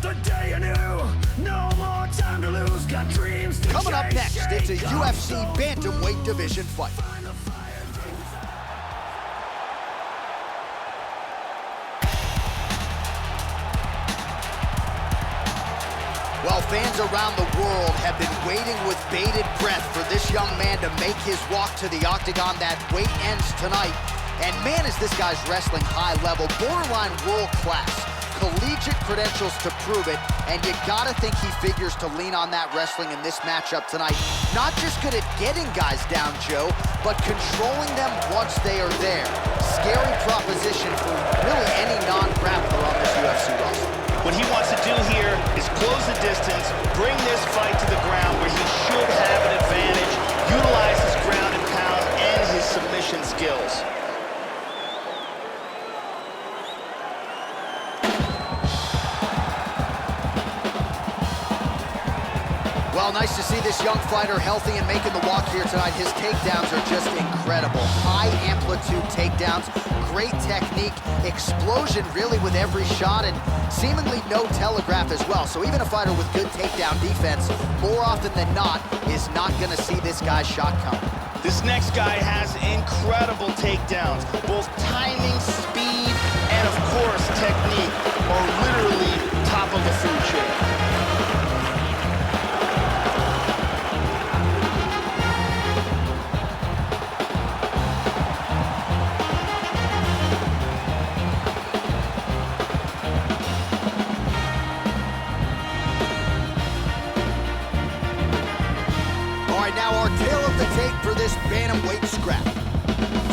the day you knew. No more time to lose. Got dreams to Coming up chase. next, it's a Shake UFC off. Bantamweight division fight. Well, fans around the world have been waiting with bated breath for this young man to make his walk to the octagon. That wait ends tonight. And man, is this guy's wrestling high level, borderline world class. Collegiate credentials to prove it, and you gotta think he figures to lean on that wrestling in this matchup tonight. Not just good at getting guys down, Joe, but controlling them once they are there. Scary proposition for really any non-grappler on this UFC roster. What he wants to do here is close the distance, bring this fight to the ground where he should have an advantage, utilize his ground and pound and his submission skills. Well, nice to see this young fighter healthy and making the walk here tonight. His takedowns are just incredible. High amplitude takedowns, great technique, explosion really with every shot, and seemingly no telegraph as well. So even a fighter with good takedown defense, more often than not, is not gonna see this guy's shot come. This next guy has incredible takedowns. Both timing, speed, and of course, technique are literally top of the food chain. Now our tale of the tape for this bantamweight scrap.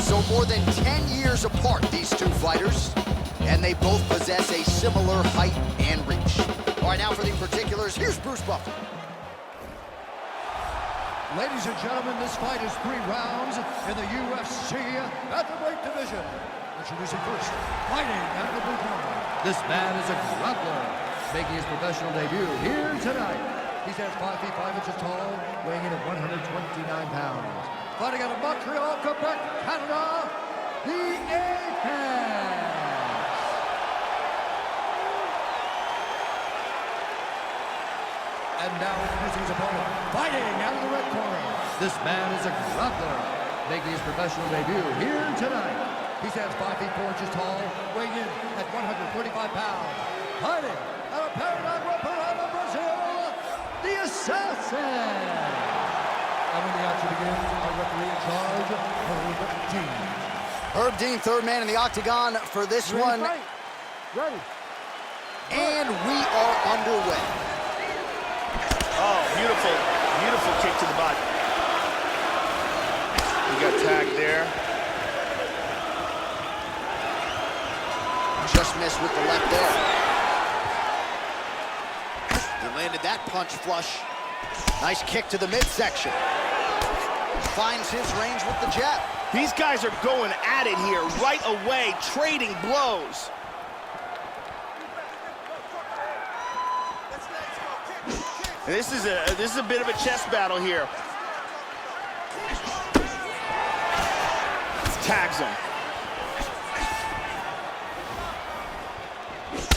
So more than 10 years apart, these two fighters, and they both possess a similar height and reach. All right, now for the particulars, here's Bruce Buffer. Ladies and gentlemen, this fight is 3 rounds in the UFC Featherweight division. Introducing first, fighting out of the blue corner. This man is a grappler, making his professional debut here tonight. He stands 5 feet 5 inches tall, weighing in at 129 pounds. Fighting out of Montreal, Quebec, Canada, the Apex. And now introducing his opponent, fighting out of the red corner. This man is a grappler, making his professional debut here tonight. He stands 5 feet 4 inches tall, weighing in at 135 pounds. Fighting out of Paraguay, Brazil, the Assassin! And when the action begins, our referee in charge, Herb Dean. Herb Dean, third man in the octagon for this one. Ready. And we are underway. Oh, beautiful, beautiful kick to the body. He got tagged there. Just missed with the left there. He landed that punch flush. Nice kick to the midsection. Finds his range with the jab. These guys are going at it here right away, trading blows. And this is a bit of a chess battle here. Tags him.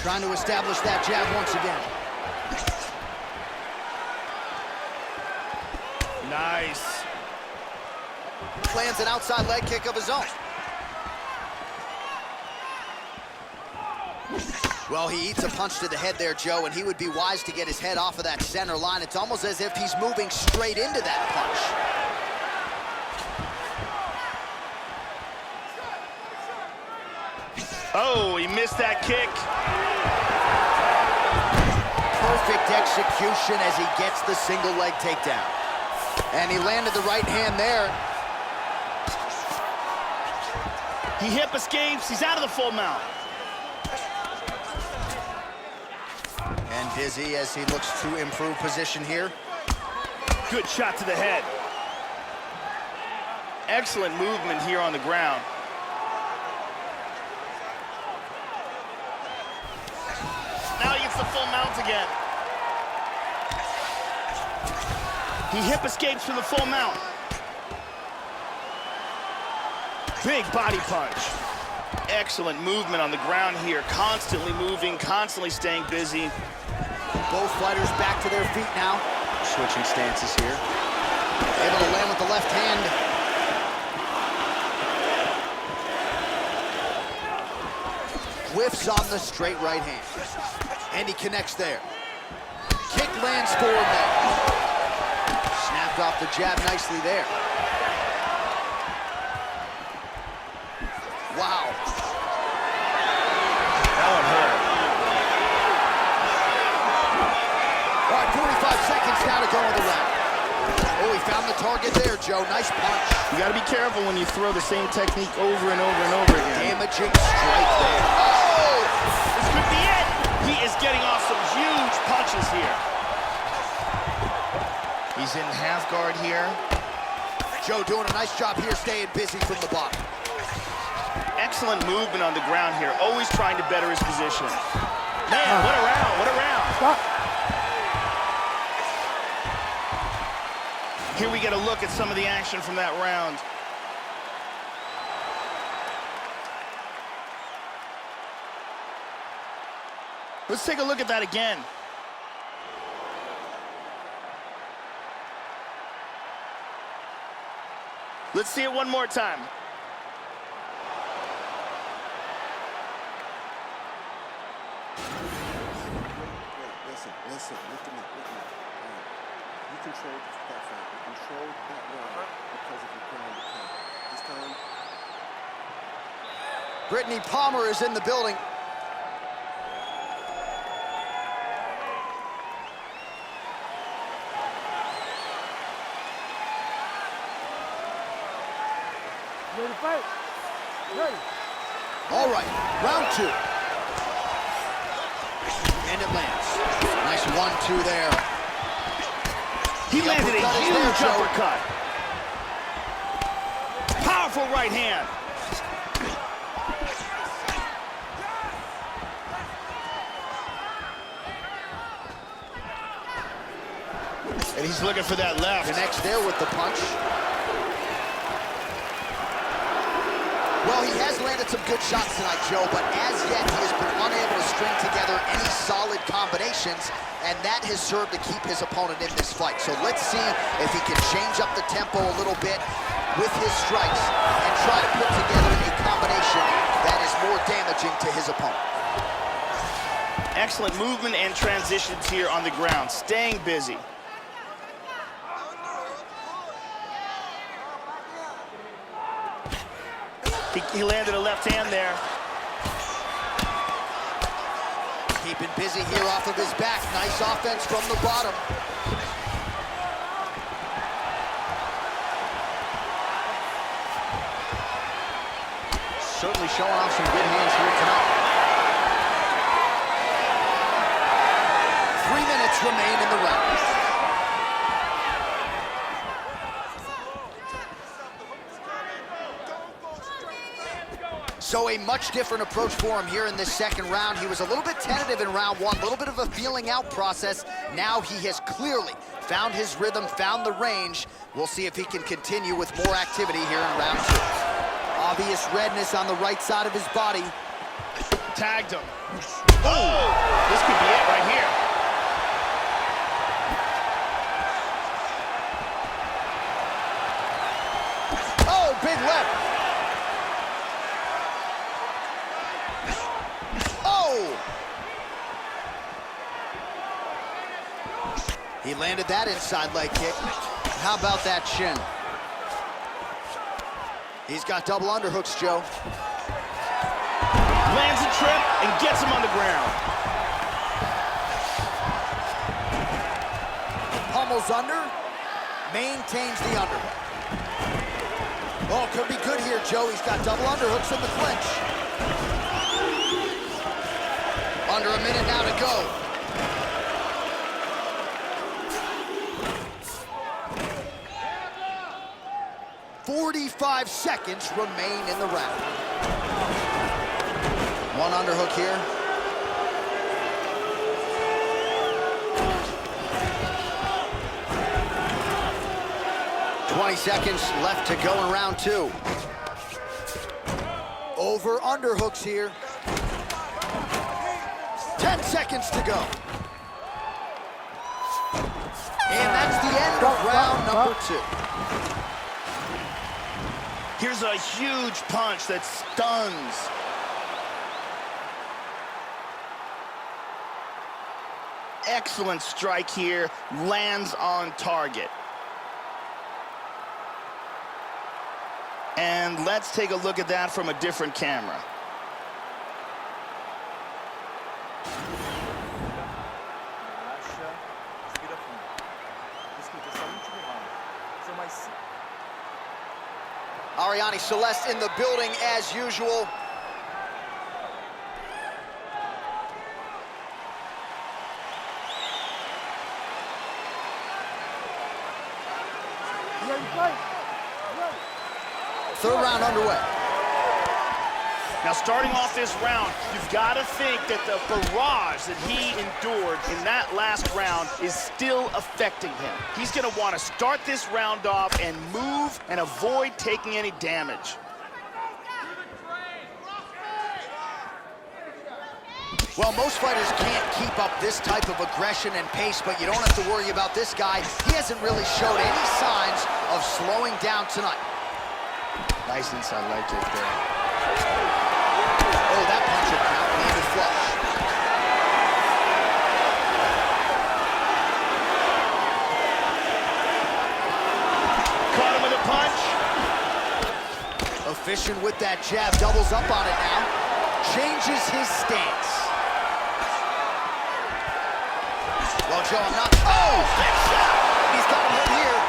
Trying to establish that jab once again. Nice. Lands an outside leg kick of his own. Well, he eats a punch to the head there, Joe, and he would be wise to get his head off of that center line. It's almost as if he's moving straight into that punch. Oh, he missed that kick. Perfect execution as he gets the single leg takedown. And he landed the right hand there. He hip escapes, he's out of the full mount. And dizzy as he looks to improve position here. Good shot to the head. Excellent movement here on the ground. Now he gets the full mount again. He hip escapes from the full mount. Big body punch. Excellent movement on the ground here. Constantly moving, constantly staying busy. both fighters back to their feet now. Switching stances here. Able to land with the left hand. Whiffs on the straight right hand. And he connects there. Kick lands forward there. Snapped off the jab nicely there. Wow. That one hurt. All right, 45 seconds now to go in the round. Oh, he found the target there, Joe. Nice punch. You got to be careful when you throw the same technique over and over and over again. Damaging strike there. Oh! This could be it. He is getting off some huge punches here. He's in half guard here. Joe doing a nice job here, staying busy from the bottom. Excellent movement on the ground here, always trying to better his position. Man, what a round, what a round. Stop. Here we get a look at some of the action from that round. Let's take a look at that again. Let's see it one more time. Listen, look at me. You controlled that fight. You controlled that round because of your ground and pound. This time, Brittany Palmer is in the building. ready to fight. Ready. All right, round two. And it lands. Nice 1-2 there. He landed a huge uppercut. Powerful right hand. And he's looking for that left. Connects there with the punch. Well, he has landed some good shots tonight, Joe, but as yet he has been unable to string together any solid combinations, and that has served to keep his opponent in this fight. So let's see if he can change up the tempo a little bit with his strikes and try to put together a combination that is more damaging to his opponent. Excellent movement and transitions here on the ground, staying busy. He landed a left hand there. Keeping busy here off of his back. Nice offense from the bottom. Certainly showing off some good hands here tonight. 3 minutes remain in the round. So a much different approach for him here in this second round. He was a little bit tentative in round one, a little bit of a feeling out process. Now he has clearly found his rhythm, found the range. We'll see if he can continue with more activity here in round two. Obvious redness on the right side of his body. Tagged him. Oh, this could be it right here. Oh, big left. He landed that inside leg kick. How about that shin? He's got double underhooks, Joe. Lands a trip and gets him on the ground. Pummels under, maintains the underhook. Oh, could be good here, Joe. He's got double underhooks in the clinch. Under a minute now to go. 45 seconds remain in the round. One underhook here. $20 seconds left to go in round two. Over underhooks here. 10 seconds to go. And that's the end of round number 2. Here's a huge punch that stuns. Excellent strike here, lands on target. And let's take a look at that from a different camera. Ariane Celeste in the building as usual. Third round underway. Now, starting off this round, you've got to think that the barrage that he endured in that last round is still affecting him. He's going to want to start this round off and move and avoid taking any damage. Well, most fighters can't keep up this type of aggression and pace, but you don't have to worry about this guy. He hasn't really showed any signs of slowing down tonight. Nice inside leg kick there. Oh, that punch will count. Landed flush. Caught him with a punch. Efficient with that jab, doubles up on it now. Changes his stance. Well, Joe, I'm not... Oh! Big shot! He's got him hit here.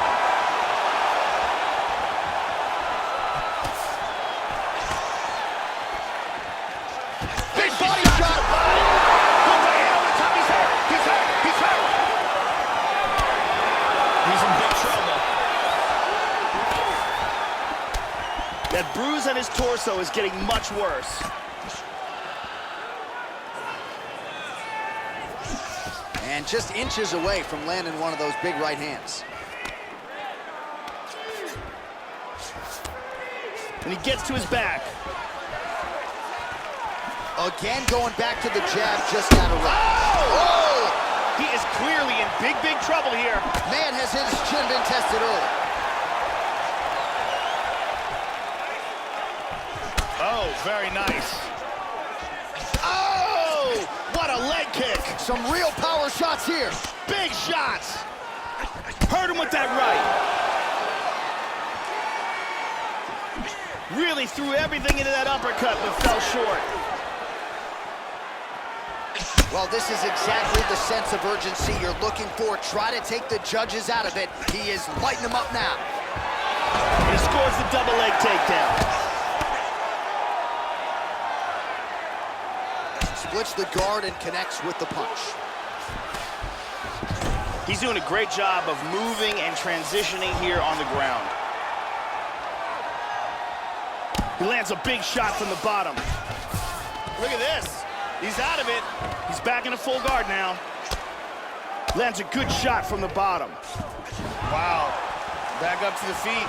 Big body shot! Good right hand on the top. He's hurt! He's hurt! He's hurt! He's in big trouble. That bruise on his torso is getting much worse. And just inches away from landing one of those big right hands. And he gets to his back. Again, going back to the jab, just out of range. Oh! He is clearly in big, big trouble here. Man, has his chin been tested early. Oh, very nice. Oh! What a leg kick! Some real power shots here. Big shots! Hurt him with that right. Really threw everything into that uppercut, but fell short. Well, this is exactly the sense of urgency you're looking for. Try to take the judges out of it. He is lighting them up now. He scores the double leg takedown. Splits the guard and connects with the punch. He's doing a great job of moving and transitioning here on the ground. He lands a big shot from the bottom. Look at this. He's out of it. He's back in a full guard now. Lands a good shot from the bottom. Wow. Back up to the feet.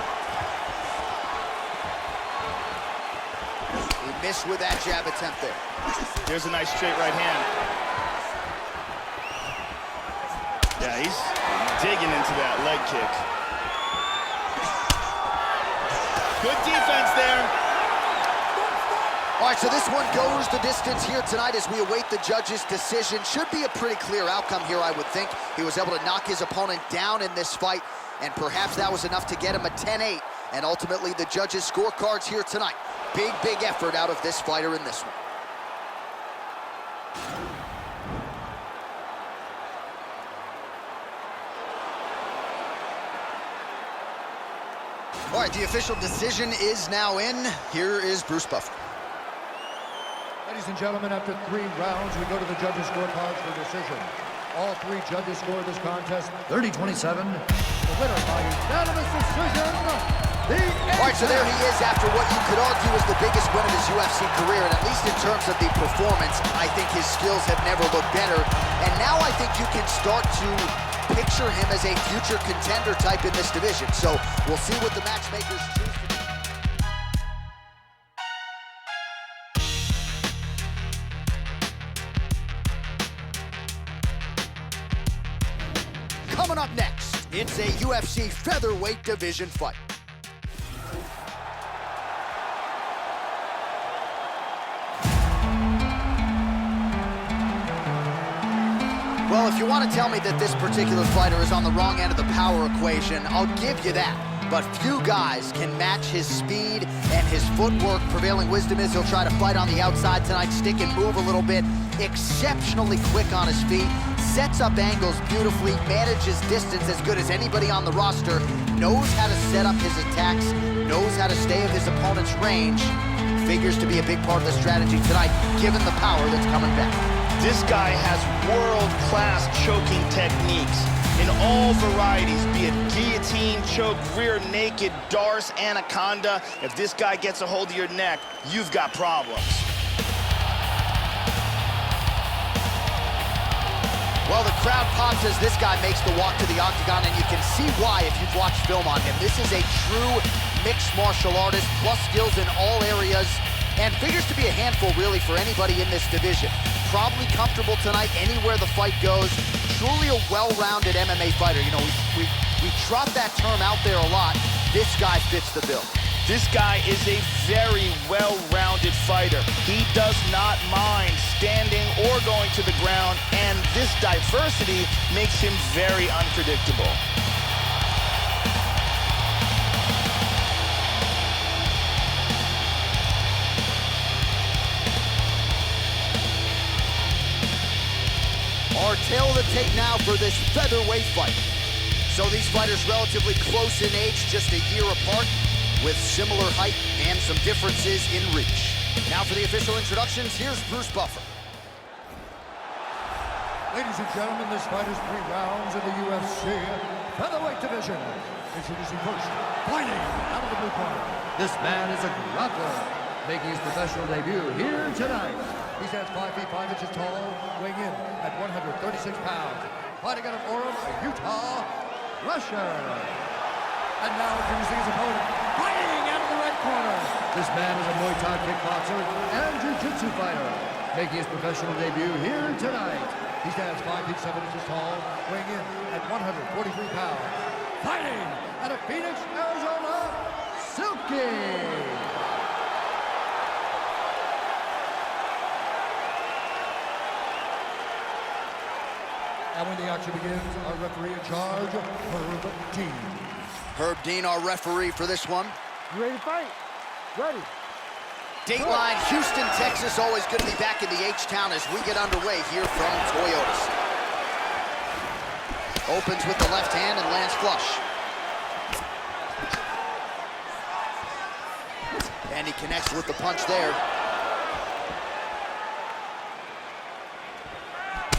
He missed with that jab attempt there. There's a nice straight right hand. Yeah, he's digging into that leg kick. Good defense there. All right, so this one goes the distance here tonight as we await the judge's decision. Should be a pretty clear outcome here, I would think. He was able to knock his opponent down in this fight, and perhaps that was enough to get him a 10-8. And ultimately, the judges' scorecards here tonight. Big, big effort out of this fighter in this one. All right, the official decision is now in. Here is Bruce Buffer. Ladies and gentlemen, after 3 rounds, we go to the judges' scorecards for decision. All 3 judges scored this contest 30-27. The winner by unanimous decision, All right, so there he is after what you could argue is the biggest win of his UFC career, and at least in terms of the performance, I think his skills have never looked better. And now I think you can start to picture him as a future contender type in this division. So we'll see what the matchmakers choose to do. Coming up next, it's a UFC featherweight division fight. Well, if you want to tell me that this particular fighter is on the wrong end of the power equation, I'll give you that. But few guys can match his speed and his footwork. Prevailing wisdom is he'll try to fight on the outside tonight, stick and move a little bit. Exceptionally quick on his feet, sets up angles beautifully, manages distance as good as anybody on the roster, knows how to set up his attacks, knows how to stay at his opponent's range. Figures to be a big part of the strategy tonight, given the power that's coming back. This guy has world-class choking techniques in all varieties, be it guillotine, choke, rear naked, Darce, anaconda. If this guy gets a hold of your neck, you've got problems. Well, the crowd pops as this guy makes the walk to the octagon, and you can see why if you've watched film on him. This is a true mixed martial artist, plus skills in all areas, and figures to be a handful, really, for anybody in this division. Probably comfortable tonight anywhere the fight goes. Truly a well-rounded MMA fighter. You know, we trot that term out there a lot. This guy fits the bill. This guy is a very well-rounded fighter. He does not mind standing or going to the ground, and this diversity makes him very unpredictable. Our tail of the tape now for this featherweight fight. So these fighters relatively close in age, just a year apart, with similar height and some differences in reach. Now for the official introductions, here's Bruce Buffer. Ladies and gentlemen, this fight is 3 rounds in the UFC featherweight division. Introducing first, fighting out of the blue corner. This man is a grappler, making his professional debut here tonight. He stands 5 feet 5 inches tall, weighing in at 136 pounds. Fighting out of Orem, Utah, Russia. And now introducing his opponent, fighting out of the red corner. This man is a Muay Thai kickboxer and jiu-jitsu fighter, making his professional debut here tonight. He stands 5 feet 7 inches tall, weighing in at 143 pounds. Fighting out of Phoenix, Arizona, Silky. And when the action begins, our referee in charge, Herb Dean. Herb Dean, our referee for this one. You ready to fight? Ready. Dateline, Houston, Texas. Always good to be back in the H-Town as we get underway here from Toyotas. Opens with the left hand and lands flush. And he connects with the punch there.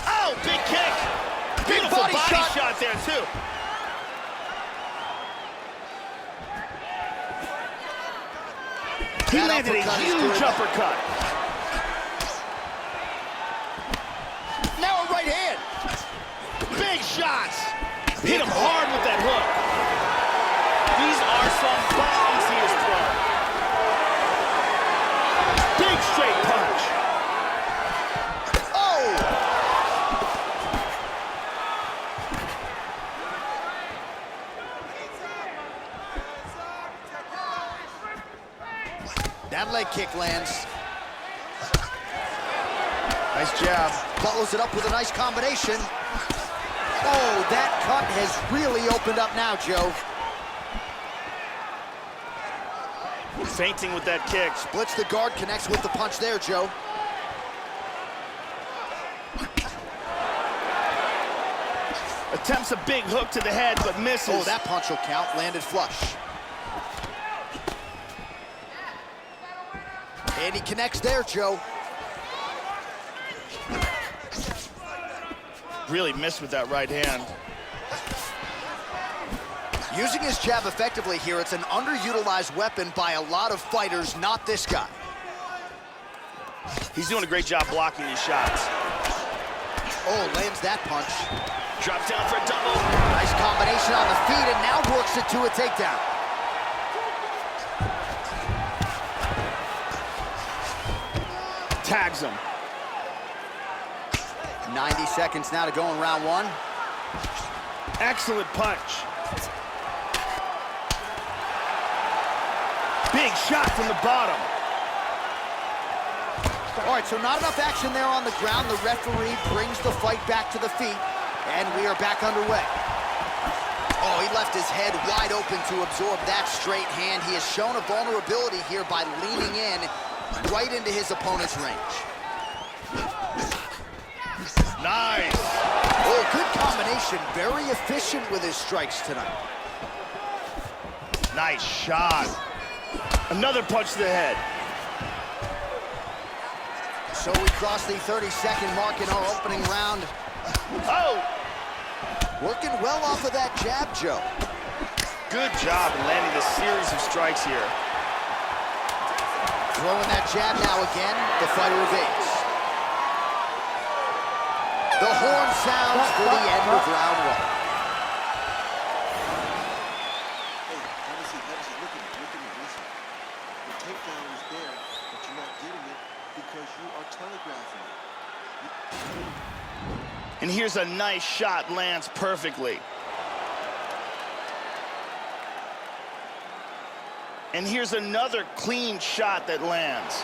Oh, big kick! Beautiful body shot there, too. He landed a huge uppercut. Now a right hand. Big shots. Hit him hard with that hook. These are some bombs he has thrown. Big straight punch. That leg kick lands. Nice jab. Follows it up with a nice combination. Oh, that cut has really opened up now, Joe. Feinting with that kick. Splits the guard, connects with the punch there, Joe. Attempts a big hook to the head, but misses. Oh, that punch will count. Landed flush. And he connects there, Joe. Really missed with that right hand. Using his jab effectively here, it's an underutilized weapon by a lot of fighters, not this guy. He's doing a great job blocking these shots. Oh, lands that punch. Drops down for a double. Nice combination on the feet, and now works it to a takedown. Tags him. 90 seconds now to go in round one. Excellent punch. Big shot from the bottom. All right, so not enough action there on the ground. The referee brings the fight back to the feet, and we are back underway. Oh, he left his head wide open to absorb that straight hand. He has shown a vulnerability here by leaning in right into his opponent's range. Nice. Oh, good combination. Very efficient with his strikes tonight. Nice shot. Another punch to the head. So we cross the 30-second mark in our opening round. Oh! Working well off of that jab, Joe. Good job in landing this series of strikes here. Throwing that jab now again. The fighter evades. The horn sounds for the end of round one. Hey, obviously, look at me, listen. The takedown is there, but you're not getting it because you are telegraphing it. And here's a nice shot, lands perfectly. And here's another clean shot that lands.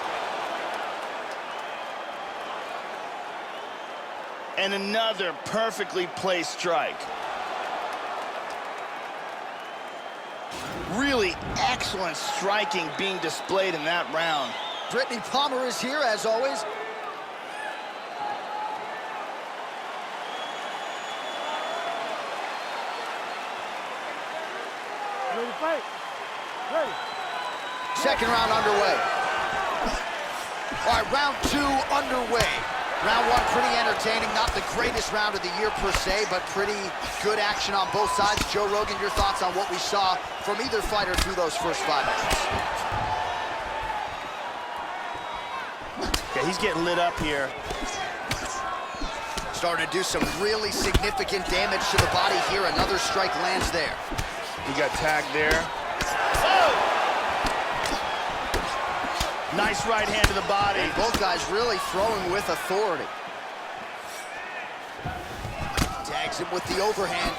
And another perfectly placed strike. Really excellent striking being displayed in that round. Brittany Palmer is here, as always. Ready to fight? Ready. Second round underway. All right, round two underway. Round one pretty entertaining. Not the greatest round of the year per se, but pretty good action on both sides. Joe Rogan, your thoughts on what we saw from either fighter through those first 5 minutes? Yeah, he's getting lit up here. Starting to do some really significant damage to the body here. Another strike lands there. He got tagged there. Oh! Nice right hand to the body. And both guys really throwing with authority. Tags him with the overhand.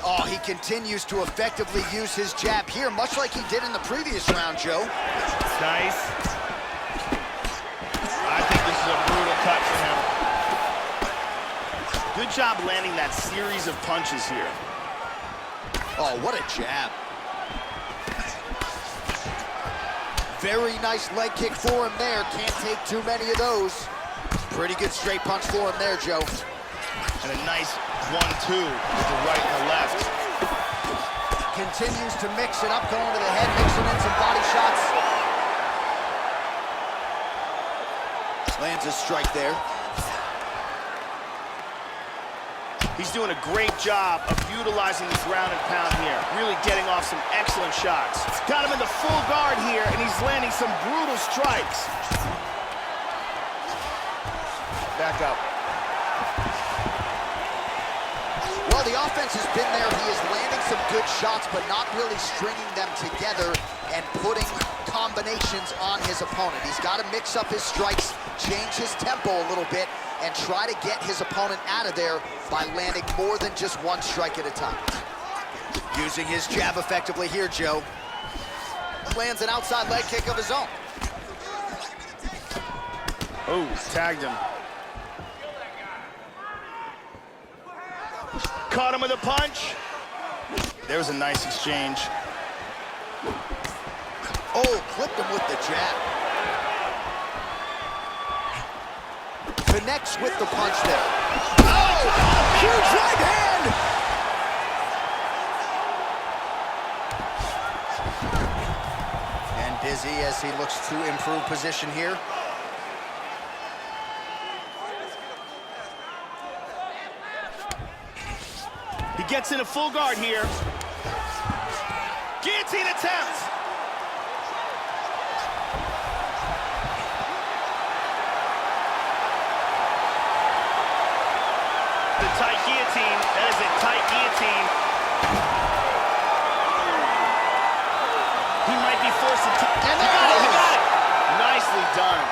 Oh, he continues to effectively use his jab here, much like he did in the previous round, Joe. Nice. I think this is a brutal cut for him. Good job landing that series of punches here. Oh, what a jab. Very nice leg kick for him there. Can't take too many of those. Pretty good straight punch for him there, Joe. And a nice 1-2 with the right and the left. Continues to mix it up, going to the head, mixing in some body shots. Lands a strike there. He's doing a great job of utilizing the ground and pound here. Really getting off some excellent shots. Got him in the full guard here, and he's landing some brutal strikes. Back up. Well, the offense has been there. He is landing some good shots, but not really stringing them together and putting combinations on his opponent. He's got to mix up his strikes, change his tempo a little bit, and try to get his opponent out of there by landing more than just one strike at a time. Using his jab effectively here, Joe. Lands an outside leg kick of his own. Oh, tagged him. Caught him with a punch. There was a nice exchange. Oh, clipped him with the jab. Connects with the punch there. Oh, huge right hand! And dizzy as he looks to improve position here. He gets in a full guard here. Guillotine attempt. The tight guillotine. That is a tight guillotine. He might be forced to... And he got it, he got it. Nicely done.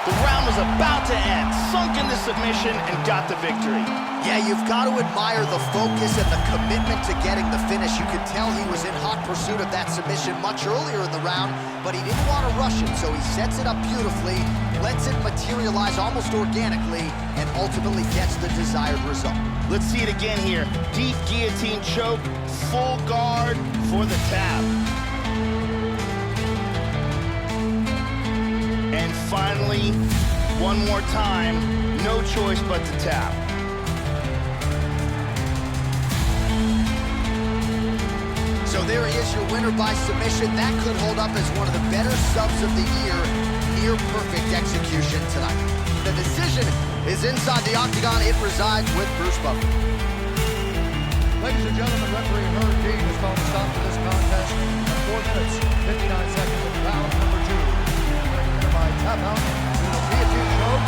The round was about to end. Sunk into submission and got the victory. Yeah, you've got to admire the focus and the commitment to getting the finish. You could tell he was in hot pursuit of that submission much earlier in the round, but he didn't want to rush it, so he sets it up beautifully, lets it materialize almost organically, and ultimately gets the desired result. Let's see it again here. Deep guillotine choke, full guard for the tap. And finally, one more time, no choice but to tap. So there he is, your winner by submission. That could hold up as one of the better subs of the year. Near perfect execution tonight. The decision is inside the octagon. It resides with Bruce Buffer. Ladies and gentlemen, referee Herb Dean has called a stop to this contest at 4 minutes, 59 seconds of round number 2. Winner by tap out, guillotine choke,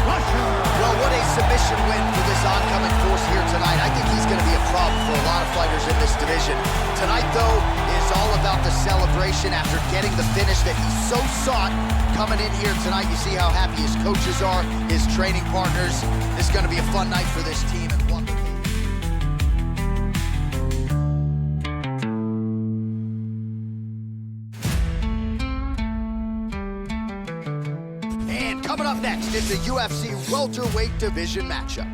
Russia! Well, what a submission win for this oncoming force here tonight. I think he's going to be a problem for a lot of fighters in this division. Tonight, though, is all about the celebration after getting the finish that he so sought. Coming in here tonight, you see how happy his coaches are, his training partners. This is going to be a fun night for this team. And one coming up next is the UFC welterweight division matchup.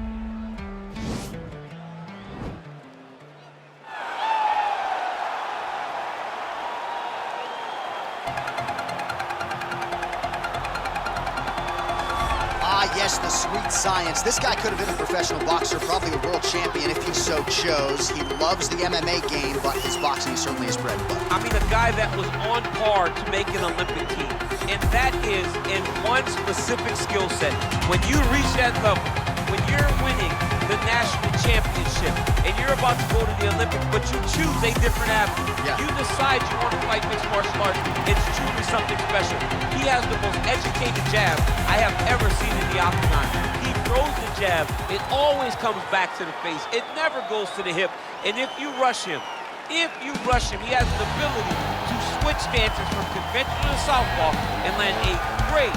Yes, the sweet science. This guy could have been a professional boxer, probably a world champion if he so chose. He loves the MMA game, but his boxing certainly is bread and butter. I mean, a guy that was on par to make an Olympic team, and that is in one specific skill set. When you reach that level, when you're winning the national championship, and you're about to go to the Olympics, but you choose a different avenue. Yeah. You decide you want to fight mixed martial arts. It's truly something special. He has the most educated jab I have ever seen in the octagon. He throws the jab. It always comes back to the face. It never goes to the hip. And if you rush him, he has the ability to switch stances from conventional to southpaw and land a great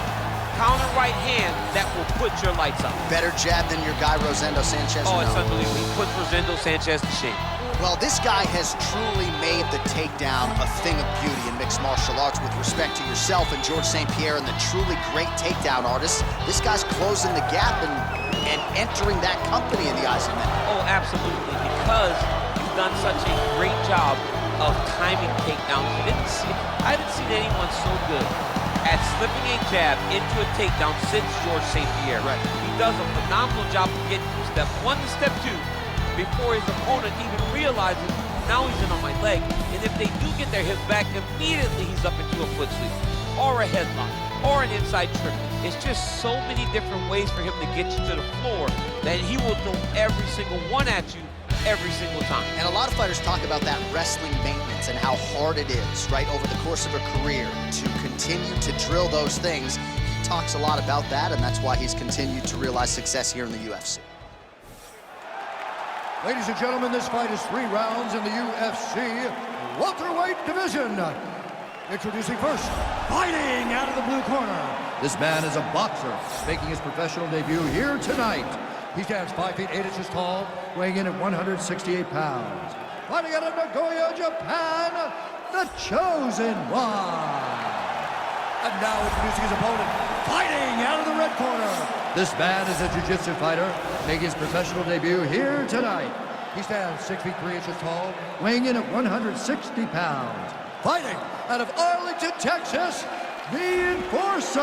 counter right hand that will put your lights up. Better jab than your guy Rosendo Sanchez? Oh, it's unbelievable. He puts Rosendo Sanchez to shame. Well, this guy has truly made the takedown a thing of beauty in mixed martial arts. With respect to yourself and George St. Pierre and the truly great takedown artists, this guy's closing the gap and entering that company in the eyes of men. Oh, absolutely, because you've done such a great job of timing takedowns. I didn't see anyone so good at slipping a jab into a takedown since George St. Pierre. Right. He does a phenomenal job of getting from step 1 to step 2 before his opponent even realizes now he's in on my leg. And if they do get their hips back, immediately he's up into a foot sweep or a headlock or an inside trip. It's just so many different ways for him to get you to the floor that he will throw every single one at you every single time. And a lot of fighters talk about that wrestling maintenance and how hard it is, right, over the course of a career to continue to drill those things. He talks a lot about that, and that's why he's continued to realize success here in the UFC. Ladies and gentlemen, this fight is 3 rounds in the UFC welterweight division. Introducing first, fighting out of the blue corner. This man is a boxer, making his professional debut here tonight. He stands 5 feet 8 inches tall, weighing in at 168 pounds. Fighting out of Nagoya, Japan, the Chosen One. And now introducing his opponent, fighting out of the red corner. This man is a jiu-jitsu fighter, making his professional debut here tonight. He stands 6 feet 3 inches tall, weighing in at 160 pounds. Fighting out of Arlington, Texas, the Enforcer.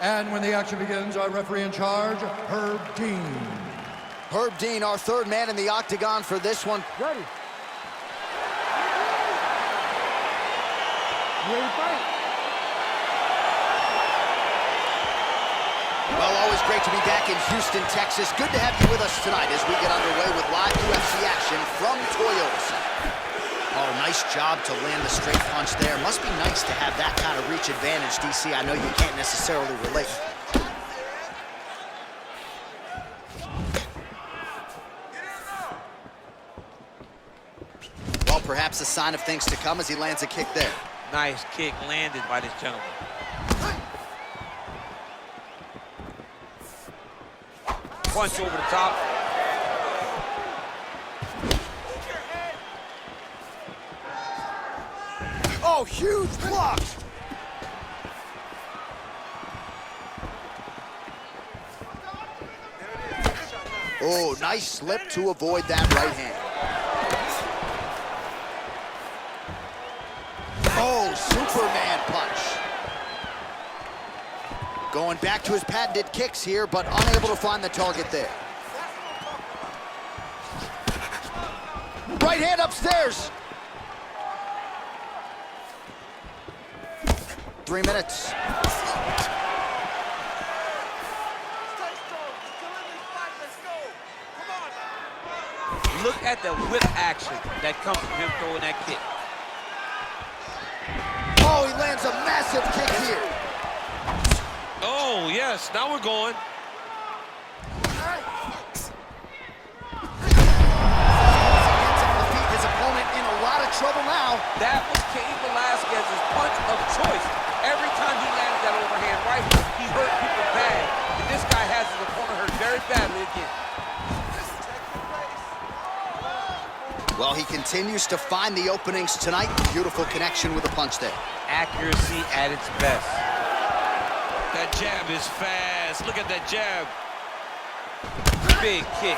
And when the action begins, our referee in charge, Herb Dean. Herb Dean, our third man in the octagon for this one. Ready. Ready to fight. Well, always great to be back in Houston, Texas. Good to have you with us tonight as we get underway with live UFC action from Toyota Center. Oh, nice job to land the straight punch there. Must be nice to have that kind of reach advantage, DC. I know you can't necessarily relate. perhaps a sign of things to come as he lands a kick there. Nice kick landed by this gentleman. Punch over the top. Oh, huge block. Oh, nice slip to avoid that right hand. Oh, Superman punch. Going back to his patented kicks here, but unable to find the target there. Right hand upstairs. 3 minutes. Look at the whip action that comes from him throwing that kick. Oh, he lands a massive kick here. Oh, yes, now we're going. His opponent in a lot of trouble now. That was Cain Velasquez's punch of choice. Every time he landed that overhand right, he hurt people bad. And this guy has his opponent hurt very badly again. Well, he continues to find the openings tonight. Beautiful connection with a punch there. Accuracy at its best. That jab is fast. Look at that jab. Big kick.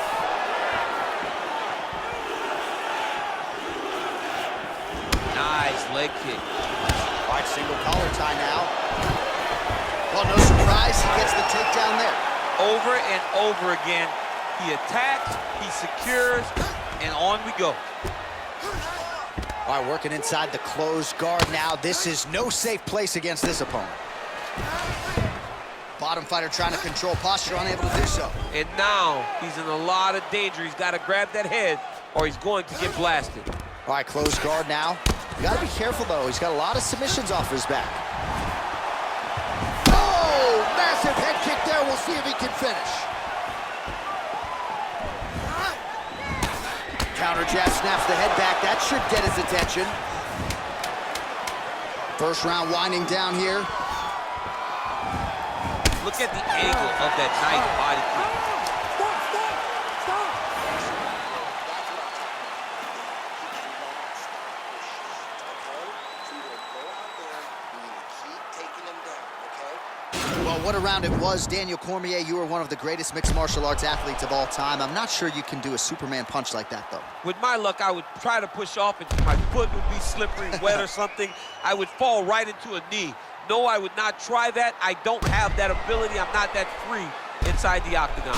Nice leg kick. All right, single collar tie now. Well, no surprise, he gets the takedown there. Over and over again, he attacks, he secures, and on we go. All right, working inside the closed guard now. This is no safe place against this opponent. Bottom fighter trying to control posture, unable to do so. And now he's in a lot of danger. He's got to grab that head or he's going to get blasted. All right, closed guard now. You got to be careful, though. He's got a lot of submissions off his back. Oh, massive head kick there. We'll see if he can finish. Counter jab snaps the head back. That should get his attention. First round winding down here. Look at the angle of that nice body kick. Well, what a round it was. Daniel Cormier, you are one of the greatest mixed martial arts athletes of all time. I'm not sure you can do a Superman punch like that, though. With my luck, I would try to push off and my foot would be slippery, wet or something. I would fall right into a knee. No, I would not try that. I don't have that ability. I'm not that free inside the octagon.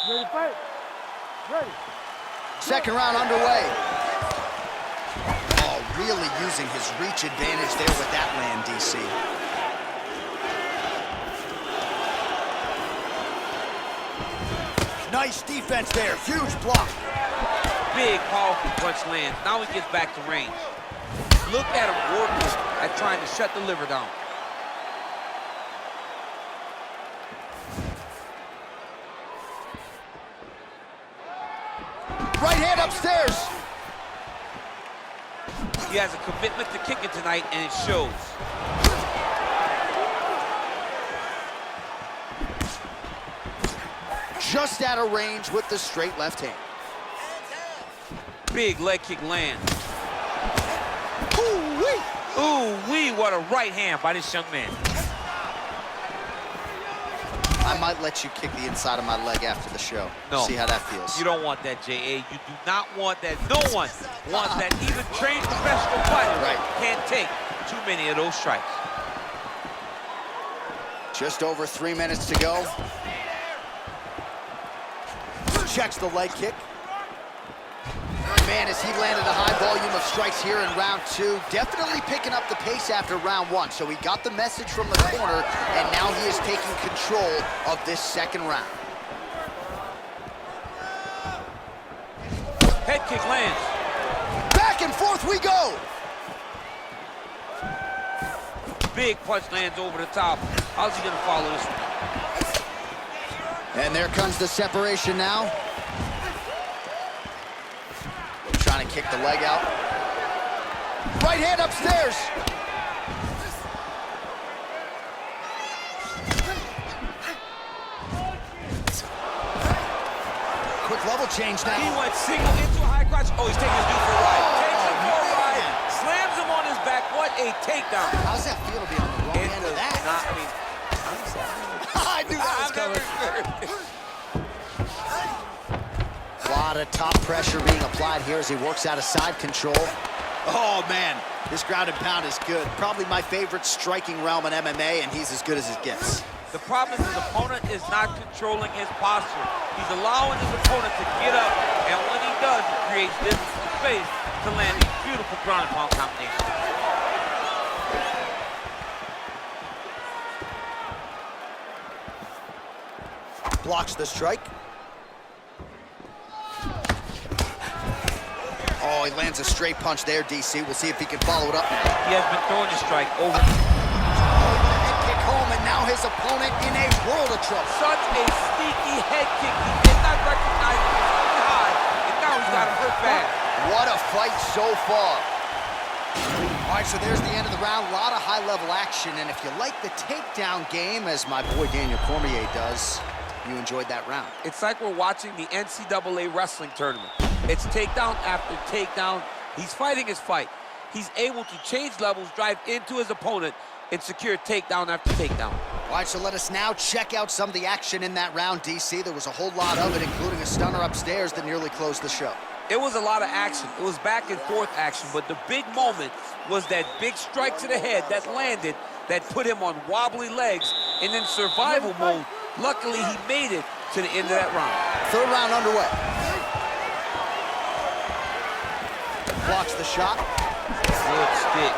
Ready to fight? Ready. Second round underway. Oh, really using his reach advantage there with that land, DC. Nice defense there, huge block. Big, powerful punch lands. Now he gets back to range. Look at him working at trying to shut the liver down. Right hand upstairs. He has a commitment to kicking tonight, and it shows. Just out of range with the straight left hand. Big leg kick lands. Ooh-wee. Ooh-wee, what a right hand by this young man. I might let you kick the inside of my leg after the show. No. See how that feels. You don't want that, J.A. You do not want that. No one wants that. Even trained professional fighters can't take too many of those strikes. Just over 3 minutes to go. Checks the leg kick. Man, as he landed a high volume of strikes here in round two, definitely picking up the pace after round one. So he got the message from the corner, and now he is taking control of this second round. Head kick lands. Back and forth we go. Big punch lands over the top. How's he gonna follow this one? And there comes the separation now. kick the leg out. Right hand upstairs. Quick level change now. He went single into a high crotch. Oh, he's taking his dude for a ride. Takes him for a ride. Slams him on his back. What a takedown. How's that feel to be on the wrong end of that? I mean, I'm sorry. I knew that was coming. A lot of top pressure being applied here as he works out of side control. Oh, man, this ground and pound is good. Probably my favorite striking realm in MMA, and he's as good as it gets. The problem is his opponent is not controlling his posture. He's allowing his opponent to get up, and when he does, he creates distance and space to land these beautiful ground and pound combinations. Blocks the strike. Oh, he lands a straight punch there, DC. We'll see if he can follow it up now. He has been throwing the strike over. Head kick home, and now his opponent in a world of trouble. Such a sneaky head kick. He did not recognize it was really high, and now he's got him hurt bad. What a fight so far. All right, so there's the end of the round. A lot of high-level action, and if you like the takedown game, as my boy Daniel Cormier does, you enjoyed that round. It's like we're watching the NCAA wrestling tournament. It's takedown after takedown. He's fighting his fight. He's able to change levels, drive into his opponent, and secure takedown after takedown. All right, so let us now check out some of the action in that round, DC. There was a whole lot of it, including a stunner upstairs that nearly closed the show. It was a lot of action. It was back and forth action, but the big moment was that big strike to the head that landed, that put him on wobbly legs, and in survival mode. Luckily, he made it to the end of that round. Third round underway. Blocks the shot. Good stick.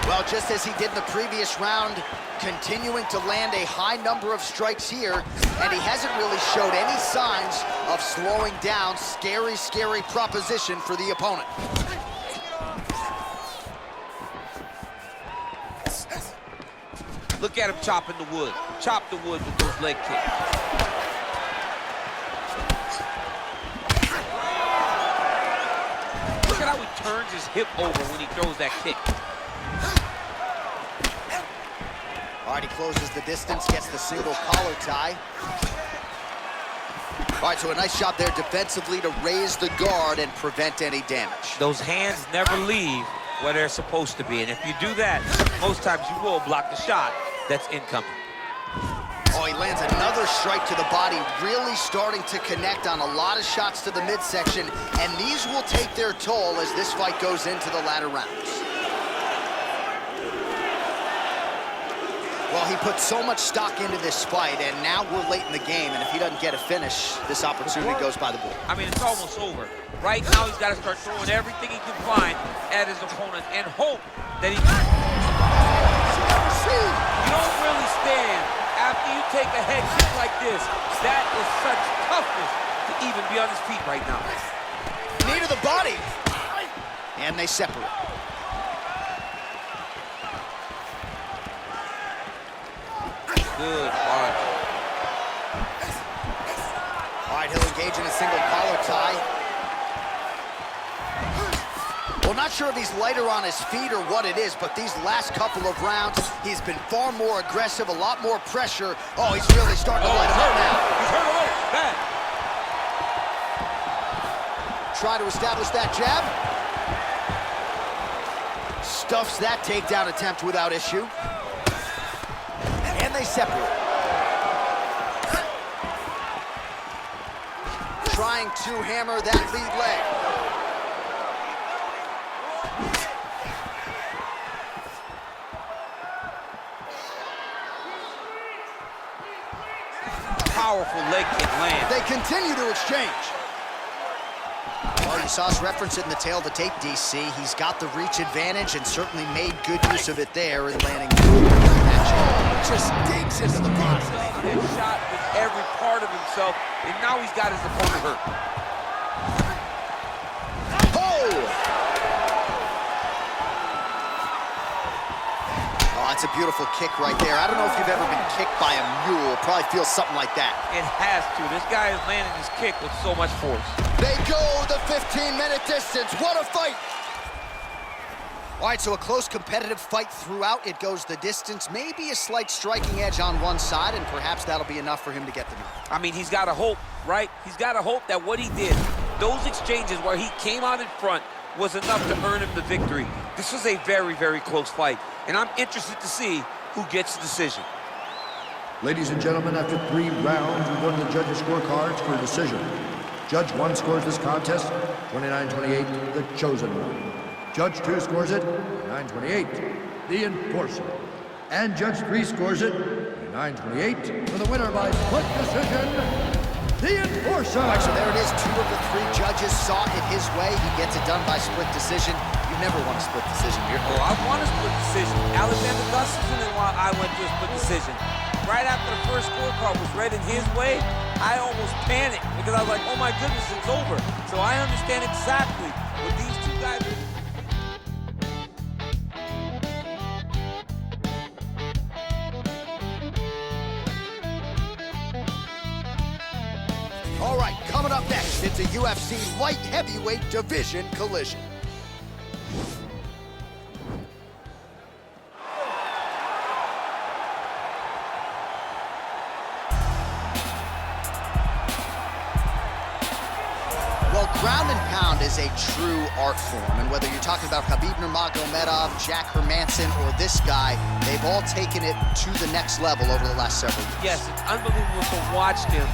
Well, just as he did in the previous round, continuing to land a high number of strikes here, and he hasn't really showed any signs of slowing down. Scary, scary proposition for the opponent. Look at him chopping the wood. Chop the wood with those leg kicks. Look at how he turns his hip over when he throws that kick. All right, he closes the distance, gets the single collar tie. All right, so a nice shot there defensively to raise the guard and prevent any damage. Those hands never leave where they're supposed to be, and if you do that, most times you will block the shot that's incoming. Oh, he lands another strike to the body, really starting to connect on a lot of shots to the midsection, and these will take their toll as this fight goes into the latter rounds. Well, he put so much stock into this fight, and now we're late in the game, and if he doesn't get a finish, this opportunity goes by the board. I mean, it's almost over. Right now, he's got to start throwing everything he can find at his opponent and hope that he... You don't really stand after you take a head kick like this. That is such toughness to even be on his feet right now. Knee to the body. And they separate. Good punch. All right, he'll engage in a single collar tie. Well, not sure if he's lighter on his feet or what it is, but these last couple of rounds, he's been far more aggressive, a lot more pressure. Oh, he's really starting to light him up now. He's hurt a little bad. Try to establish that jab. Stuffs that takedown attempt without issue. And they separate. Trying to hammer that lead leg. Powerful leg kick land. They continue to exchange. Well, you saw us reference it in the tail of the tape, DC. He's got the reach advantage and certainly made good use of it there in landing that jab. Just digs into the body. He shot with every part of himself, and now he's got his opponent hurt. That's a beautiful kick right there. I don't know if you've ever been kicked by a mule. Probably feels something like that. It has to. This guy is landing his kick with so much force. They go the 15-minute distance. What a fight! All right, so a close competitive fight throughout. It goes the distance. Maybe a slight striking edge on one side, and perhaps that'll be enough for him to get the knockout. I mean, he's got to hope, right? He's got to hope that what he did, those exchanges where he came out in front, was enough to earn him the victory. This was a very, very close fight, and I'm interested to see who gets the decision. Ladies and gentlemen, after 3 rounds, we go to the judges' scorecards for a decision. Judge 1 scores this contest 29-28, the chosen one. Judge 2 scores it 29-28, the enforcer. And Judge 3 scores it 29-28 for the winner by split decision, the enforcer. All right, so there it is. 2 of the 3 judges saw it his way. He gets it done by split decision. You never want a split decision here. Oh, I want a split decision. Alexander Gustafsson and I went to a split decision. Right after the first scorecard was read in his way, I almost panicked because I was like, oh my goodness, it's over. So I understand exactly what these 2 guys are. All right, coming up next, it's a UFC light heavyweight division collision. Well, ground and pound is a true art form, and whether you're talking about Khabib Nurmagomedov, Jack Hermanson, or this guy, they've all taken it to the next level over the last several years. Yes, it's unbelievable to watch them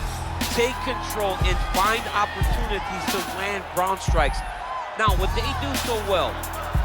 take control and find opportunities to land ground strikes. Now, what they do so well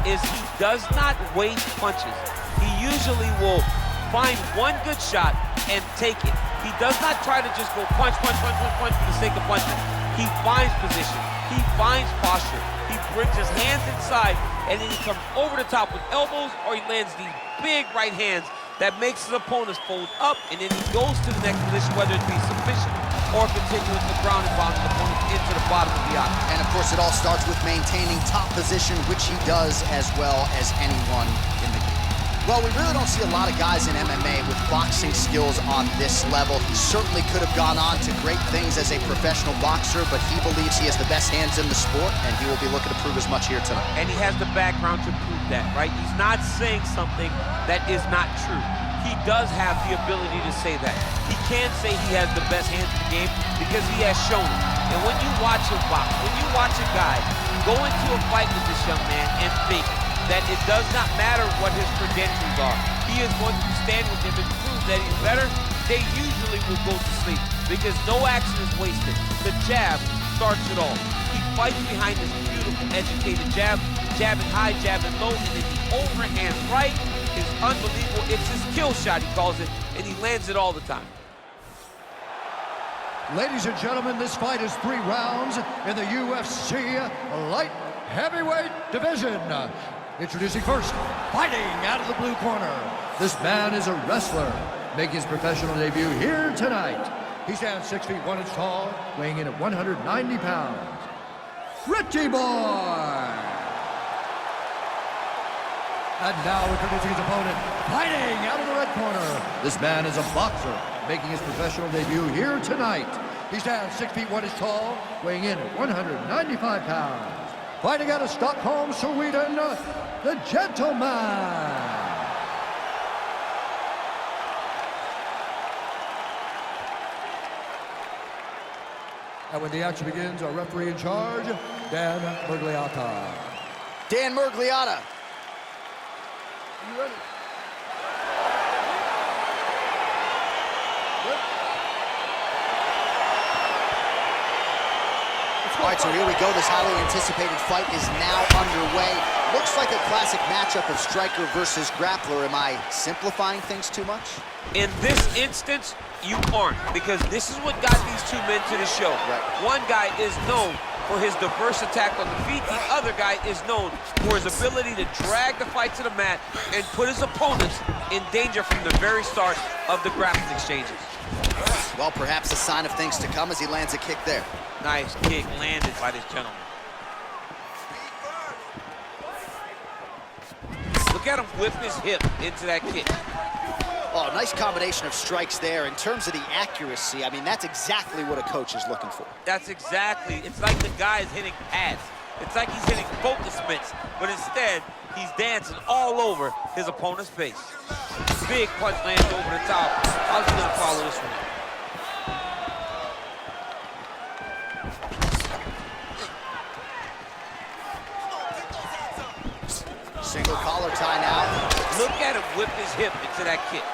is he does not waste punches. He usually will find one good shot and take it. He does not try to just go punch, punch, punch, punch, punch for the sake of punching. He finds position. He finds posture. He brings his hands inside, and then he comes over the top with elbows, or he lands these big right hands that makes his opponents fold up, and then he goes to the next position, whether it be sufficient or continuing to ground and pound his opponent into the bottom of the octagon. And of course, it all starts with maintaining top position, which he does as well as anyone in the game. Well, we really don't see a lot of guys in MMA with boxing skills on this level. He certainly could have gone on to great things as a professional boxer, but he believes he has the best hands in the sport, and he will be looking to prove as much here tonight. And he has the background to prove that, right? He's not saying something that is not true. He does have the ability to say that. He can say he has the best hands in the game because he has shown it. And when you watch him box, when you watch a guy go into a fight with this young man and think that it does not matter what his credentials are, he is going to stand with him and prove that he's better, they usually will go to sleep because no action is wasted. The jab starts it all. He fights behind this beautiful, educated jab, jabbing high, jabbing low, and then the overhand right is unbelievable. It's his kill shot, he calls it, and he lands it all the time. Ladies and gentlemen, this fight is 3 rounds in the UFC light heavyweight division. Introducing first, fighting out of the blue corner. This man is a wrestler, making his professional debut here tonight. He stands 6 feet 1 inch tall, weighing in at 190 pounds. Richie Boy! And now introducing his opponent, fighting out of the red corner. This man is a boxer, making his professional debut here tonight. He stands 6 feet 1 inch tall, weighing in at 195 pounds. Fighting out of Stockholm, Sweden, the Gentleman. And when the action begins, our referee in charge, Dan Mergliata. Dan Mergliata. You ready? All right, so here we go. This highly anticipated fight is now underway. Looks like a classic matchup of striker versus grappler. Am I simplifying things too much? In this instance, you aren't, because this is what got these 2 men to the show. Right. One guy is known for his diverse attack on the feet. The other guy is known for his ability to drag the fight to the mat and put his opponents in danger from the very start of the grappling exchanges. Well, perhaps a sign of things to come as he lands a kick there. Nice kick landed by this gentleman. Look Look at him whip his hip into that kick. Oh, nice combination of strikes there. In terms of the accuracy, I mean, that's exactly what a coach is looking for. That's exactly. It's like the guy is hitting pads. It's like he's hitting focus mitts, but instead, he's dancing all over his opponent's face. Big punch lands over the top. How's he gonna follow this one? Single collar tie now. Look at him whip his hip into that kick.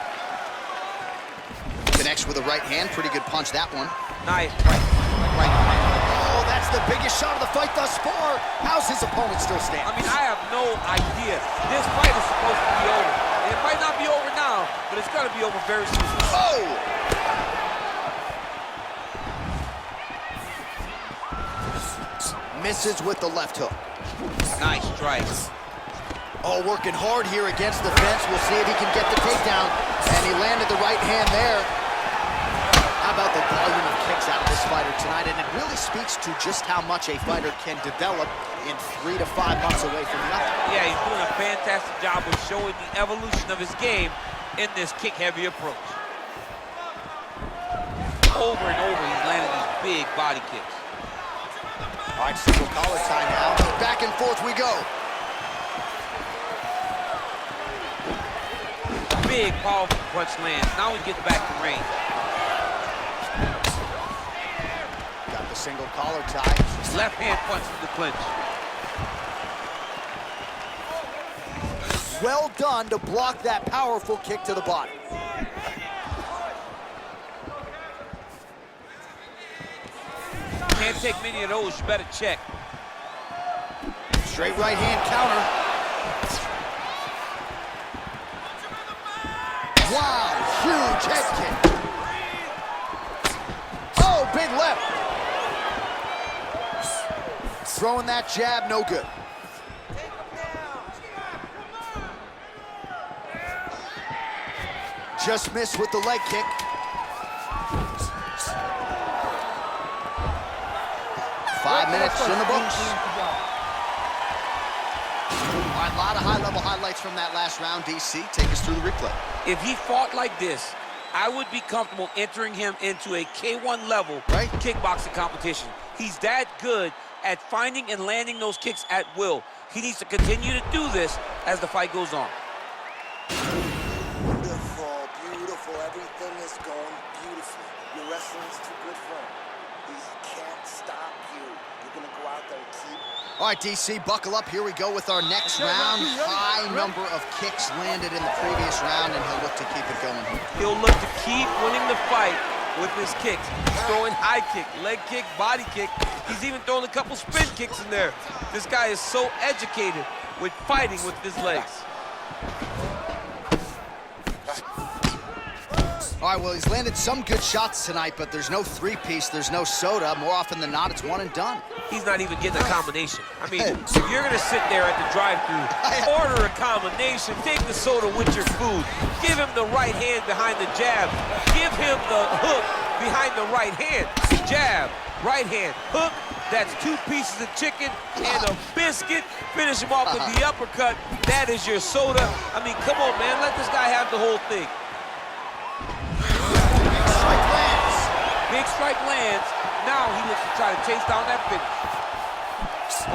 Connects with a right hand. Pretty good punch, that one. Nice. Right hand. Oh, that's the biggest shot of the fight thus far. How's his opponent still standing? I mean, I have no idea. This fight is supposed to be over. And it might not be over now, but it's gonna be over very soon. Oh! Misses with the left hook. Nice strikes. Oh, working hard here against the fence. We'll see if he can get the takedown. And he landed the right hand there. How about the volume of kicks out of this fighter tonight? And it really speaks to just how much a fighter can develop in 3 to 5 months away from nothing. Yeah, he's doing a fantastic job of showing the evolution of his game in this kick-heavy approach. Over and over, he's landing these big body kicks. All right, single collar tie now. Back and forth we go. Big, powerful punch lands. Now he gets back to range. Got the single collar tie. Left hand punch in the clinch. Well done to block that powerful kick to the body. Can't take many of those, you better check. Straight right hand counter. Wow, huge head kick. Oh, big left. Throwing that jab, no good. Just missed with the leg kick. Five minutes in the books. All right, a lot of high-level highlights from that last round. DC, take us through the replay. If he fought like this, I would be comfortable entering him into a K1 level kickboxing competition. He's that good at finding and landing those kicks at will. He needs to continue to do this as the fight goes on. Beautiful, beautiful. Everything is going beautifully. Your wrestling is too good for him. He can't stop you. You're going to go out there and keep. All right, DC, buckle up. Here we go with our next round. High number of kicks landed in the previous round, and he'll look to keep it going here. He'll look to keep winning the fight with his kicks. He's throwing high kick, leg kick, body kick. He's even throwing a couple spin kicks in there. This guy is so educated with fighting with his legs. All right, well, he's landed some good shots tonight, but there's no three-piece, there's no soda. More often than not, it's one and done. He's not even getting a combination. I mean, if you're gonna sit there at the drive-thru, order a combination, take the soda with your food, give him the right hand behind the jab, give him the hook behind the right hand, jab, right hand, hook, that's 2 pieces of chicken and a biscuit, finish him off with the uppercut, that is your soda. I mean, come on, man, let this guy have the whole thing. Big strike lands. Now he looks to try to chase down that finish.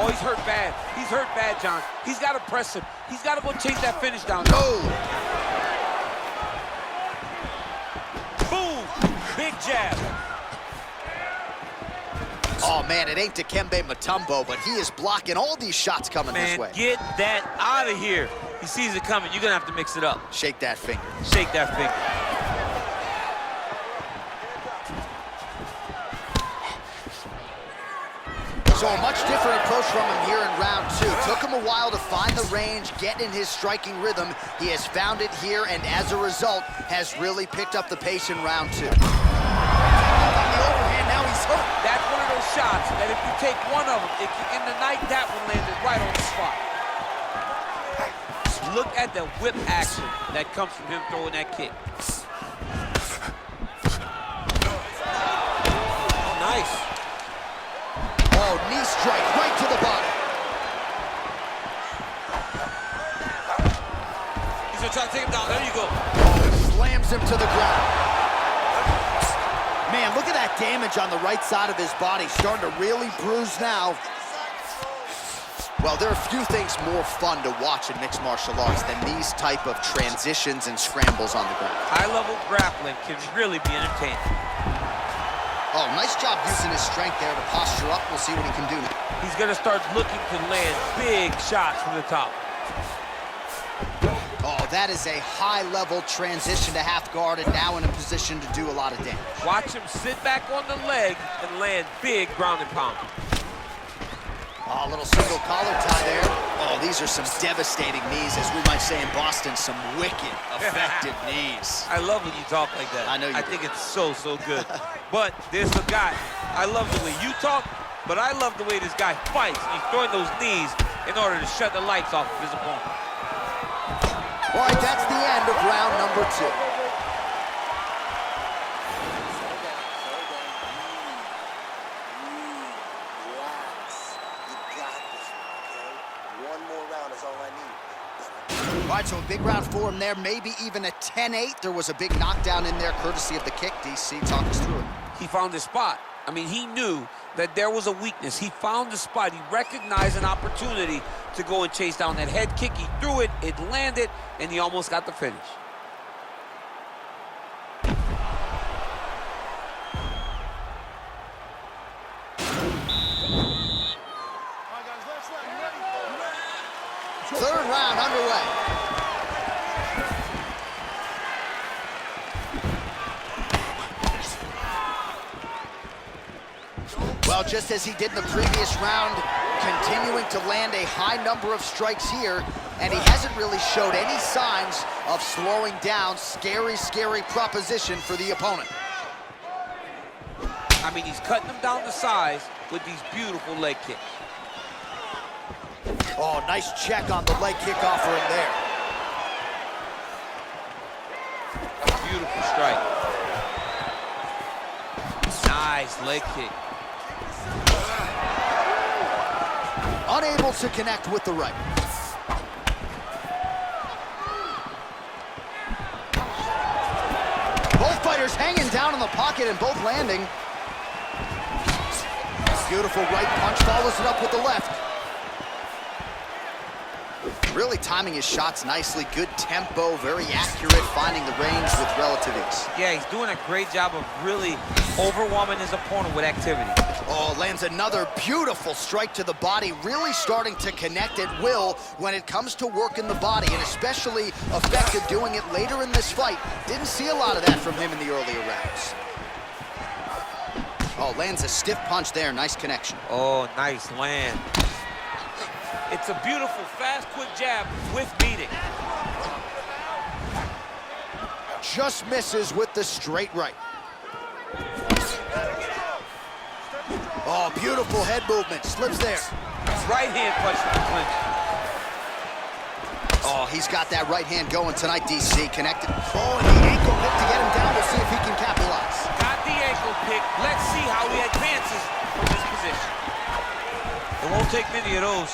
Oh, he's hurt bad. He's hurt bad, John. He's got to press him. He's got to go chase that finish down. Oh! Boom! Big jab. Oh, man, it ain't Dikembe Mutombo, but he is blocking all these shots coming this way. Get that out of here. He sees it coming. You're going to have to mix it up. Shake that finger. Shake that finger. So a much different approach from him here in round 2. Took him a while to find the range, get in his striking rhythm. He has found it here, and as a result, has really picked up the pace in round 2. On the overhand, now he's hurt. That's one of those shots that if you take one of them, if you end the night, that one landed right on the spot. Look at the whip action that comes from him throwing that kick. Oh, nice. Oh, knee strike right to the body. try to take him down. There you go. Slams him to the ground. Man, look at that damage on the right side of his body. Starting to really bruise now. Well, there are few things more fun to watch in mixed martial arts than these type of transitions and scrambles on the ground. High-level grappling can really be entertaining. Oh, nice job using his strength there to posture up. We'll see what he can do now. He's going to start looking to land big shots from the top. Oh, that is a high-level transition to half guard and now in a position to do a lot of damage. Watch him sit back on the leg and land big ground and pound. Oh, a little single collar tie there. Oh, these are some devastating knees, as we might say in Boston, some wicked, effective knees. I love when you talk like that. I know you do. I think it's so good. But there's a guy, I love the way you talk, but I love the way this guy fights. He's throwing those knees in order to shut the lights off of his opponent. All right, that's the end of round number 2. All right, so a big round for him there, maybe even a 10-8. There was a big knockdown in there, courtesy of the kick. DC, talk us through it. He found his spot. I mean, he knew that there was a weakness. He found the spot. He recognized an opportunity to go and chase down that head kick. He threw it, it landed, and he almost got the finish. Third round underway. Well, just as he did in the previous round, continuing to land a high number of strikes here, and he hasn't really showed any signs of slowing down. Scary, scary proposition for the opponent. I mean, he's cutting them down to size with these beautiful leg kicks. Oh, nice check on the leg kick offering there. Beautiful strike. Nice leg kick. Unable to connect with the right. Both fighters hanging down in the pocket and both landing. Beautiful right punch, follows it up with the left. Really timing his shots nicely. Good tempo, very accurate, finding the range with relative ease. Yeah, he's doing a great job of really overwhelming his opponent with activity. Oh, lands another beautiful strike to the body, really starting to connect at will when it comes to working the body, and especially effective doing it later in this fight. Didn't see a lot of that from him in the earlier rounds. Oh, lands a stiff punch there, nice connection. Oh, nice land. It's a beautiful, fast, quick jab with meaning. Just misses with the straight right. Oh, beautiful head movement, slips there. Right hand punch to the clinch. Oh, he's got that right hand going tonight, DC, connected. Oh, and the ankle pick to get him down. We'll see if he can capitalize. Got the ankle pick. Let's see how he advances from this position. It won't take many of those.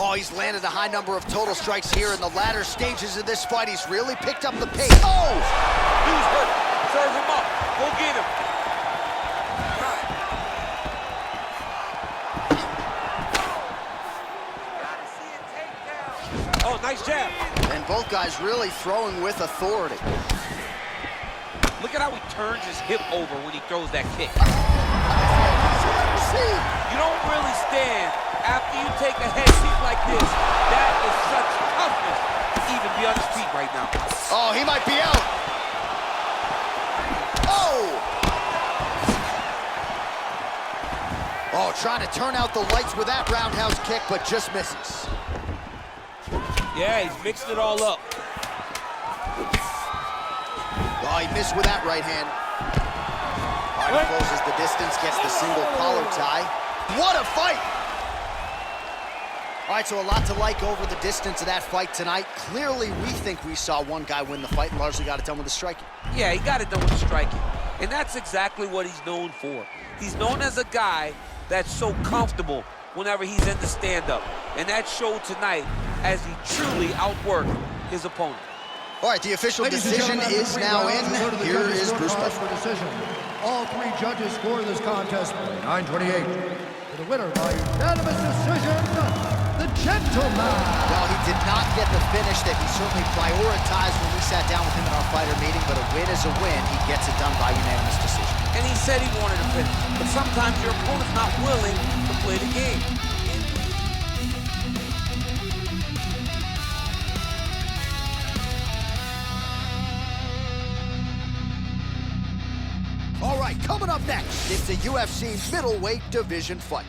Oh, he's landed a high number of total strikes here in the latter stages of this fight. He's really picked up the pace. Oh! Dude's hurt. Serve him up. Go get him. Oh, nice jab. And both guys really throwing with authority. Look at how he turns his hip over when he throws that kick. You don't really stand after you take a head kick like this. That is such toughness to even be on his feet right now. Oh, he might be out. Oh! Oh, trying to turn out the lights with that roundhouse kick, but just misses. Yeah, he's mixed it all up. Oh, he missed with that right hand. All right, closes the distance, gets the single collar tie. What a fight! All right, so a lot to like over the distance of that fight tonight. Clearly, we think we saw one guy win the fight and largely got it done with the striking. Yeah, he got it done with the striking. And that's exactly what he's known for. He's known as a guy that's so comfortable whenever he's in the stand-up. And that showed tonight as he truly outworked his opponent. All right, the official decision is now in. Here is Bruce Buffer. All three judges score this contest 9-28. For the winner by unanimous decision, the gentleman. Well, he did not get the finish that he certainly prioritized when we sat down with him in our fighter meeting, but a win is a win. He gets it done by unanimous decision. And he said he wanted to finish, but sometimes your opponent's not willing to play the game. All right, coming up next, it's a UFC middleweight division fight.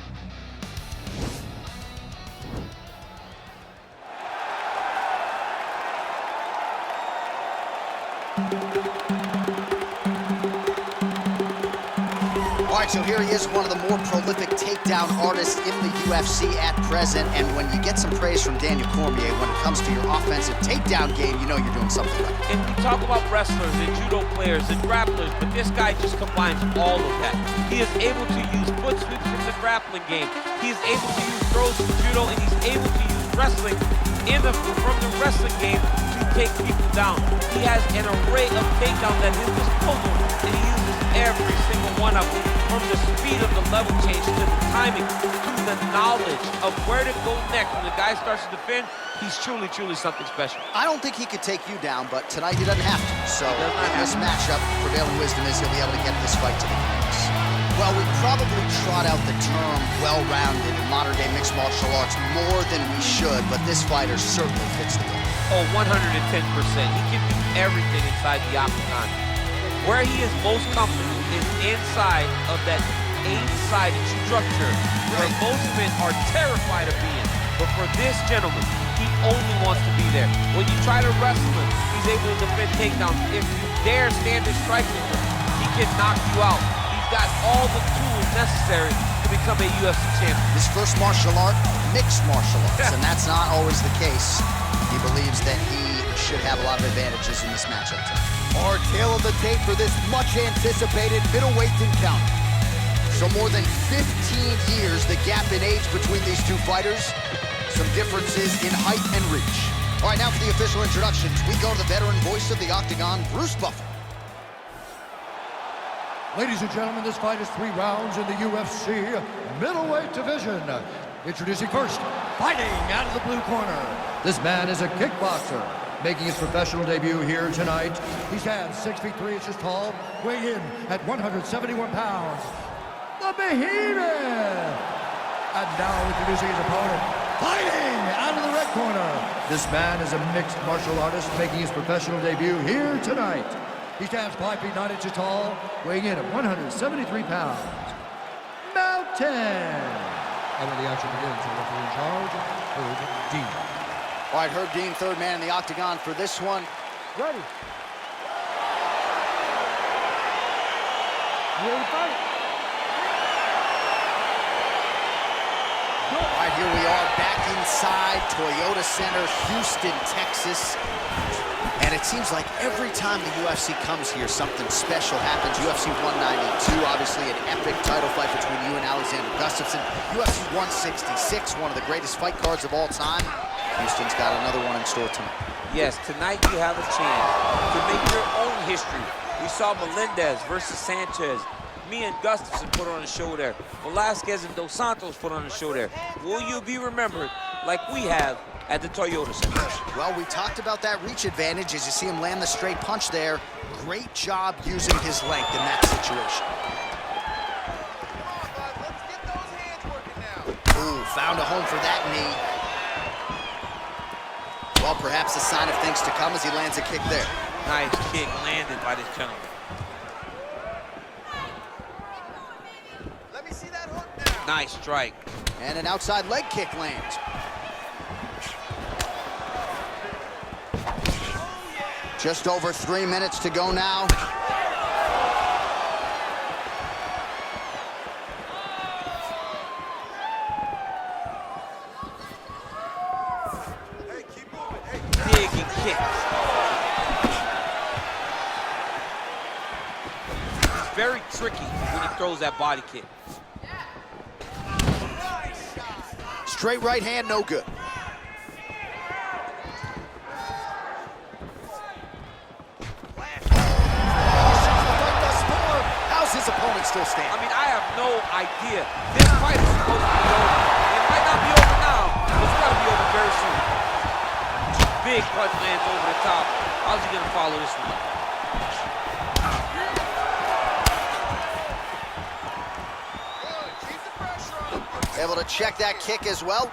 All right, so here he is, one of the more prolific takedown artists in the UFC at present. And when you get some praise from Daniel Cormier when it comes to your offensive takedown game, you know you're doing something right. And we talk about wrestlers and judo players and grapplers, but this guy just combines all of that. He is able to use foot sweeps from the grappling game. He is able to use throws from judo, and he's able to use wrestling from the wrestling game to take people down. He has an array of takedowns at his disposal, and he uses every single one of them. From the speed of the level change to the timing to the knowledge of where to go next when the guy starts to defend, he's truly, truly something special. I don't think he could take you down, but tonight he doesn't have to. So in this matchup, prevailing wisdom is he'll be able to get this fight to the finish. Well, we probably trot out the term well-rounded in modern-day mixed martial arts more than we should, but this fighter certainly fits the bill. Oh, 110%. He can do everything inside the octagon. Where he is most comfortable is inside of that 8-sided structure where most men are terrified of being. But for this gentleman, he only wants to be there. When you try to wrestle him, he's able to defend takedowns. If you dare stand and strike with him, he can knock you out. He's got all the tools necessary to become a UFC champion. His first martial art, mixed martial arts, and that's not always the case. He believes that he should have a lot of advantages in this matchup tonight. Our tail of the tape for this much-anticipated middleweight encounter. So more than 15 years, the gap in age between these two fighters. Some differences in height and reach. All right, now for the official introductions, we go to the veteran voice of the Octagon, Bruce Buffer. Ladies and gentlemen, this fight is 3 rounds in the UFC middleweight division. Introducing first, fighting out of the blue corner. This man is a kickboxer, making his professional debut here tonight. He stands 6 feet 3 inches tall, weighing in at 171 pounds. The Behemoth! And now introducing his opponent, fighting out of the red corner. This man is a mixed martial artist, making his professional debut here tonight. He stands 5 feet 9 inches tall, weighing in at 173 pounds. Mountain! And when the action begins, the referee in charge, Herb Dean. All right, Herb Dean, third man in the Octagon for this one. Ready. You ready to fight? All right, here we are back inside Toyota Center, Houston, Texas. And it seems like every time the UFC comes here, something special happens. UFC 192, obviously an epic title fight between you and Alexander Gustafsson. UFC 166, one of the greatest fight cards of all time. Houston's got another one in store tonight. Yes, tonight you have a chance to make your own history. We saw Melendez versus Sanchez. Me and Gustafsson put on a show there. Velasquez and Dos Santos put on a show there. Will you be remembered like we have at the Toyota Center? Well, we talked about that reach advantage as you see him land the straight punch there. Great job using his length in that situation. Ooh, found a home for that knee. Well, perhaps a sign of things to come as he lands a kick there. Nice kick landed by this gentleman. Let me see that hook now. Nice strike. And an outside leg kick lands. Just over 3 minutes to go now. Hey, keep moving. Hey. Digging kicks. He's very tricky when he throws that body kick. Straight right hand, no good. How's his opponent still standing? I mean, I have no idea. This fight is supposed to be over. It might not be over now, but it's got to be over very soon. Big punch lands over the top. How's he going to follow this one? Able to check that kick as well.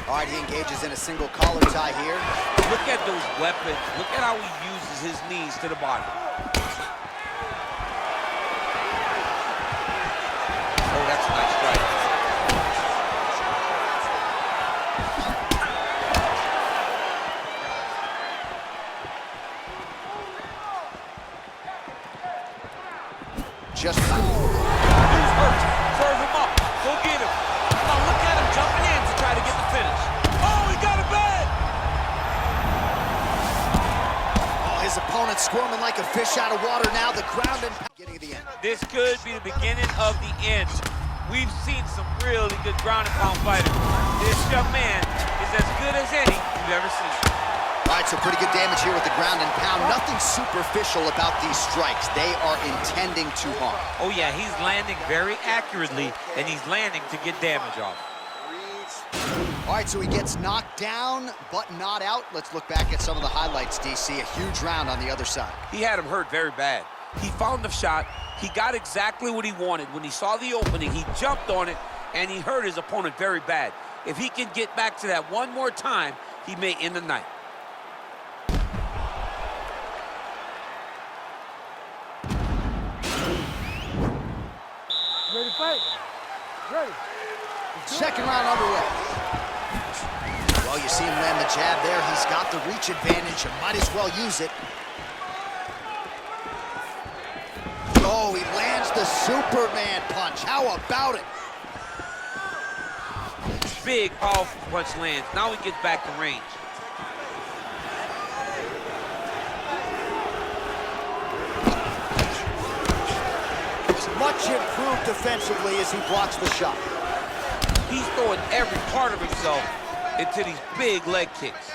All right, he engages in a single collar tie here. Look at those weapons. Look at how he uses his knees to the body. Oh, that's a nice strike. Just he's hurt. Serve him up. Go get him. Now look at him jumping in to try to get the finish. Oh, he got a bed. Oh, his opponent squirming like a fish out of water now. The ground and beginning of the end. This could be the beginning of the end. We've seen some really good ground and pound fighters. This young man is as good as any you've ever seen. All right, so pretty good damage here with the ground and pound. Nothing superficial about these strikes. They are intending to harm. Oh yeah, he's landing very accurately, and he's landing to get damage off. All right, so he gets knocked down, but not out. Let's look back at some of the highlights, DC. A huge round on the other side. He had him hurt very bad. He found the shot. He got exactly what he wanted. When he saw the opening, he jumped on it, and he hurt his opponent very bad. If he can get back to that one more time, he may end the night. Ready to fight? Ready. Second round underway. Well, you see him land the jab there. He's got the reach advantage and might as well use it. Oh, he lands the Superman punch. How about it? Big, powerful punch lands. Now he gets back to range. Much improved defensively as he blocks the shot. He's throwing every part of himself into these big leg kicks.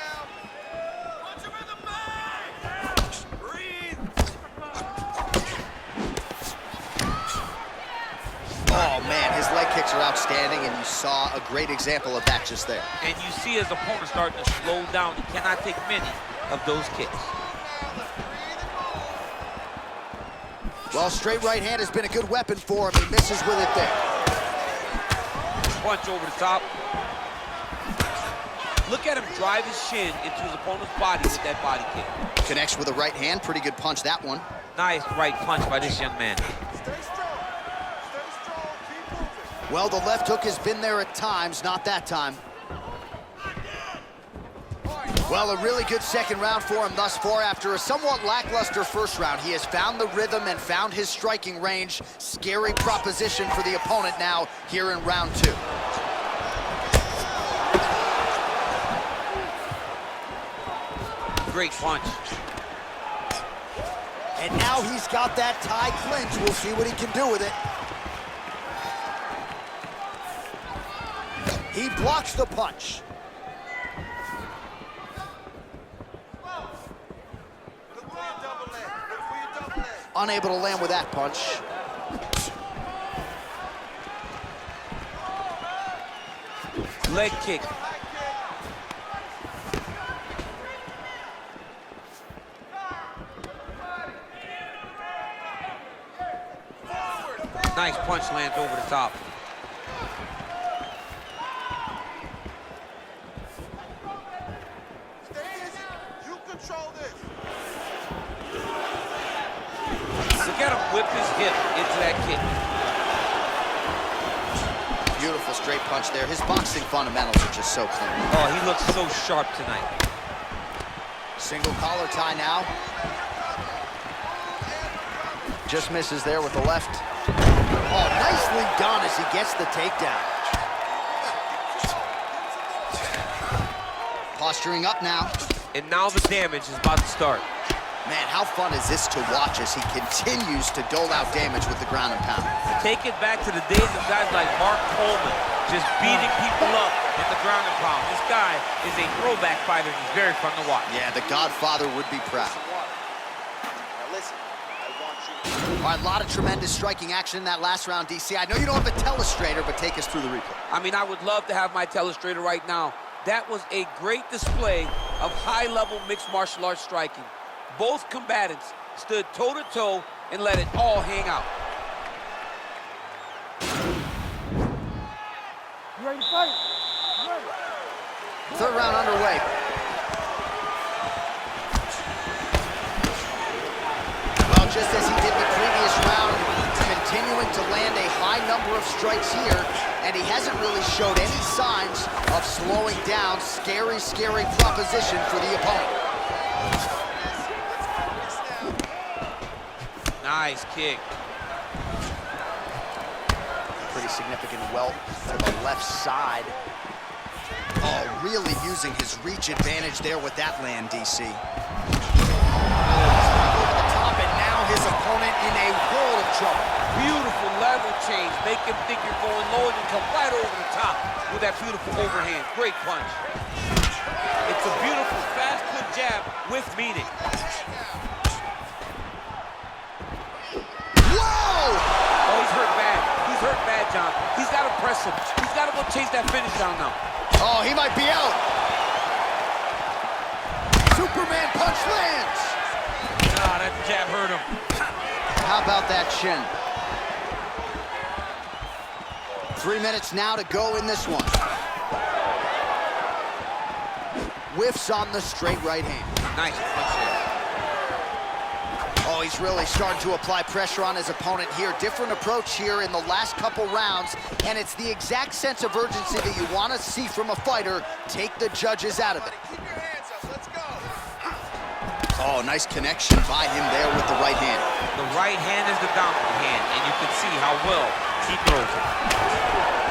Oh, man, his leg kicks are outstanding, and you saw a great example of that just there. And you see his opponent starting to slow down. He cannot take many of those kicks. Well, straight right hand has been a good weapon for him. He misses with it there. Punch over the top. Look at him drive his shin into his opponent's body with that body kick. Connects with a right hand. Pretty good punch, that one. Nice right punch by this young man. Stay strong. Stay strong. Keep moving. Well, the left hook has been there at times, not that time. Well, a really good second round for him thus far. After a somewhat lackluster first round, he has found the rhythm and found his striking range. Scary proposition for the opponent now here in round two. Great punch. And now he's got that tie clinch. We'll see what he can do with it. He blocks the punch. Unable to land with that punch. Leg kick. Nice punch lands over the top. Stay easy. You control this. Look at him whip his hip into that kick. Beautiful straight punch there. His boxing fundamentals are just so clean. Oh, he looks so sharp tonight. Single collar tie now. Just misses there with the left. Oh, nicely done as he gets the takedown. Posturing up now. And now the damage is about to start. Man, how fun is this to watch as he continues to dole out damage with the ground and pound? Take it back to the days of guys like Mark Coleman, just beating people up in the ground and pound. This guy is a throwback fighter, and he's very fun to watch. Yeah, the Godfather would be proud. Now listen, I want you. All right, a lot of tremendous striking action in that last round, DC. I know you don't have a telestrator, but take us through the replay. I mean, I would love to have my telestrator right now. That was a great display of high-level mixed martial arts striking. Both combatants stood toe-to-toe and let it all hang out. You ready to fight? You ready? Third round underway. Well, just as he did the previous round, continuing to land a high number of strikes here, and he hasn't really showed any signs of slowing down. Scary, scary proposition for the opponent. Nice kick. Pretty significant welt to the left side. Oh, really using his reach advantage there with that land, DC. Over the top, and now his opponent in a world of trouble. Beautiful level change. Make him think you're going low and then come right over the top with that beautiful overhand. Great punch. It's a beautiful, fast, quick jab with meaning. Oh, he's hurt bad. He's hurt bad, John. He's got to press him. He's got to go chase that finish down now. Oh, he might be out. Superman punch lands. Ah, that jab hurt him. How about that shin? 3 minutes now to go in this one. Whiffs on the straight right hand. Nice punch there. Oh, he's really starting to apply pressure on his opponent here. Different approach here in the last couple rounds, and it's the exact sense of urgency that you want to see from a fighter. Take the judges out of it. Keep your hands up. Let's go. Oh, nice connection by him there with the right hand. The right hand is the dominant hand, and you can see how well he throws it.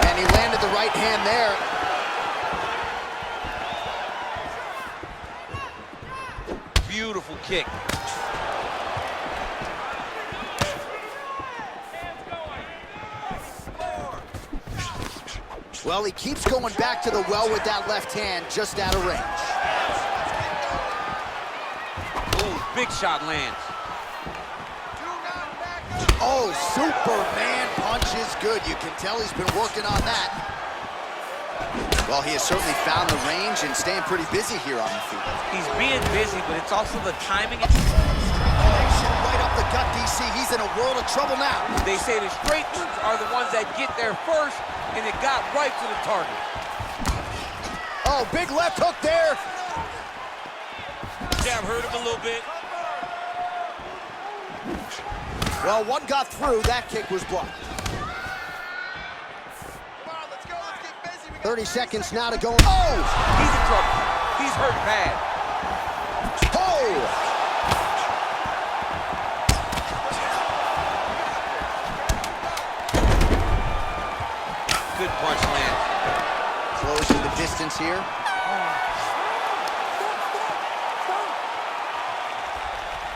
And he landed the right hand there. Beautiful kick. Well, he keeps going back to the well with that left hand, just out of range. Ooh, big shot lands. Oh, Superman punch is good. You can tell he's been working on that. Well, he has certainly found the range and staying pretty busy here on the feet. He's being busy, but it's also the timing. Connection right up the gut, DC. He's in a world of trouble now. They say the straight ones are the ones that get there first, and it got right to the target. Oh, big left hook there. Jab hurt him a little bit. Well, one got through. That kick was blocked. Come on, let's go. Let's get busy. We got 30 seconds now to go. Oh! He's in trouble. He's hurt bad. Oh! Good punch land. Closing the distance here.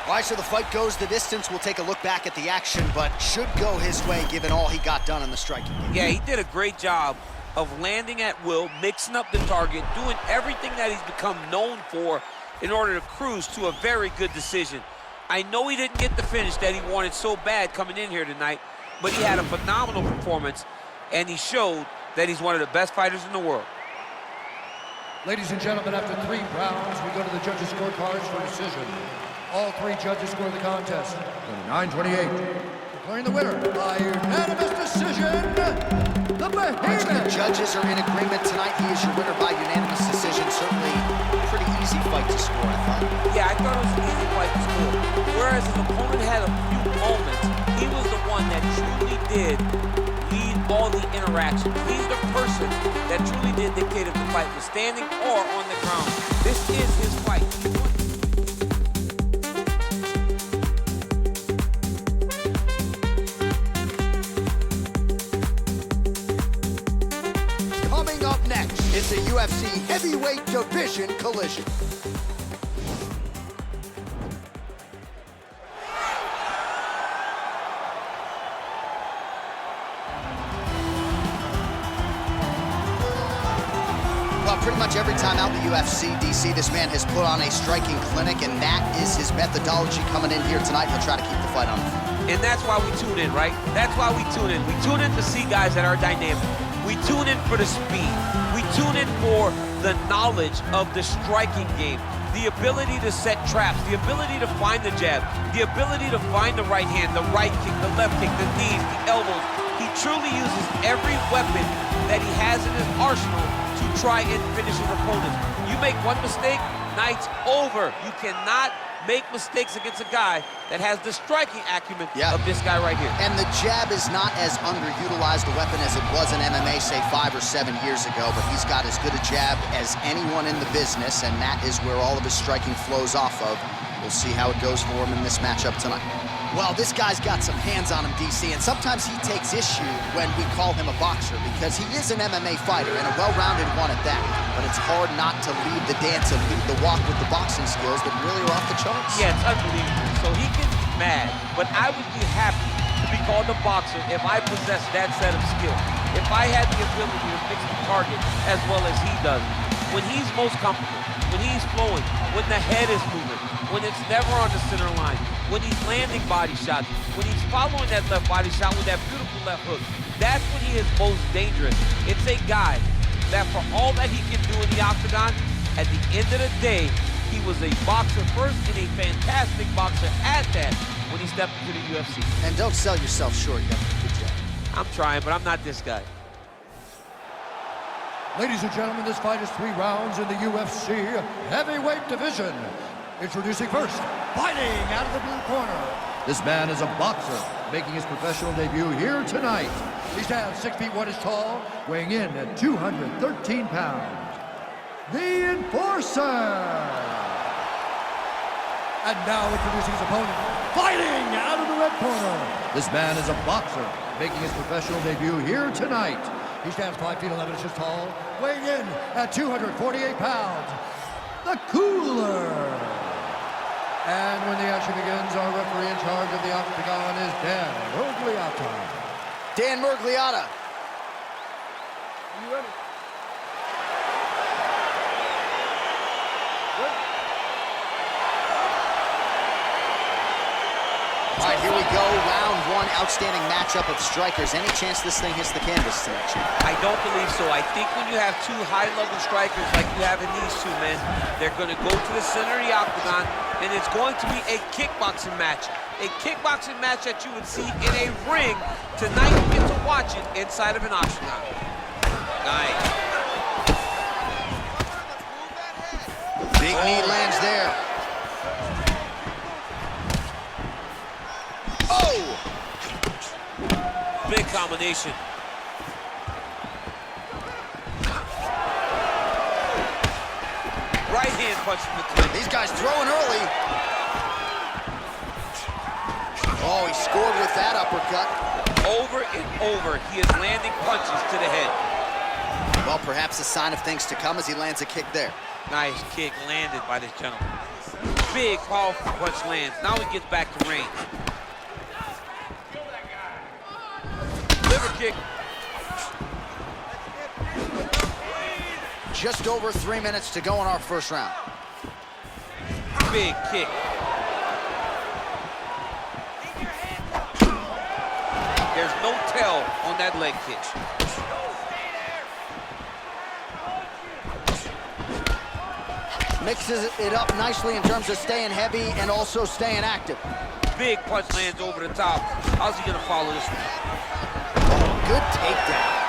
All right, so the fight goes the distance. We'll take a look back at the action, but should go his way given all he got done in the striking game. Yeah, he did a great job of landing at will, mixing up the target, doing everything that he's become known for in order to cruise to a very good decision. I know he didn't get the finish that he wanted so bad coming in here tonight, but he had a phenomenal performance, and he showed that he's one of the best fighters in the world. Ladies and gentlemen, after 3 rounds, we go to the judges' scorecards for decision. All 3 judges score the contest. 29-28. Declaring the winner by unanimous decision, the Behemoth. The judges are in agreement tonight. He is your winner by unanimous decision. Certainly a pretty easy fight to score, I thought. Yeah, I thought it was an easy fight to score. Whereas his opponent had a few moments, he was the one that truly did lead all the interactions. He's the person that truly did dictate if the fight was standing or on the ground. This is his fight. Coming up next, it's a UFC heavyweight division collision. pretty much every time out in the UFC, DC, this man has put on a striking clinic, and that is his methodology coming in here tonight. He'll try to keep the fight on. And that's why we tune in, right? That's why we tune in. We tune in to see guys that are dynamic. We tune in for the speed. We tune in for the knowledge of the striking game, the ability to set traps, the ability to find the jab, the ability to find the right hand, the right kick, the left kick, the knees, the elbows. He truly uses every weapon that he has in his arsenal to try and finish his opponents. You make one mistake, night's over. You cannot make mistakes against a guy that has the striking acumen of this guy right here. And the jab is not as underutilized a weapon as it was in MMA, say 5 or 7 years ago, but he's got as good a jab as anyone in the business, and that is where all of his striking flows off of. We'll see how it goes for him in this matchup tonight. Well, this guy's got some hands on him, DC, and sometimes he takes issue when we call him a boxer because he is an MMA fighter and a well-rounded one at that. But it's hard not to lead the dance and lead the walk with the boxing skills that really are off the charts. Yeah, it's unbelievable. So he can be mad, but I would be happy to be called a boxer if I possessed that set of skill. If I had the ability to fix the target as well as he does. When he's most comfortable, when he's flowing, when the head is moving, when it's never on the center line, when he's landing body shots, when he's following that left body shot with that beautiful left hook, that's when he is most dangerous. It's a guy that for all that he can do in the octagon, at the end of the day, he was a boxer first and a fantastic boxer at that when he stepped into the UFC. And don't sell yourself short, you have to do a good job. I'm trying, but I'm not this guy. Ladies and gentlemen, this fight is 3 rounds in the UFC heavyweight division. Introducing first, fighting out of the blue corner. This man is a boxer, making his professional debut here tonight. He stands 6 feet 1 inches tall, weighing in at 213 pounds. The Enforcer. And now introducing his opponent, fighting out of the red corner. This man is a boxer, making his professional debut here tonight. He stands 5 feet 11 inches tall, weighing in at 248 pounds. The Cooler. And when the action begins, our referee in charge of the octagon is Dan Mergliata. Dan Mergliata. Are you ready? All right, here we go. Round 1, outstanding matchup of strikers. Any chance this thing hits the canvas tonight, Chief? I don't believe so. I think when you have 2 high-level strikers like you have in these 2 men, they're going to go to the center of the octagon, and it's going to be a kickboxing match. A kickboxing match that you would see in a ring. Tonight, you get to watch it inside of an octagon. Nice. Big knee lands there. Oh! Big combination. Right hand punch from the clinch. These guys throwing early. Oh, he scored with that uppercut. Over and over, he is landing punches to the head. Well, perhaps a sign of things to come as he lands a kick there. Nice kick landed by this gentleman. Big, powerful punch lands. Now he gets back to range. Liver kick. Just over 3 minutes to go in our first round. Big kick. There's no tell on that leg kick. Mixes it up nicely in terms of staying heavy and also staying active. Big punch lands over the top. How's he gonna follow this one? Oh, good takedown.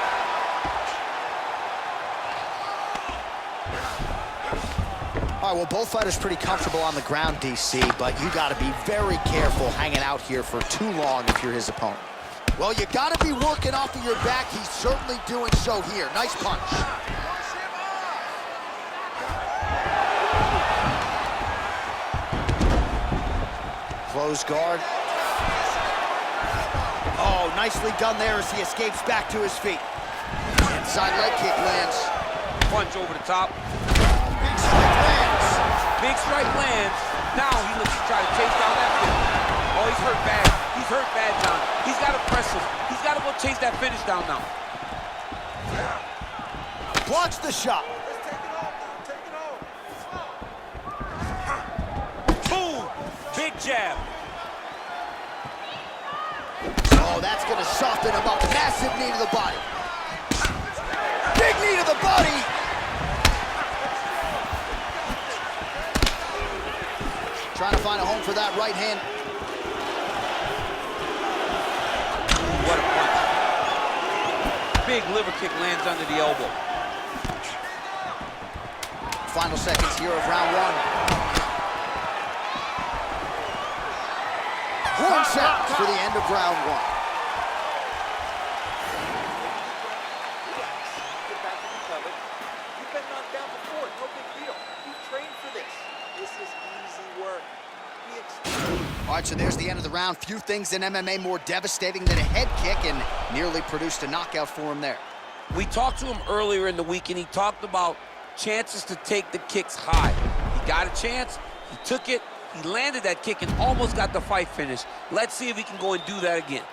All right, well, both fighters pretty comfortable on the ground, DC, but you got to be very careful hanging out here for too long if you're his opponent. Well, you got to be working off of your back. He's certainly doing so here. Nice punch. Close guard. Oh, nicely done there as he escapes back to his feet. Inside leg kick lands. Punch over the top. Big strike lands. Big strike lands. Now he looks to try to chase down that finish. Oh, he's hurt bad. He's hurt bad, John. He's got to press him. He's got to go chase that finish down now. Blocks the shot. jab. Oh, that's gonna soften him up. Massive knee to the body. Big knee to the body. Trying to find a home for that right hand. What a punch. Big liver kick lands under the elbow. Final seconds here of round one. Horn sounds for the end of round one. Get back and recover. You've been knocked down before, no big deal. You trained for this. This is easy work. All right, so there's the end of the round. Few things in MMA more devastating than a head kick, and nearly produced a knockout for him there. We talked to him earlier in the week, and he talked about chances to take the kicks high. He got a chance, he took it, he landed that kick and almost got the fight finished. Let's see if he can go and do that again.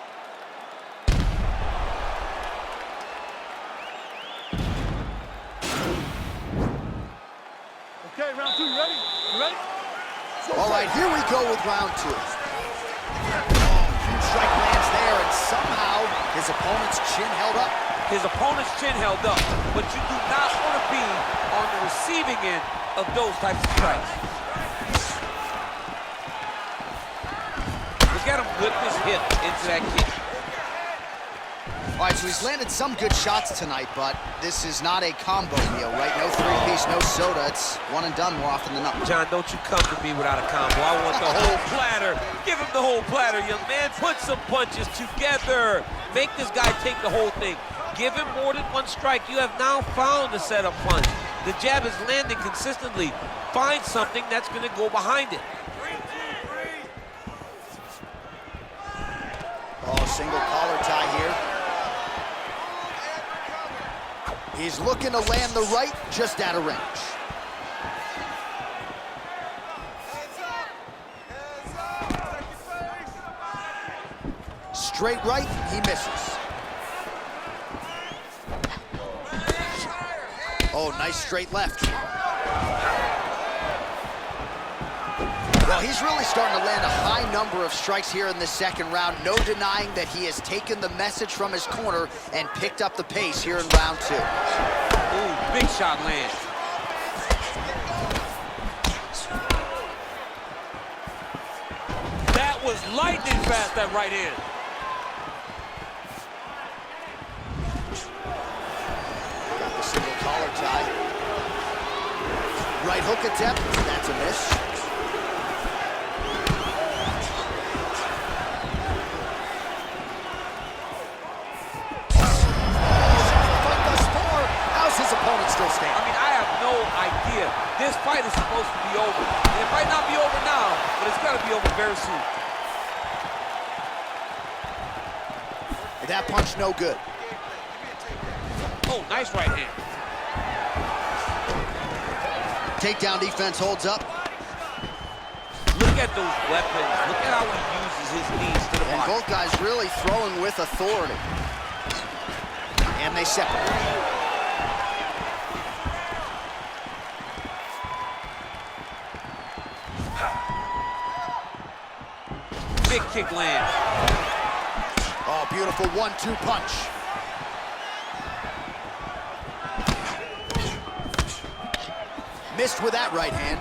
Okay, round two, you ready? You ready? All right, here we go with round two. Huge strike lands there, and somehow his opponent's chin held up. His opponent's chin held up, but you do not want to be on the receiving end of those types of strikes. Look at him whip his hip into that kick. All right, so he's landed some good shots tonight, but this is not a combo meal, right? No three-piece, no soda. It's one and done more often than not. John, don't you come to me without a combo. I want the whole platter. Give him the whole platter, young man. Put some punches together. Make this guy take the whole thing. Give him more than one strike. You have now found a setup punch. The jab is landing consistently. Find something that's going to go behind it. Oh, single collar tie here. He's looking to land the right, just out of range. Straight right, he misses. Oh, nice straight left. Well, he's really starting to land a high number of strikes here in the second round. No denying that he has taken the message from his corner and picked up the pace here in round two. Ooh, big shot lands. That was lightning fast, that right hand. Got the single collar tie. Right hook attempt, that's a miss. His opponent still standing. I mean, I have no idea. This fight is supposed to be over. And it might not be over now, but it's got to be over very soon. That punch no good. Oh, nice right hand. Takedown defense holds up. Look at those weapons. Look at how he uses his knees to the And body. both guys really throwing with authority. And they separate. Big kick land. Oh, beautiful 1-2 punch. Missed with that right hand.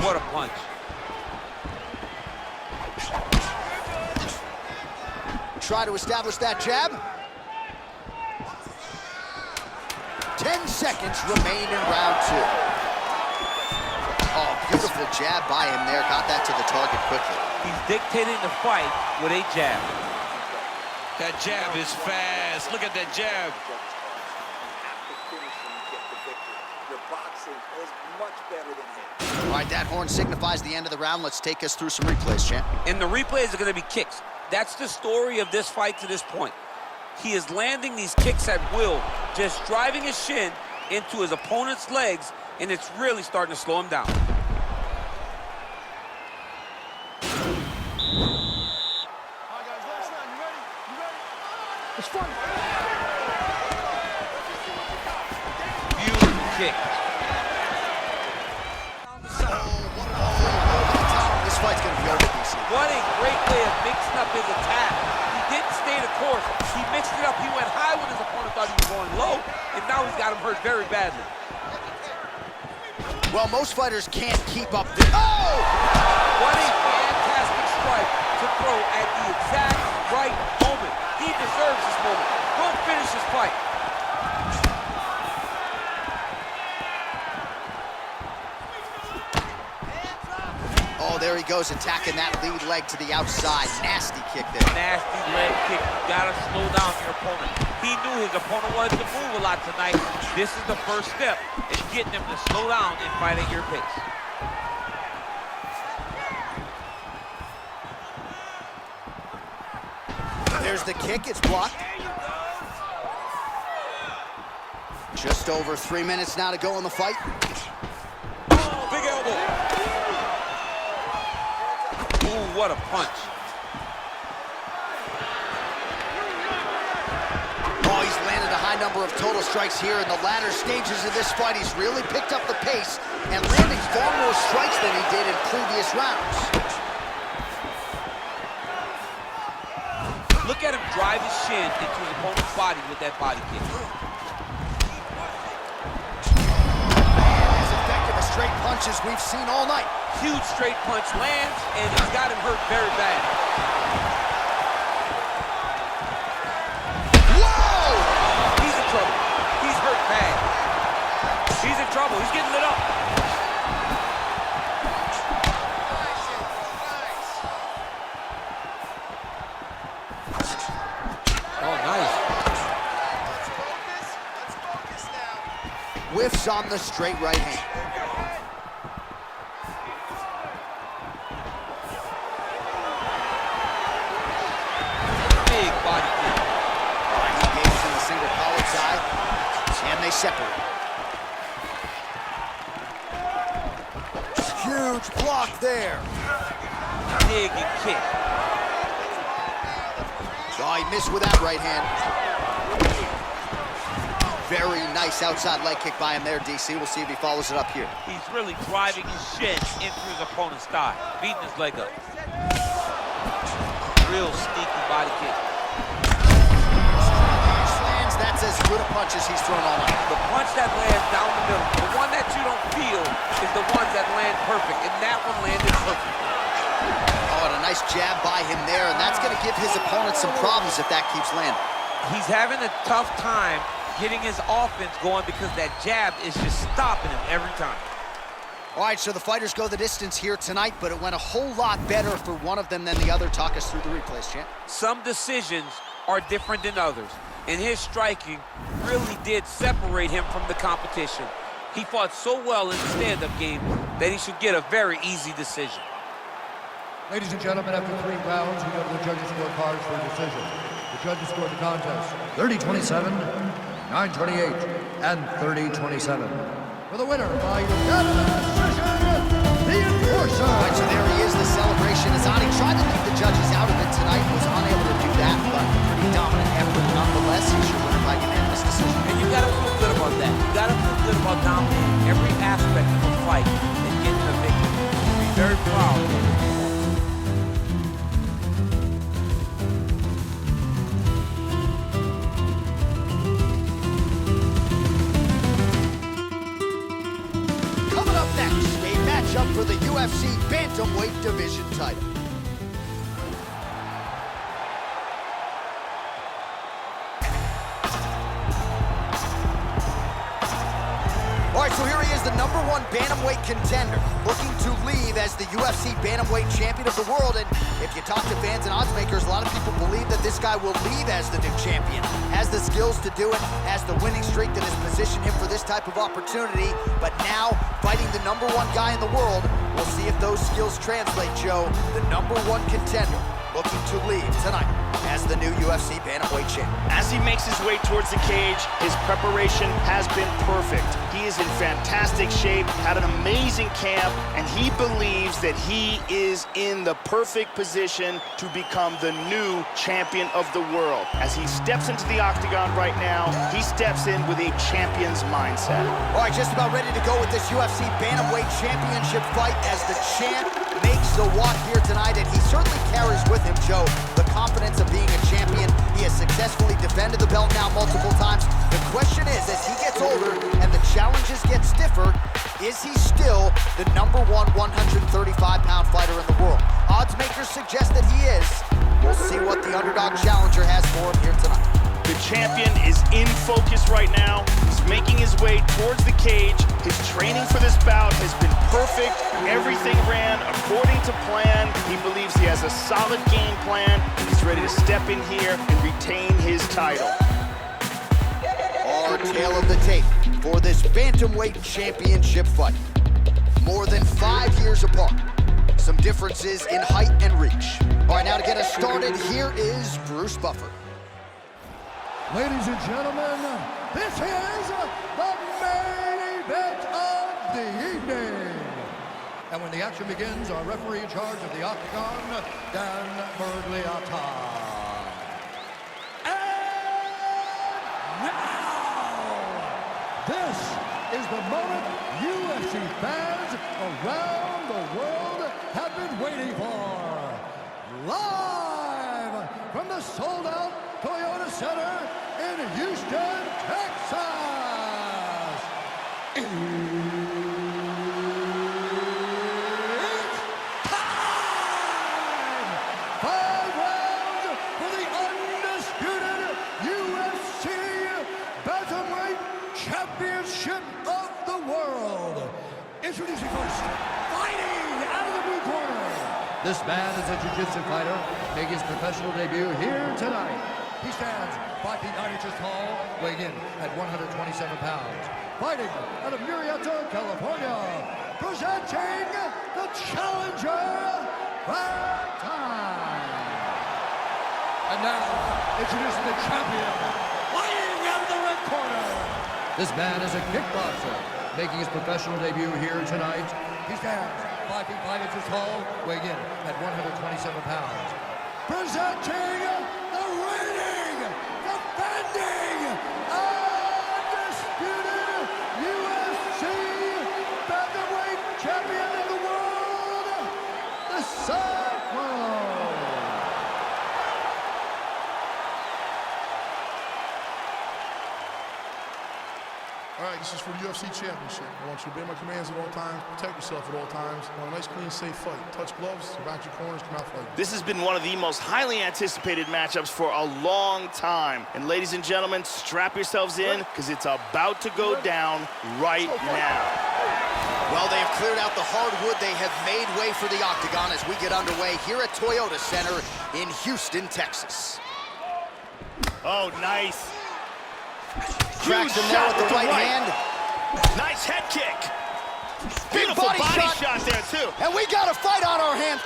What a punch. Try to establish that jab. 10 seconds remain in round two. Oh, beautiful jab by him there. Got that to the target quickly. He's dictating the fight with a jab. That jab is fast. Look at that jab. Your boxing is much better than him. All right, that horn signifies the end of the round. Let's take us through some replays, champ. And the replays are going to be kicks. That's the story of this fight to this point. He is landing these kicks at will, just driving his shin into his opponent's legs, and it's really starting to slow him down. It's fun. Beautiful kick. This fight's gonna be over. What a great way of mixing up his attack. He didn't stay the course. He mixed it up. He went high when his opponent thought he was going low, and now he's got him hurt very badly. Well, most fighters can't keep up the... Oh! What a fantastic strike to throw at the exact right moment. He deserves this moment. Go finish his fight. Oh, there he goes, attacking that lead leg to the outside. Nasty kick there. Nasty leg kick. You gotta slow down your opponent. He knew his opponent wanted to move a lot tonight. This is the first step in getting him to slow down and fight at your pace. There's the kick, it's blocked. Just over 3 minutes now to go in the fight. Oh, big elbow. Ooh, what a punch. Oh, he's landed a high number of total strikes here in the latter stages of this fight. He's really picked up the pace and landing far more strikes than he did in previous rounds. Look at him drive his shin into his opponent's body with that body kick. As effective as straight punches we've seen all night. Huge straight punch lands, and it's got him hurt very bad. Whoa! He's in trouble. He's hurt bad. He's in trouble. He's getting lit up. Oh, nice. Let's focus now. Whiffs on the straight right hand. Big body kick. He engages in the single collar tie, and they separate. Huge block there. Big and kick. Oh, he missed with that right hand. Very nice outside leg kick by him there, DC. We'll see if he follows it up here. He's really driving his shin into his opponent's thigh, beating his leg up. Real sneaky body kick. Lands, that's as good a punch as he's thrown all night. The punch that lands down the middle, the one that you don't feel, is the ones that land perfect, and that one landed perfect. Oh, and a nice jab by him there, and that's going to give his opponent some problems if that keeps landing. He's having a tough time getting his offense going because that jab is just stopping him every time. All right, so the fighters go the distance here tonight, but it went a whole lot better for one of them than the other. Talk us through the replays, champ. Some decisions are different than others, and his striking really did separate him from the competition. He fought so well in the stand-up game that he should get a very easy decision. Ladies and gentlemen, after 3 rounds, we go to the judges' scorecards for a decision. The judges scored the contest 30-27, 9-28, and 30-27. For the winner by unanimous decision, the Enforcer! All right, so there he is, the celebration. Azani tried to leave the judges out of it tonight, was unable to do that, but pretty dominant effort nonetheless. He's your winner by unanimous decision. And you gotta feel good about that. You gotta feel good about dominating every aspect of a fight and getting a victory. Be very proud. Coming up next, a matchup for the UFC Bantamweight division title. All right, so here he is, the #1 Bantamweight contender, looking to leave as the UFC Bantamweight champion of the world. And if you talk to fans and odds makers, a lot of people believe that this guy will leave as the new champion. Has the skills to do it, has the winning streak that has positioned him for this type of opportunity. But now, fighting the #1 guy in the world, we'll see if those skills translate, Joe. The #1 contender looking to leave tonight as the new UFC Bantamweight champion. As he makes his way towards the cage, his preparation has been perfect. He is in fantastic shape, had an amazing camp, and he believes that he is in the perfect position to become the new champion of the world. As he steps into the octagon right now, he steps in with a champion's mindset. All right, just about ready to go with this UFC Bantamweight Championship fight as the champ makes the walk here tonight, and he certainly carries with him, Joe, the confidence of being a champion. He has successfully defended the belt now multiple times. The question is, as he gets older and the challenges get stiffer, is he still the #1 135-pound fighter in the world? Odds makers suggest that he is. We'll see what the underdog challenger has for him here tonight. The champion is in focus right now. He's making his way towards the cage. His training for this bout has been perfect. Everything ran according to plan. He believes he has a solid game plan. He's ready to step in here and retain his title. Our tale of the tape for this Bantamweight championship fight. More than 5 years apart. Some differences in height and reach. All right, now to get us started, here is Bruce Buffer. Ladies and gentlemen, this is the main event of the evening. And when the action begins, our referee in charge of the octagon, Dan Bergliata. And now, this is the moment UFC fans around the world have been waiting for. Live from the sold-out Toyota Center in Houston, Texas. It's time! 5 rounds for the undisputed UFC Bantamweight Championship of the World. Introducing first, fighting out of the blue corner. This man is a jiu-jitsu fighter, making his professional debut here tonight. He stands 5 feet 9 inches tall, weighing in at 127 pounds. Fighting out of Murrieta, California, presenting the challenger, Valentine. And now, introducing the champion, fighting out of the red corner. This man is a kickboxer, making his professional debut here tonight. He stands 5 feet 5 inches tall, weighing in at 127 pounds. Presenting the reigning, defending, undisputed UFC Featherweight champion of the world, the Semaj. All right, this is for the UFC Championship. I want you to obey my commands at all times, protect yourself at all times. I want a nice, clean, safe fight. Touch gloves, surround your corners, come out fighting. This has been one of the most highly anticipated matchups for a long time. And ladies and gentlemen, strap yourselves in, because it's about to go down right now. Well, they have cleared out the hardwood. They have made way for the octagon as we get underway here at Toyota Center in Houston, Texas. Oh, nice. Cracks him there with the right hand. Nice head kick. Big Beautiful body shot there, too. And we got a fight on our hands.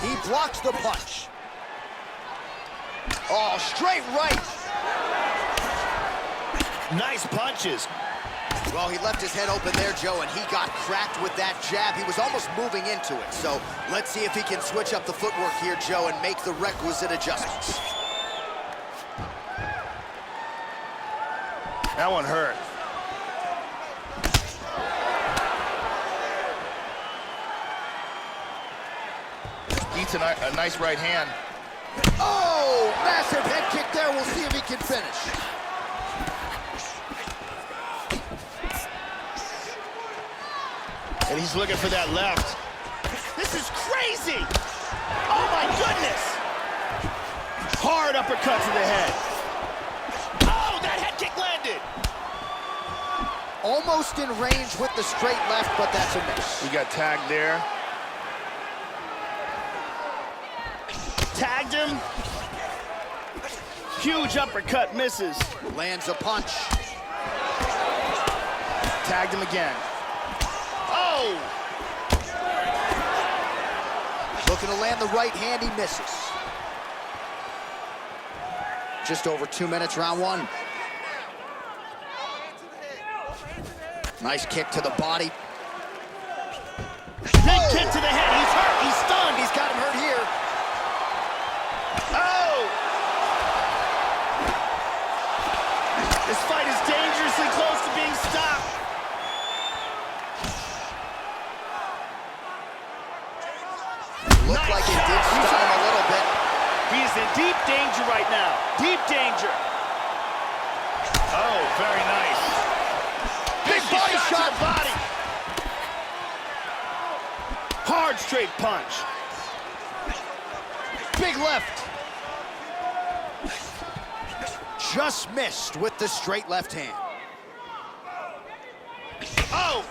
He blocks the punch. Oh, straight right. Nice punches. Well, he left his head open there, Joe, and he got cracked with that jab. He was almost moving into it. So let's see if he can switch up the footwork here, Joe, and make the requisite adjustments. That one hurt. Eats a nice right hand. Oh, massive head kick there. We'll see if he can finish. And he's looking for that left. This is crazy! Oh my goodness! Hard uppercut to the head. Oh, that head kick landed! Almost in range with the straight left, but that's a miss. He got tagged there. Tagged him. Huge uppercut, misses. Lands a punch. Tagged him again. Oh! Looking to land the right hand, he misses. Just over 2 minutes, round one. Nice kick to the body. Big kick to the head. He's hurt. He's stunned. He's got him hurt here. Oh! This fight is dangerously close to being stopped. He's in deep danger right now. Deep danger. Oh, very nice. Big body shot. Body. Hard straight punch. Big left. Just missed with the straight left hand. Oh!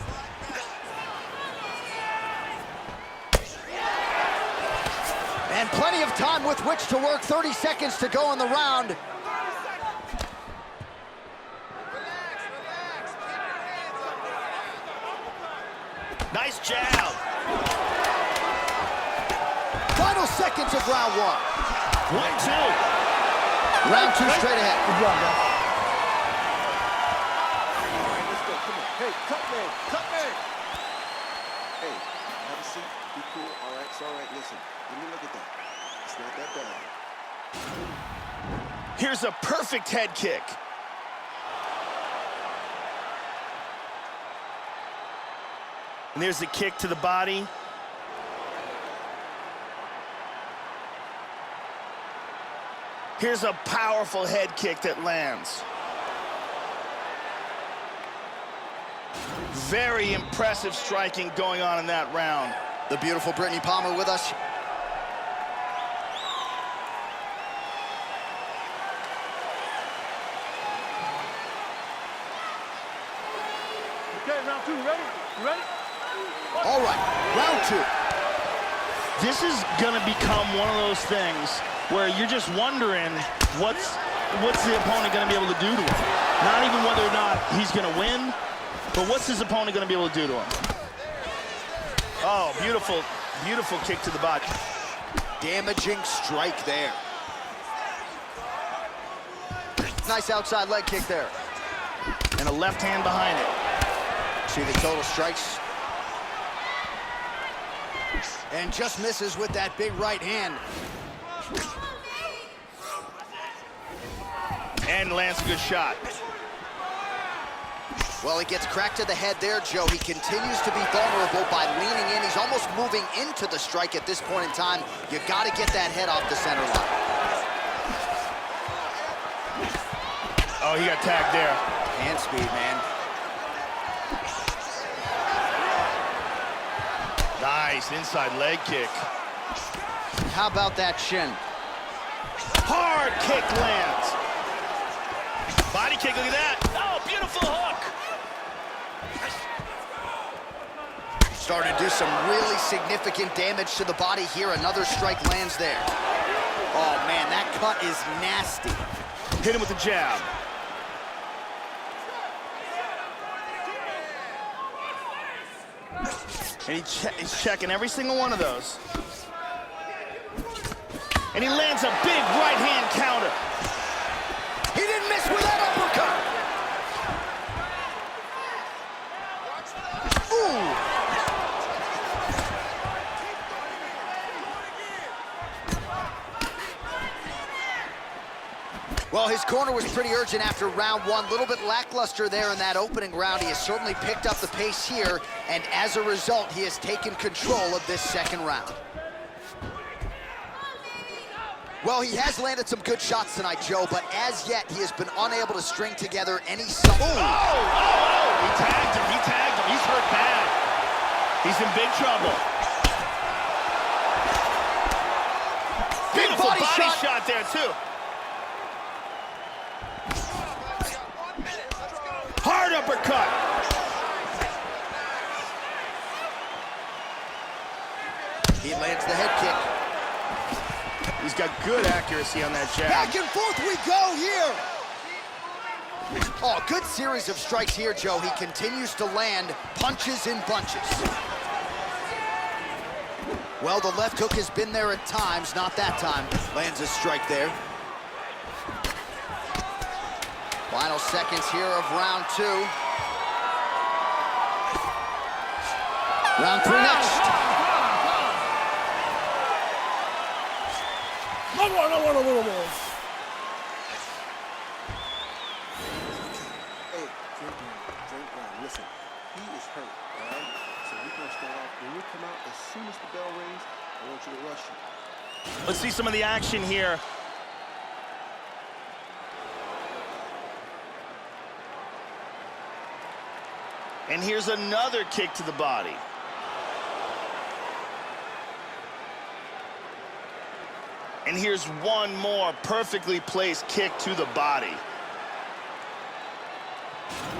And plenty of time with which to work. 30 seconds to go in the round. Nice jab. Final seconds of round 1. 1-2. Round 2 straight ahead. Good job, guys. All right, let's go. Come on. Hey, cut me. Cut me. Hey, have a seat. Be cool. All right, it's all right. Listen, let me look at that. It's not that bad. Here's a perfect head kick. And there's the kick to the body. Here's a powerful head kick that lands. Very impressive striking going on in that round. The beautiful Brittany Palmer with us. Okay, round 2, ready? You ready? All right, round 2. This is gonna become one of those things where you're just wondering what's the opponent gonna be able to do to him. Not even whether or not he's gonna win, but what's his opponent gonna be able to do to him? Oh, beautiful, beautiful kick to the body. Damaging strike there. Nice outside leg kick there. And a left hand behind it. See the total strikes. And just misses with that big right hand. And lands a good shot. Well, he gets cracked to the head there, Joe. He continues to be vulnerable by leaning in. He's almost moving into the strike at this point in time. You got to get that head off the center line. Oh, he got tagged there. Hand speed, man. Nice inside leg kick. How about that shin? Hard kick lands. Body kick, look at that. Oh, beautiful hook. Starting to do some really significant damage to the body here. Another strike lands there. Oh, man, that cut is nasty. Hit him with the jab. And he's checking every single one of those. And he lands a big right hand counter. He didn't miss with that uppercut. Ooh. Well, his corner was pretty urgent after round 1. A little bit lackluster there in that opening round. He has certainly picked up the pace here, and as a result, he has taken control of this second round. Well, he has landed some good shots tonight, Joe, but as yet, he has been unable to string together any... Oh! He tagged him, He's hurt bad. He's in big trouble. Beautiful body shot there, too. Hard uppercut. He lands the head kick. He's got good accuracy on that jab. Back and forth we go here. Oh, good series of strikes here, Joe. He continues to land punches in bunches. Well, the left hook has been there at times, not that time. Lands a strike there. Final seconds here of round 2. Round 3 next. Hey, drink down. Listen, he is hurt, all right? So we're going to start off. When we come out, as soon as the bell rings, I want you to rush him. Let's see some of the action here And here's another kick to the body. And here's one more perfectly placed kick to the body.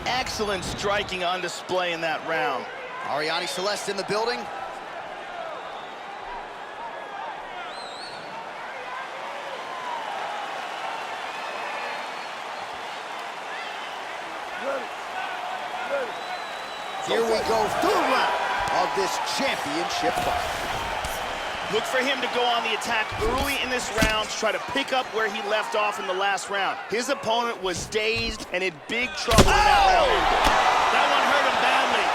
Excellent striking on display in that round. Ariane Celeste in the building. Here we go, third round of this championship fight. Look for him to go on the attack early in this round to try to pick up where he left off in the last round. His opponent was dazed and in big trouble in that round. That one hurt him badly.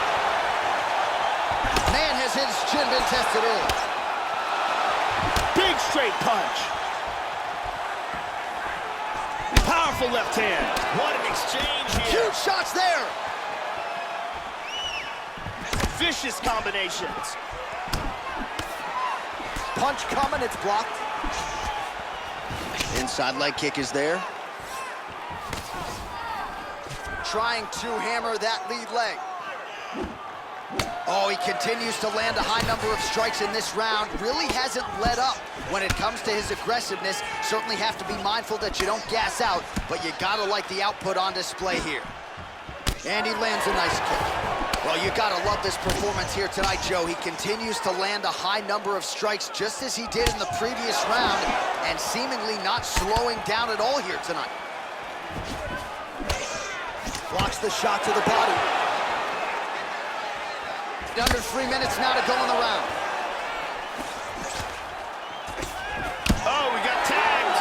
Man, has his chin been tested early. Big straight punch. Powerful left hand. What an exchange here. Huge shots there. Vicious combinations. Punch coming, it's blocked. Inside leg kick is there. Trying to hammer that lead leg. Oh, he continues to land a high number of strikes in this round. Really hasn't let up when it comes to his aggressiveness. Certainly have to be mindful that you don't gas out, but you gotta like the output on display here. And he lands a nice kick. Well, you gotta love this performance here tonight, Joe. He continues to land a high number of strikes just as he did in the previous round and seemingly not slowing down at all here tonight. Blocks the shot to the body. Under 3 minutes now to go in the round. Oh, we got tagged.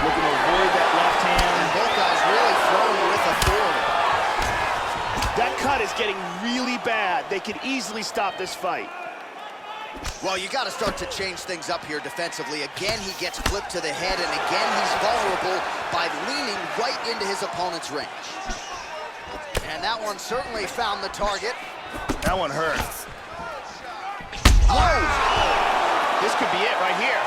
Looking to avoid that left hand. And both guys really throwing with authority. That cut is getting really bad. They could easily stop this fight. Well, you got to start to change things up here defensively. Again, he gets flipped to the head, and again, he's vulnerable by leaning right into his opponent's range. And that one certainly found the target. That one hurt. Oh! This could be it right here.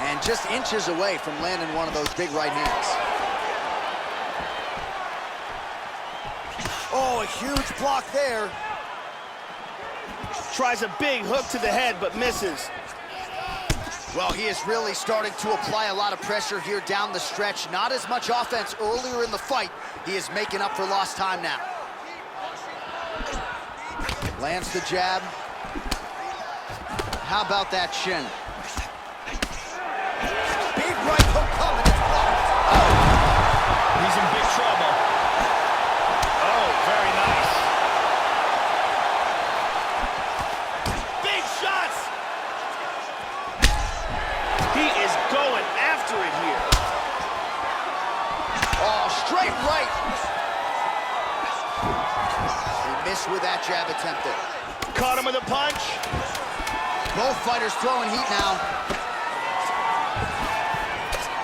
And just inches away from landing one of those big right hands. Oh, a huge block there. Tries a big hook to the head, but misses. Well, he is really starting to apply a lot of pressure here down the stretch. Not as much offense earlier in the fight. He is making up for lost time now. Lands the jab. How about that shin? Big right hook coming, it's blocked. Oh. He's in big trouble. Oh, very nice. Big shots! He is going after it here. Oh, straight right. He missed with that jab attempt there. Caught him with a punch. Both fighters throwing heat now.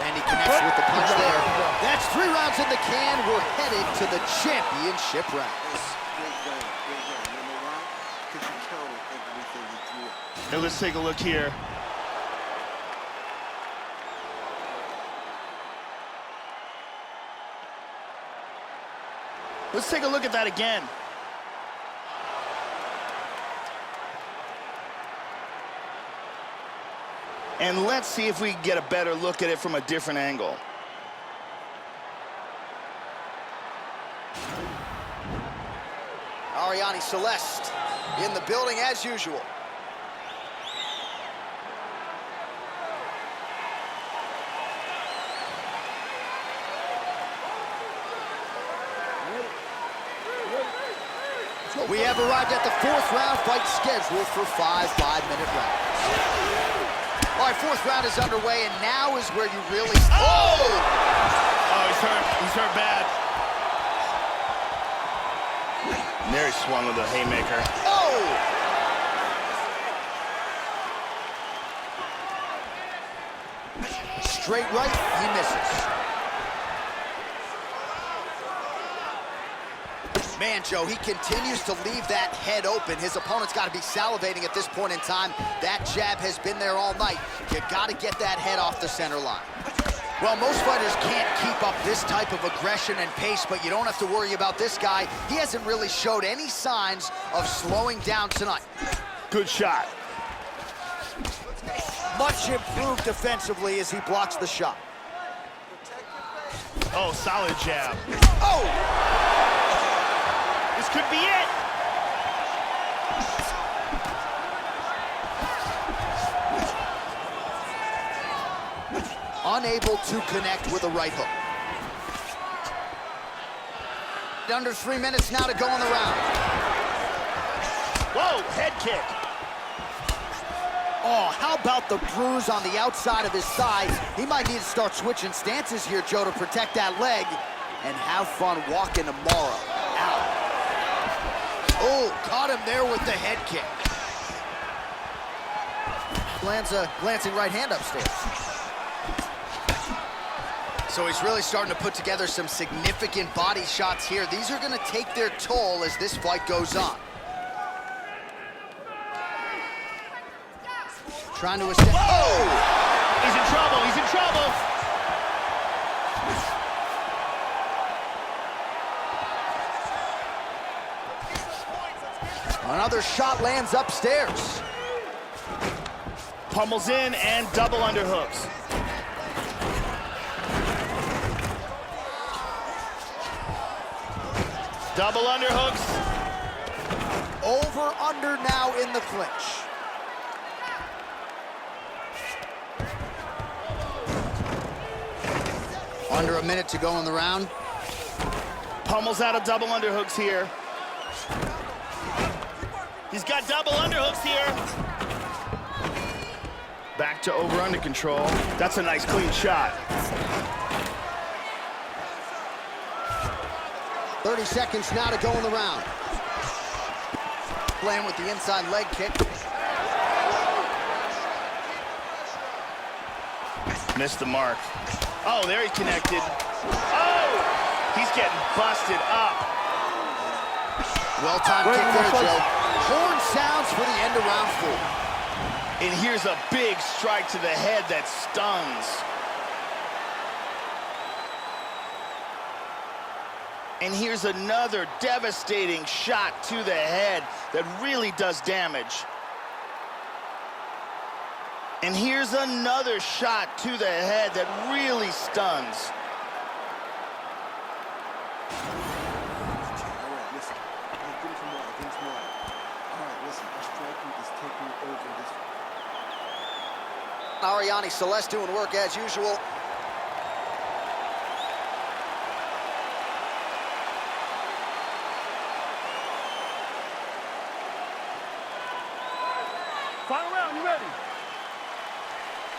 And he connects with the punch there. That's 3 rounds in the can. We're headed to the championship rounds. Great round. You know why? Because you counted everything he threw out. Now let's take a look here. Let's take a look at that again. And let's see if we can get a better look at it from a different angle. Ariane Celeste in the building as usual. We have arrived at the 4th round, fight scheduled for 5 5-minute rounds. All right, 4th round is underway, and now is where you really... Oh! Oh, he's hurt. He's hurt bad. And there he swung with a haymaker. Oh! Straight right, he misses. Man, Joe, he continues to leave that head open. His opponent's got to be salivating at this point in time. That jab has been there all night. You got to get that head off the center line. Well, most fighters can't keep up this type of aggression and pace, but you don't have to worry about this guy. He hasn't really showed any signs of slowing down tonight. Good shot. Much improved defensively as he blocks the shot. Oh, solid jab. Oh! This could be it. Unable to connect with a right hook. Under 3 minutes now to go in the round. Whoa, head kick. Oh, how about the bruise on the outside of his thigh? He might need to start switching stances here, Joe, to protect that leg and have fun walking tomorrow. Ow. Oh, caught him there with the head kick. Lands a glancing right hand upstairs. So he's really starting to put together some significant body shots here. These are going to take their toll as this fight goes on. Trying to establish. Oh! He's in trouble. He's in trouble. Another shot lands upstairs. Pummels in and double underhooks. Double underhooks. Over, under now in the clinch. Under a minute to go in the round. Pummels out of double underhooks here. He's got double underhooks here. Back to over under control. That's a nice clean shot. 30 seconds now to go in the round. Playing with the inside leg kick. Missed the mark. Oh, there he connected. Oh! He's getting busted up. Well-timed kick there, Joe. Horn sounds for the end of round 4. And here's a big strike to the head that stuns. And here's another devastating shot to the head that really does damage. And here's another shot to the head that really stuns. All right, listen. Hey, give me some water, give me some water. All right, listen, our striking is taking over this. Ariane Celeste doing work as usual. Final round, you ready?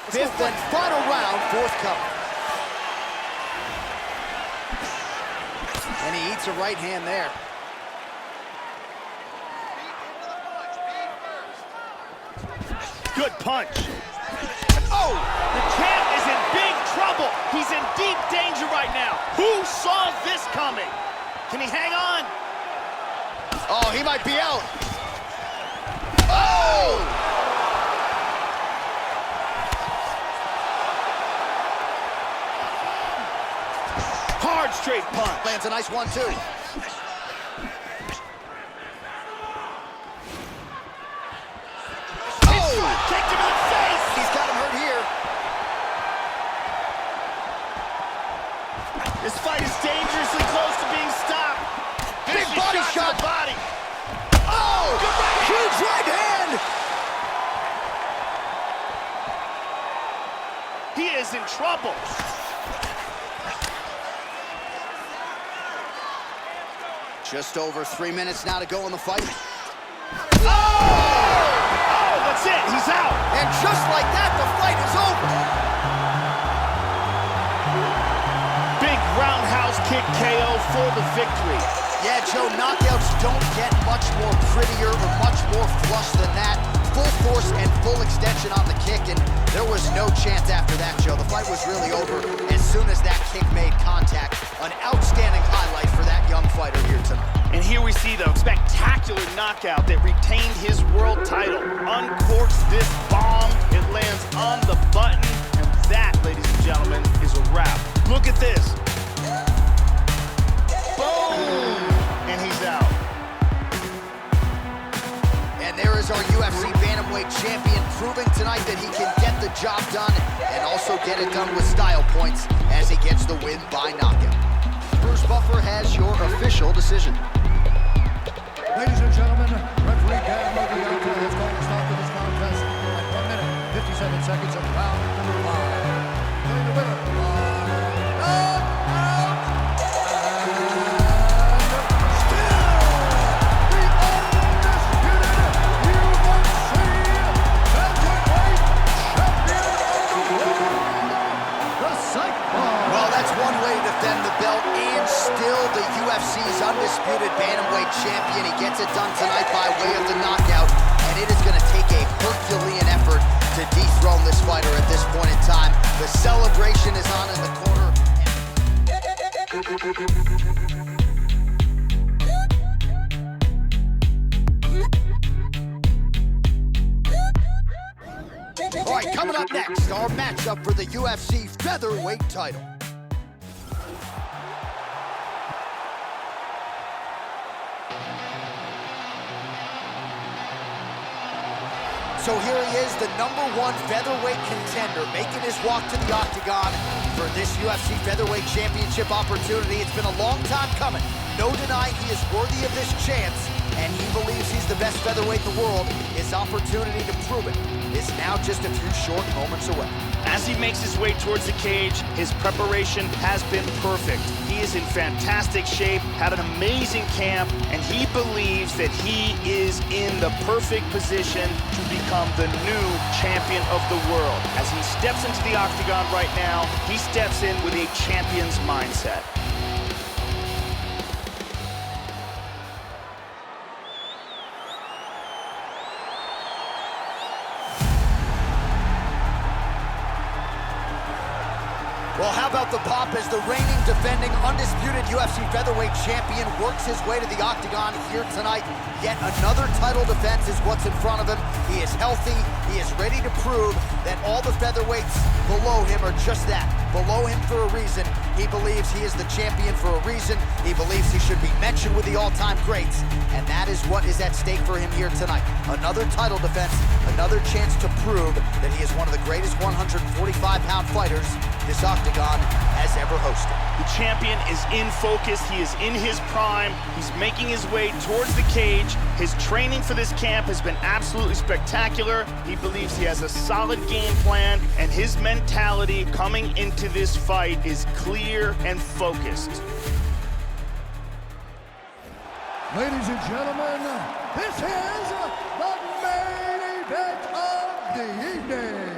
Fifth and final round, forthcoming. And he eats a right hand there. Good punch. Oh, the champ is in big trouble. He's in deep danger right now. Who saw this coming? Can he hang on? Oh, he might be out. Oh! Hard straight punch. Lands a nice one, too. Oh! Kicked him in the face. He's got him hurt here. This fight is dangerously close to being stopped. Big body shot. To the body. Oh! Huge right hand. He is in trouble. Just over 3 minutes now to go in the fight. Oh! Oh, that's it. He's out. And just like that, the fight is over. Big roundhouse kick KO for the victory. Yeah, Joe, knockouts don't get much more prettier or much more flush than that. Full force and full extension on the kick, and there was no chance after that, Joe. The fight was really over as soon as that kick made contact. An outstanding highlight for that young fighter here tonight. And here we see the spectacular knockout that retained his world title. Uncorks this bomb, it lands on the button, and That, ladies and gentlemen, is a wrap. Look at this. Boom! And he's out. And there is our UFC Bantamweight champion proving tonight that he can get the job done and also get it done with style points as he gets the win by knockout. Bruce Buffer has your official decision. Ladies and gentlemen, referee Dan Leonard has called a stop to this contest at 1 minute, 57 seconds of round number 5. Getting the winner the UFC's undisputed Bantamweight champion. He gets it done tonight by way of the knockout, and it is going to take a Herculean effort to dethrone this fighter at this point in time. The celebration is on in the corner. All right, coming up next, our matchup for the UFC Featherweight title. So here he is, the #1 featherweight contender, making his walk to the octagon for this UFC Featherweight Championship opportunity. It's been a long time coming. No denying he is worthy of this chance, and he believes he's the best featherweight in the world. His opportunity to prove it is now just a few short moments away. As he makes his way towards the cage, his preparation has been perfect. He is in fantastic shape, had an amazing camp, and he believes that he is in the perfect position to become the new champion of the world. As he steps into the octagon right now, he steps in with a champion's mindset. Well, how about the pop as the reigning, defending, undisputed UFC Featherweight champion works his way to the octagon here tonight. Yet another title defense is what's in front of him. He is healthy. He is ready to prove that all the featherweights below him are just that, below him for a reason. He believes he is the champion for a reason. He believes he should be mentioned with the all-time greats, and that is what is at stake for him here tonight. Another title defense, another chance to prove that he is one of the greatest 145-pound fighters this octagon has ever hosted. The champion is in focus. He is in his prime. He's making his way towards the cage. His training for this camp has been absolutely spectacular. He believes he has a solid game plan, and his mentality coming into this fight is clear and focused. Ladies and gentlemen, this is the main event of the evening.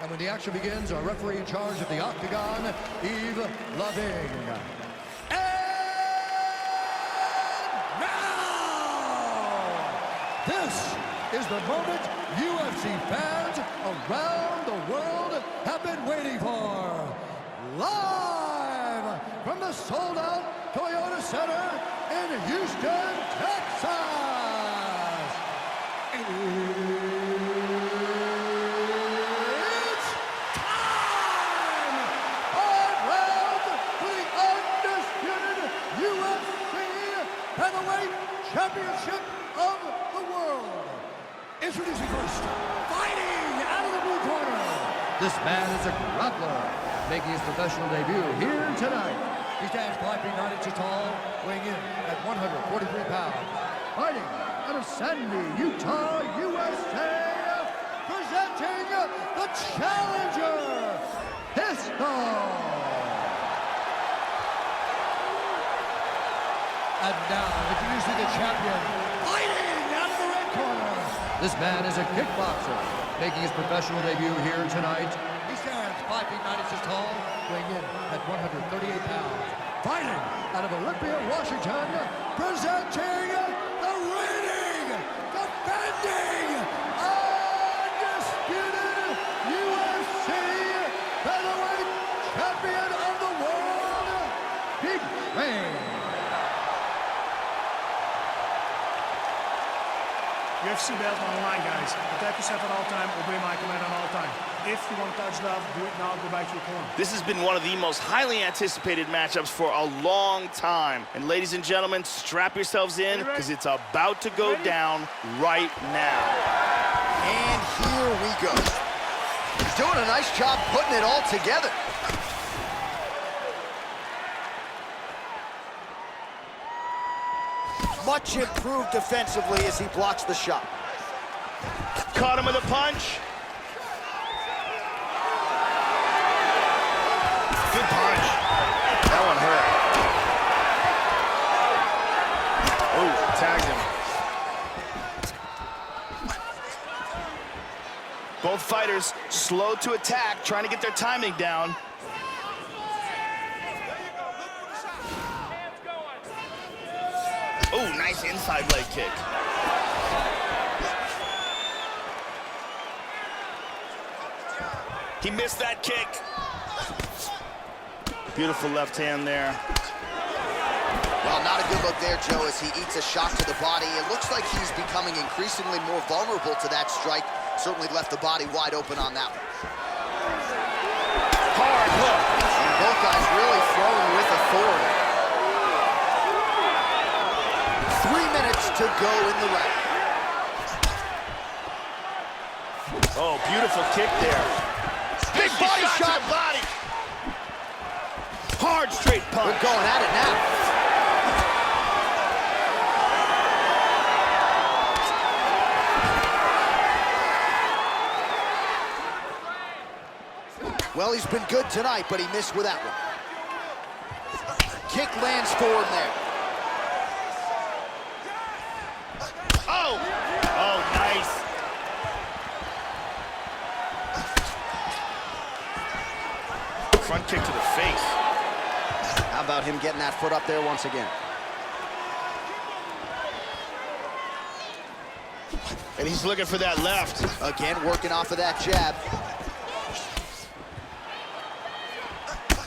And when the action begins, our referee in charge of the octagon, Yves Loving. And now, this is the moment UFC fans around the world have been waiting for. Live from the sold-out Toyota Center in Houston, Texas. Championship of the world. Introducing first, fighting out of the blue corner. This man is a grappler, making his professional debut here tonight. He stands 5 feet 9 inches tall, weighing in at 143 pounds. Fighting out of Sandy, Utah, USA, presenting the challenger, Pistol. And now, introducing the champion, fighting out of the red corner. This man is a kickboxer, making his professional debut here tonight. He stands 5 feet 9 inches tall, weighing in at 138 pounds. Fighting out of Olympia, Washington, presenting the reigning, defending, undisputed UFC Featherweight champion of the world, Big Kane. UFC belt on the line, guys. Protect yourself at all time, obey my command at all time. If you want to touch love, do it now, go back to your corner. This has been one of the most highly anticipated matchups for a long time. And ladies and gentlemen, strap yourselves in, because it's about to go down right now. And here we go. He's doing a nice job putting it all together. Much improved defensively as he blocks the shot. Caught him with a punch. Good punch. That one hurt. Oh, tagged him. Both fighters slow to attack, trying to get their timing down. Oh, nice inside leg kick. He missed that kick. Beautiful left hand there. Well, not a good look there, Joe, as he eats a shot to the body. It looks like he's becoming increasingly more vulnerable to that strike. Certainly left the body wide open on that one. Hard hook. And both guys really throwing with authority. 3 minutes to go in the round. Oh, beautiful kick there. Big body shot. To the body. Hard straight punch. We're going at it now. Well, he's been good tonight, but he missed with that one. Kick lands for him there. Oh! Oh, nice. Front kick to the face. How about him getting that foot up there once again? And he's looking for that left. Again, working off of that jab.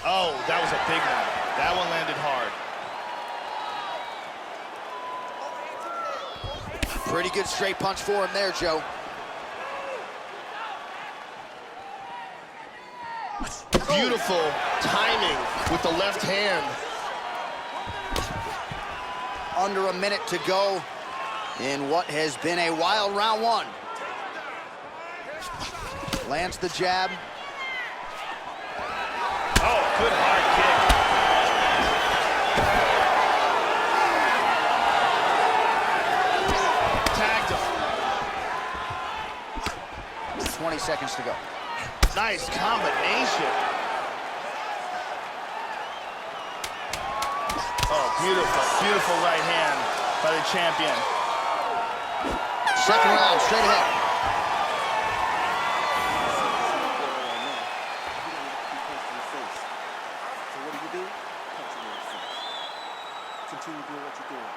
Oh, that was a big one. That one landed hard. Pretty good straight punch for him there, Joe. Beautiful timing with the left hand. Under a minute to go in what has been a wild round one. Lands the jab. Oh, good hard kick. Tagged him. 20 seconds to go. Nice combination. Oh, beautiful, beautiful right hand by the champion. Second round, straight ahead. So what do? Punch him in the face. Continue doing what you're doing.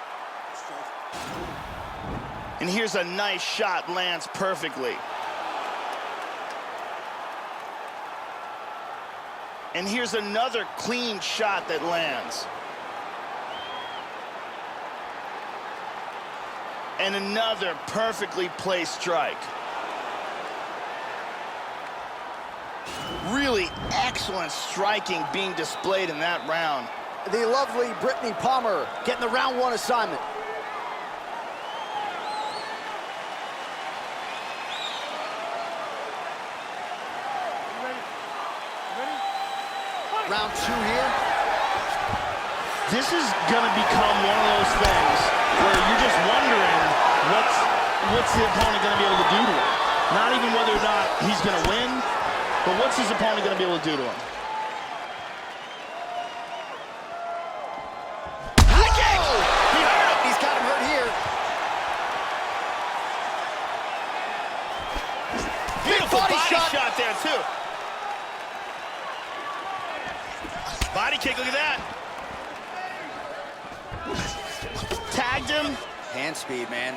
And here's a nice shot, lands perfectly. And here's another clean shot that lands. And another perfectly placed strike. Really excellent striking being displayed in that round. The lovely Brittany Palmer getting the round one assignment. Round two here. This is gonna become one of those things where you're just wondering what's the opponent gonna be able to do to him. Not even whether or not he's gonna win, but what's his opponent gonna be able to do to him. High kick! He hurt him. He's got him hurt here. Beautiful body shot there too. Body kick, look at that. Tagged him. Hand speed, man.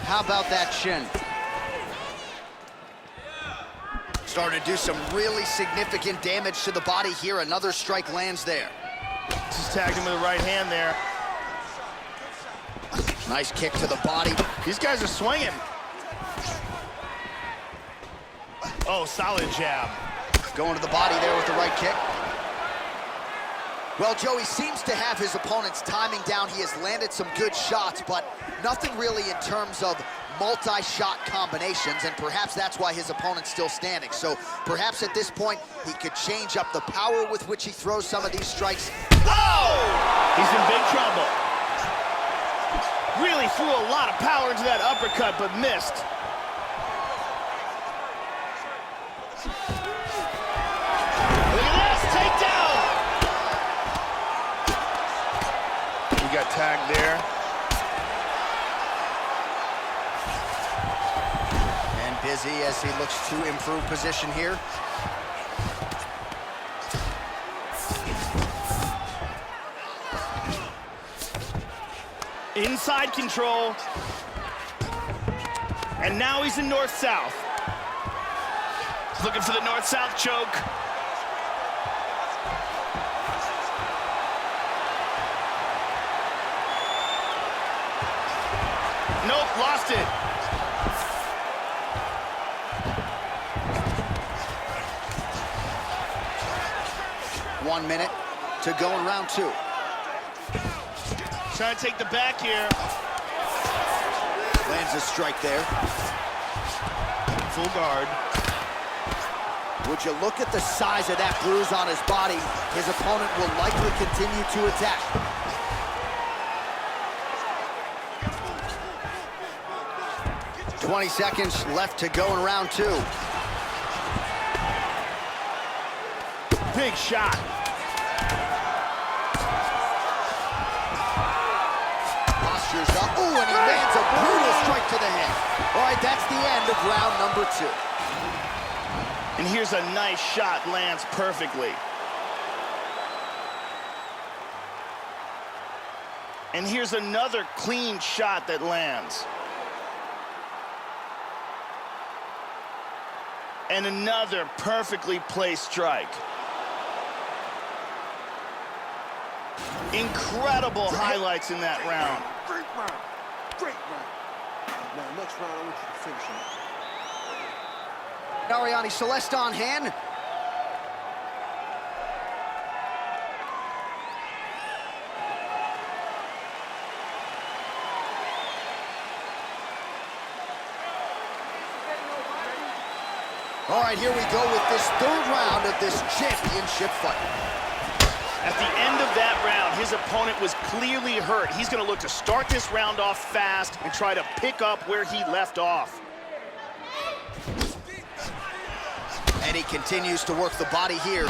How about that shin? Starting to do some really significant damage to the body here. Another strike lands there. Just tagged him with the right hand there. Nice kick to the body. These guys are swinging. Oh, solid jab. Going to the body there with the right kick. Well, Joey seems to have his opponent's timing down. He has landed some good shots, but nothing really in terms of multi-shot combinations, and perhaps that's why his opponent's still standing. So perhaps at this point, he could change up the power with which he throws some of these strikes. Oh! He's in big trouble. Really threw a lot of power into that uppercut, but missed. Look at this, takedown! He got tagged there. And busy as he looks to improve position here. Inside control. And now he's in north-south. He's looking for the north-south choke. Nope, lost it. One minute to go in round two. Trying to take the back here. Lands a strike there. Full guard. Would you look at the size of that bruise on his body? His opponent will likely continue to attack. "20 seconds left to go in round two. Big shot. Postures up. Ooh, and he lands a brutal strike to the head. All right, that's the end of round number two. And here's a nice shot, lands perfectly. And here's another clean shot that lands. And another perfectly placed strike. Incredible highlights in that round. Great round. Great round. Now, next round, I want you to finish him. Ariane Celeste on hand. All right, here we go with this third round of this championship fight. At the end of that round, his opponent was clearly hurt. He's going to look to start this round off fast and try to pick up where he left off. And he continues to work the body here.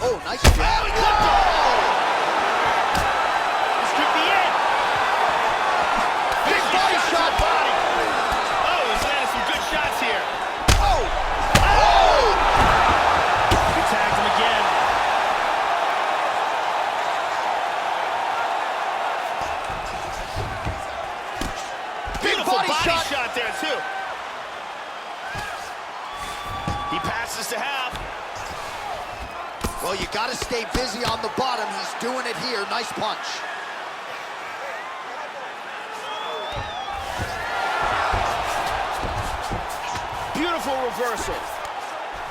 Oh, nice jab. Oh, he clipped him! This could be it! Big body shot. Body. Oh, he's landing some good shots here. Oh! Oh! He tagged him again. Beautiful body shot there, too. He passes to half. Well, you got to stay busy on the bottom. He's doing it here. Nice punch. Beautiful reversal.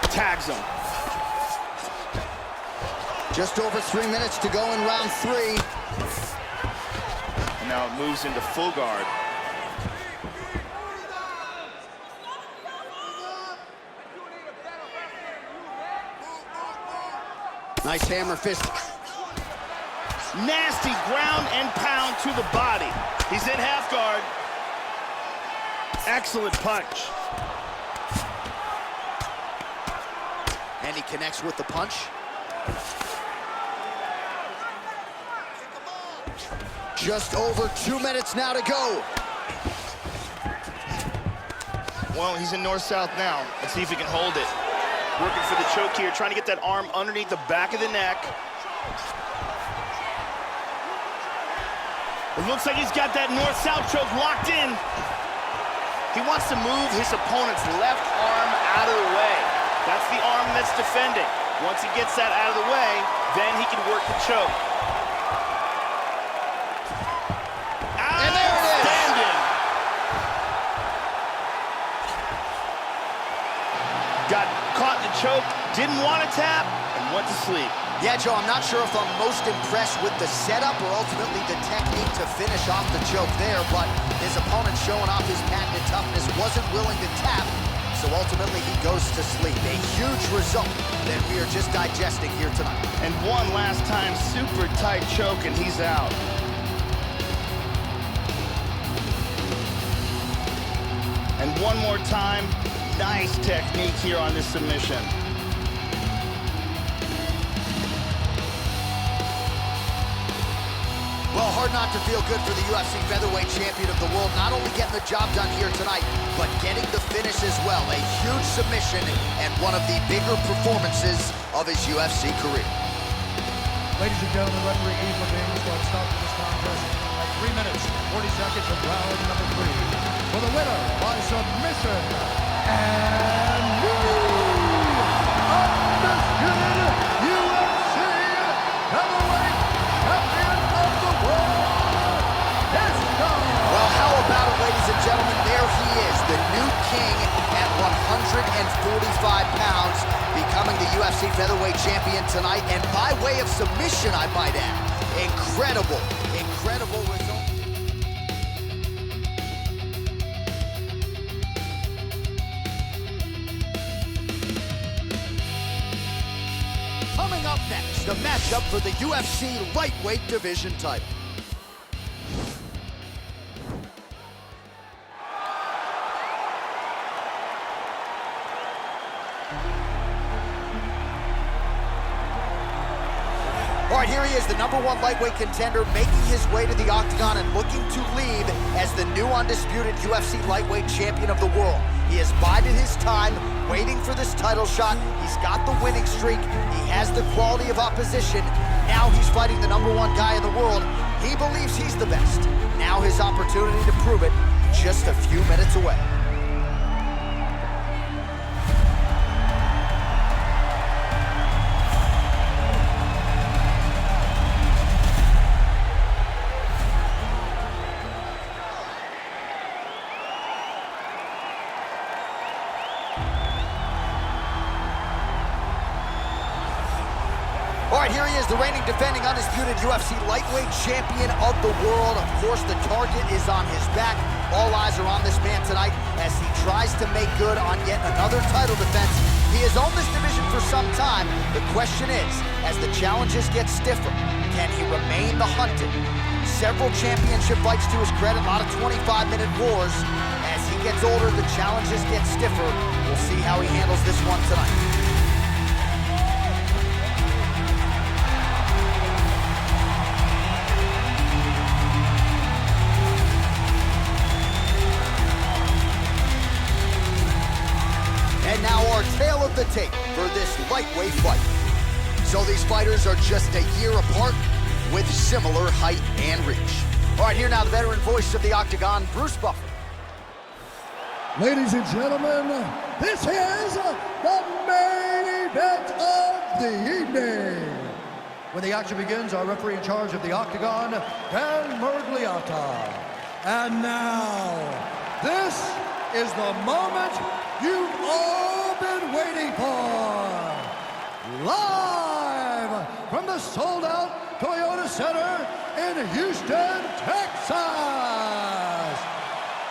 Tags him. Just over 3 minutes to go in round three. And now it moves into full guard. Nice hammer fist. Nasty ground and pound to the body. He's in half guard. Excellent punch. And he connects with the punch. Just over 2 minutes now to go. Well, he's in north-south now. Let's see if he can hold it. Working for the choke here, trying to get that arm underneath the back of the neck. It looks like he's got that north-south choke locked in. He wants to move his opponent's left arm out of the way. That's the arm that's defending. Once he gets that out of the way, then he can work the choke. And there it is. Got caught in the choke, didn't want to tap, and went to sleep. Yeah, Joe, I'm not sure if I'm most impressed with the setup or ultimately the technique to finish off the choke there, but his opponent showing off his patented toughness, wasn't willing to tap, so ultimately he goes to sleep. A huge result that we are just digesting here tonight. And one last time, super tight choke, and he's out. And one more time, nice technique here on this submission. Well, hard not to feel good for the UFC Featherweight Champion of the world, not only getting the job done here tonight, but getting the finish as well. A huge submission and one of the bigger performances of his UFC career. Ladies and gentlemen, referee Ian Levine is going to stop this contest at 3 minutes, 40 seconds of round number 3. For the winner by submission, and undisputed UFC Featherweight Champion of the world, Jesper. Well, how about it, ladies and gentlemen? There he is, the new king at 145 pounds, becoming the UFC Featherweight Champion tonight, and by way of submission, I might add. Incredible, incredible result. Coming up next, the matchup for the UFC lightweight division title. All right, here he is, the #1 lightweight contender, making his way to the octagon and looking to leave as the new undisputed UFC lightweight champion of the world. He has bided his time, waiting for this title shot. He's got the winning streak. He has the quality of opposition. Now he's fighting the #1 guy in the world. He believes he's the best. Now his opportunity to prove it, just a few minutes away. All right, here he is, the reigning, defending, undisputed UFC lightweight champion of the world. Of course, the target is on his back. All eyes are on this man tonight as he tries to make good on yet another title defense. He has owned this division for some time. The question is, as the challenges get stiffer, can he remain the hunted? Several championship fights to his credit, a lot of 25-minute wars. As he gets older, the challenges get stiffer. We'll see how he handles this one tonight. And now our tale of the tape for this lightweight fight. So these fighters are just a year apart with similar height and reach. All right, here now the veteran voice of the Octagon, Bruce Buffer. Ladies and gentlemen, this is the main event of the evening. When the action begins, our referee in charge of the Octagon, Dan Mergliata. And now, this is the moment you've all been waiting for. Live from the sold-out Toyota Center in Houston, Texas.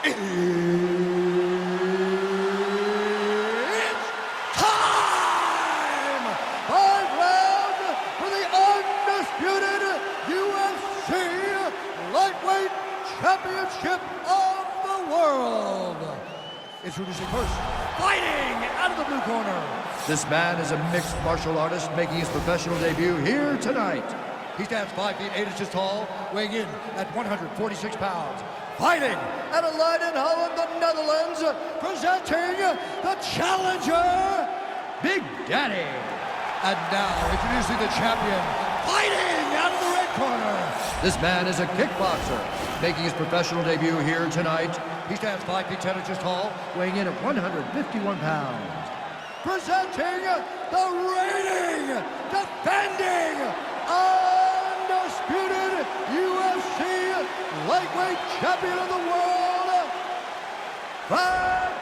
It's time! 5 rounds for the undisputed UFC Lightweight Championship of the world. Introducing first, fighting out of the blue corner. This man is a mixed martial artist making his professional debut here tonight. He stands 5 feet 8 inches tall, weighing in at 146 pounds. Fighting out of Leiden, Holland, the Netherlands, presenting the challenger, Big Daddy. And now, introducing the champion, fighting out of the red corner, this man is a kickboxer, making his professional debut here tonight. He stands 5 feet 10 inches tall, weighing in at 151 pounds. Presenting the reigning, defending, undisputed UFC lightweight champion of the world, Bantamweight.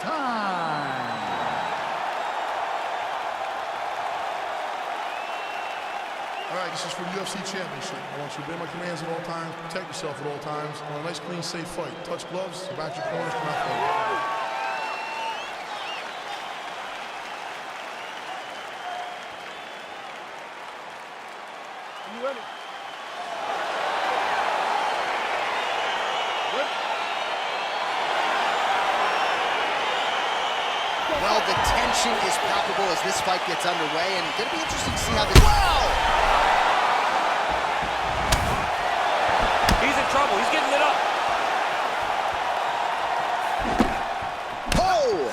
All right, this is for the UFC Championship. I want you to obey my commands at all times, protect yourself at all times. I want a nice, clean, safe fight. Touch gloves, back your corners, come out forward. Are you ready? Well, the tension is palpable as this fight gets underway, and it's going to be interesting to see how this... Wow! He's in trouble. He's getting lit up. Oh!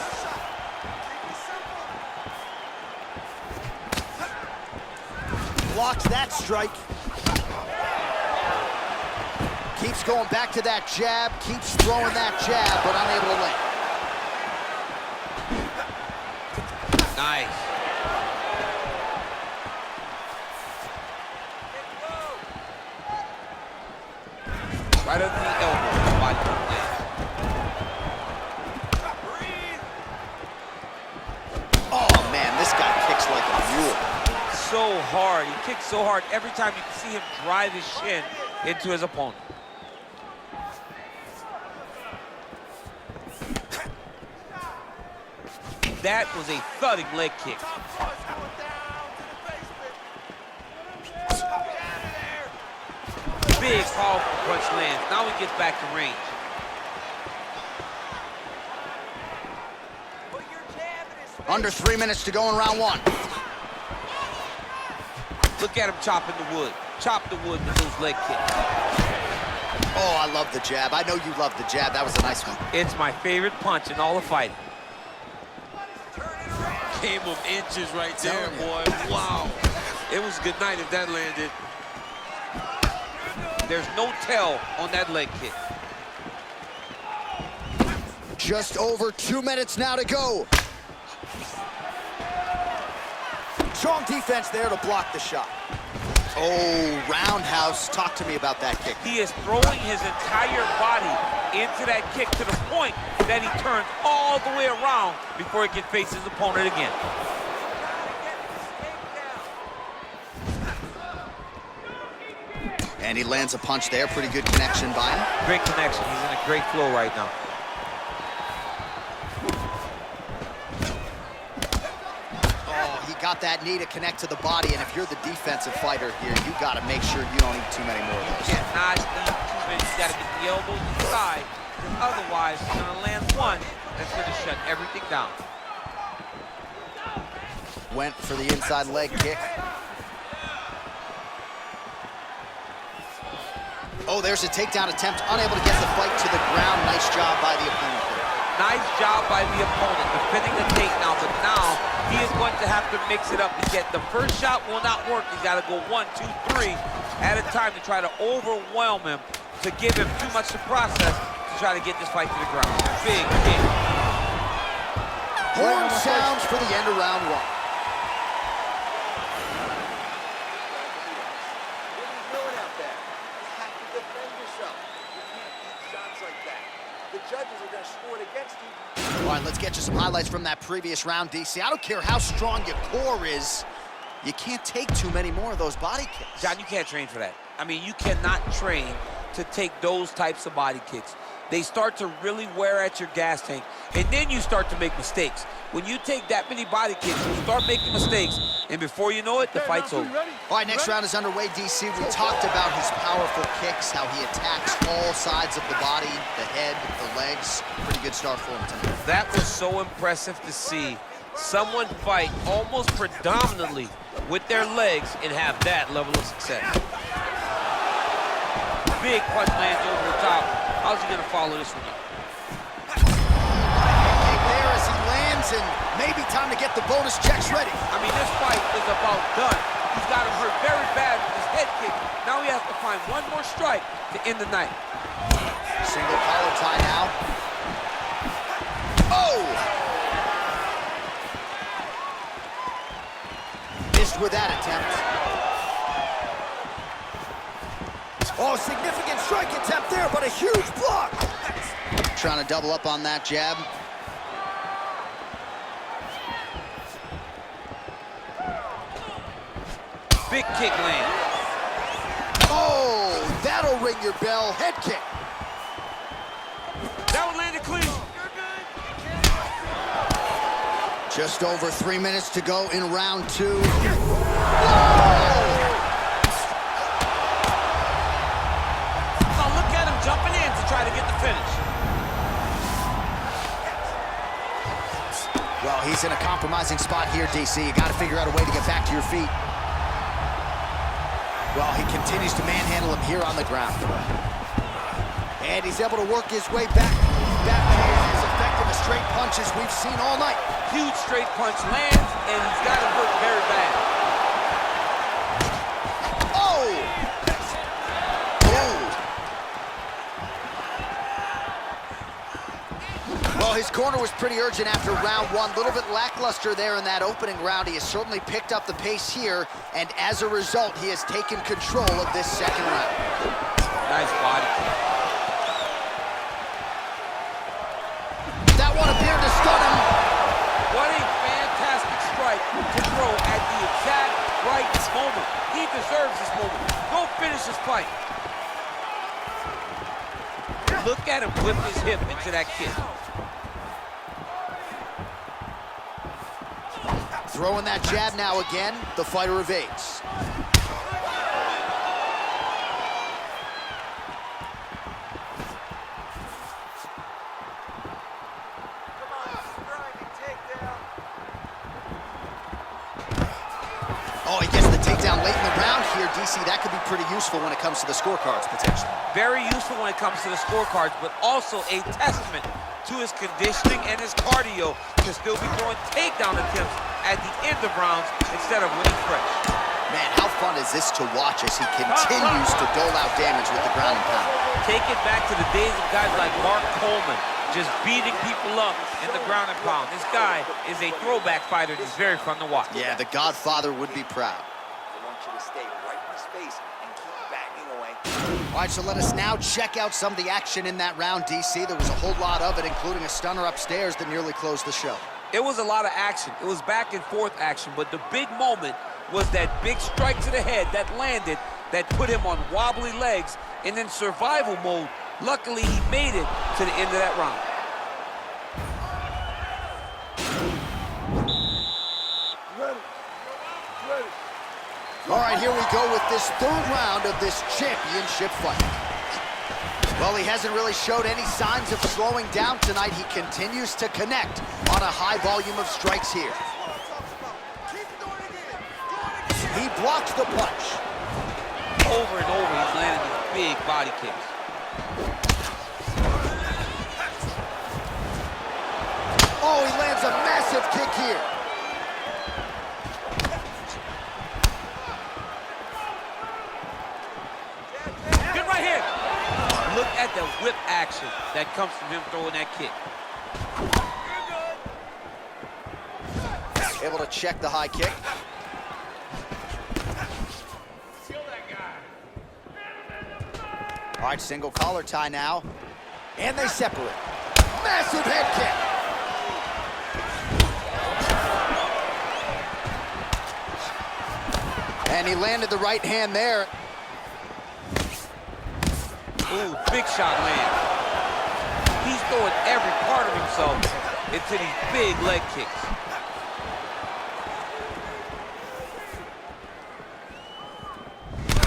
Blocks that strike. Keeps going back to that jab, keeps throwing that jab, but unable to land. Nice. Right under the elbow. Oh, man, this guy kicks like a mule. So hard. He kicks so hard. Every time you can see him drive his shin into his opponent. That was a thudding leg kick. Big, powerful punch lands. Now he gets back to range. Under 3 minutes to go in round one. Look at him chopping the wood. Chop the wood with those leg kicks. Oh, I love the jab. I know you love the jab. That was a nice one. It's my favorite punch in all the fighting. Game of inches right there, boy. Wow. It was good night if that landed. There's no tell on that leg kick. Just over 2 minutes now to go. Strong defense there to block the shot. Oh, roundhouse. Talk to me about that kick. He is throwing his entire body into that kick to the point that he turns all the way around before he can face his opponent again. And he lands a punch there. Pretty good connection by him. Great connection. He's in a great flow right now. Oh, he got that knee to connect to the body, and if you're the defensive fighter here, you got to make sure you don't eat too many more of those. You cannot eat too many. You got to get the elbows inside. Otherwise, he's going to land one that's going to shut everything down. Went for the inside leg kick. Oh, there's a takedown attempt, unable to get the fight to the ground. Nice job by the opponent there. Nice job by the opponent, defending the takedown, but now he is going to have to mix it up to get the first shot will not work. He's got to go 1, 2, 3 at a time to try to overwhelm him, to give him too much to process, to try to get this fight to the ground. Big kick. Horn sounds for the end of round one. All right, let's get you some highlights from that previous round, DC. I don't care how strong your core is, you can't take too many more of those body kicks. John, you can't train for that. I mean, you cannot train to take those types of body kicks. They start to really wear at your gas tank, and then you start to make mistakes. When you take that many body kicks, you start making mistakes, and before you know it, the fight's over. All right, next round is underway, DC. We talked about his powerful kicks, how he attacks all sides of the body, the head, the legs. Pretty good start for him tonight. That was so impressive to see someone fight almost predominantly with their legs and have that level of success. Big punch lands over the top. How's he gonna follow this one up? Kick there as he lands, and maybe time to get the bonus checks ready. I mean, this fight is about done. He's got him hurt very bad with his head kick. Now he has to find one more strike to end the night. Single collar tie now. Oh! Missed with that attempt. Oh, significant strike attempt there, but a huge block. Trying to double up on that jab. Big kick land. Oh, that'll ring your bell. Head kick. That one landed clean. Just over 3 minutes to go in round 2. Whoa! Oh, look at him jumping in to try to get the finish. Well, he's in a compromising spot here, DC. You got to figure out a way to get back to your feet. Well, he continues to manhandle him here on the ground. And he's able to work his way back as effective a straight punch as we've seen all night. Huge straight punch lands, and he's got him hurt very bad. Oh! Oh! Well, his corner was pretty urgent after round 1. A little bit lackluster there in that opening round. He has certainly picked up the pace here, and as a result, he has taken control of this second round. Nice body kick. That one appeared to stun him. What a fantastic strike to throw at the exact right moment. He deserves this moment. Go finish this fight. Look at him whip his hip into that kick. Throwing that jab now again, the fighter evades. Oh, he gets the takedown late in the round here, DC. That could be pretty useful when it comes to the scorecards, potentially. Very useful when it comes to the scorecards, but also a testament to his conditioning and his cardio to still be throwing takedown attempts at the end of rounds instead of winning fresh. Man, how fun is this to watch as he continues to dole out damage with the ground and pound? Take it back to the days of guys like Mark Coleman, just beating people up in the ground and pound. This guy is a throwback fighter that's very fun to watch. Yeah, the Godfather would be proud. I want you to stay right in his face and keep backing away. All right, so let us now check out some of the action in that round, DC. There was a whole lot of it, including a stunner upstairs that nearly closed the show. It was a lot of action. It was back and forth action, but the big moment was that big strike to the head that landed, that put him on wobbly legs, and in survival mode, luckily he made it to the end of that round. All right, here we go with this third round of this championship fight. Well, he hasn't really showed any signs of slowing down tonight. He continues to connect on a high volume of strikes here. He blocks the punch. Over and over, he's landing these big body kicks. Oh, he lands a massive kick here. Get right here. Look at the whip action that comes from him throwing that kick. Able to check the high kick. All right, single collar tie now. And they separate. Massive head kick. And he landed the right hand there. Ooh, big shot land. He's throwing every part of himself into these big leg kicks.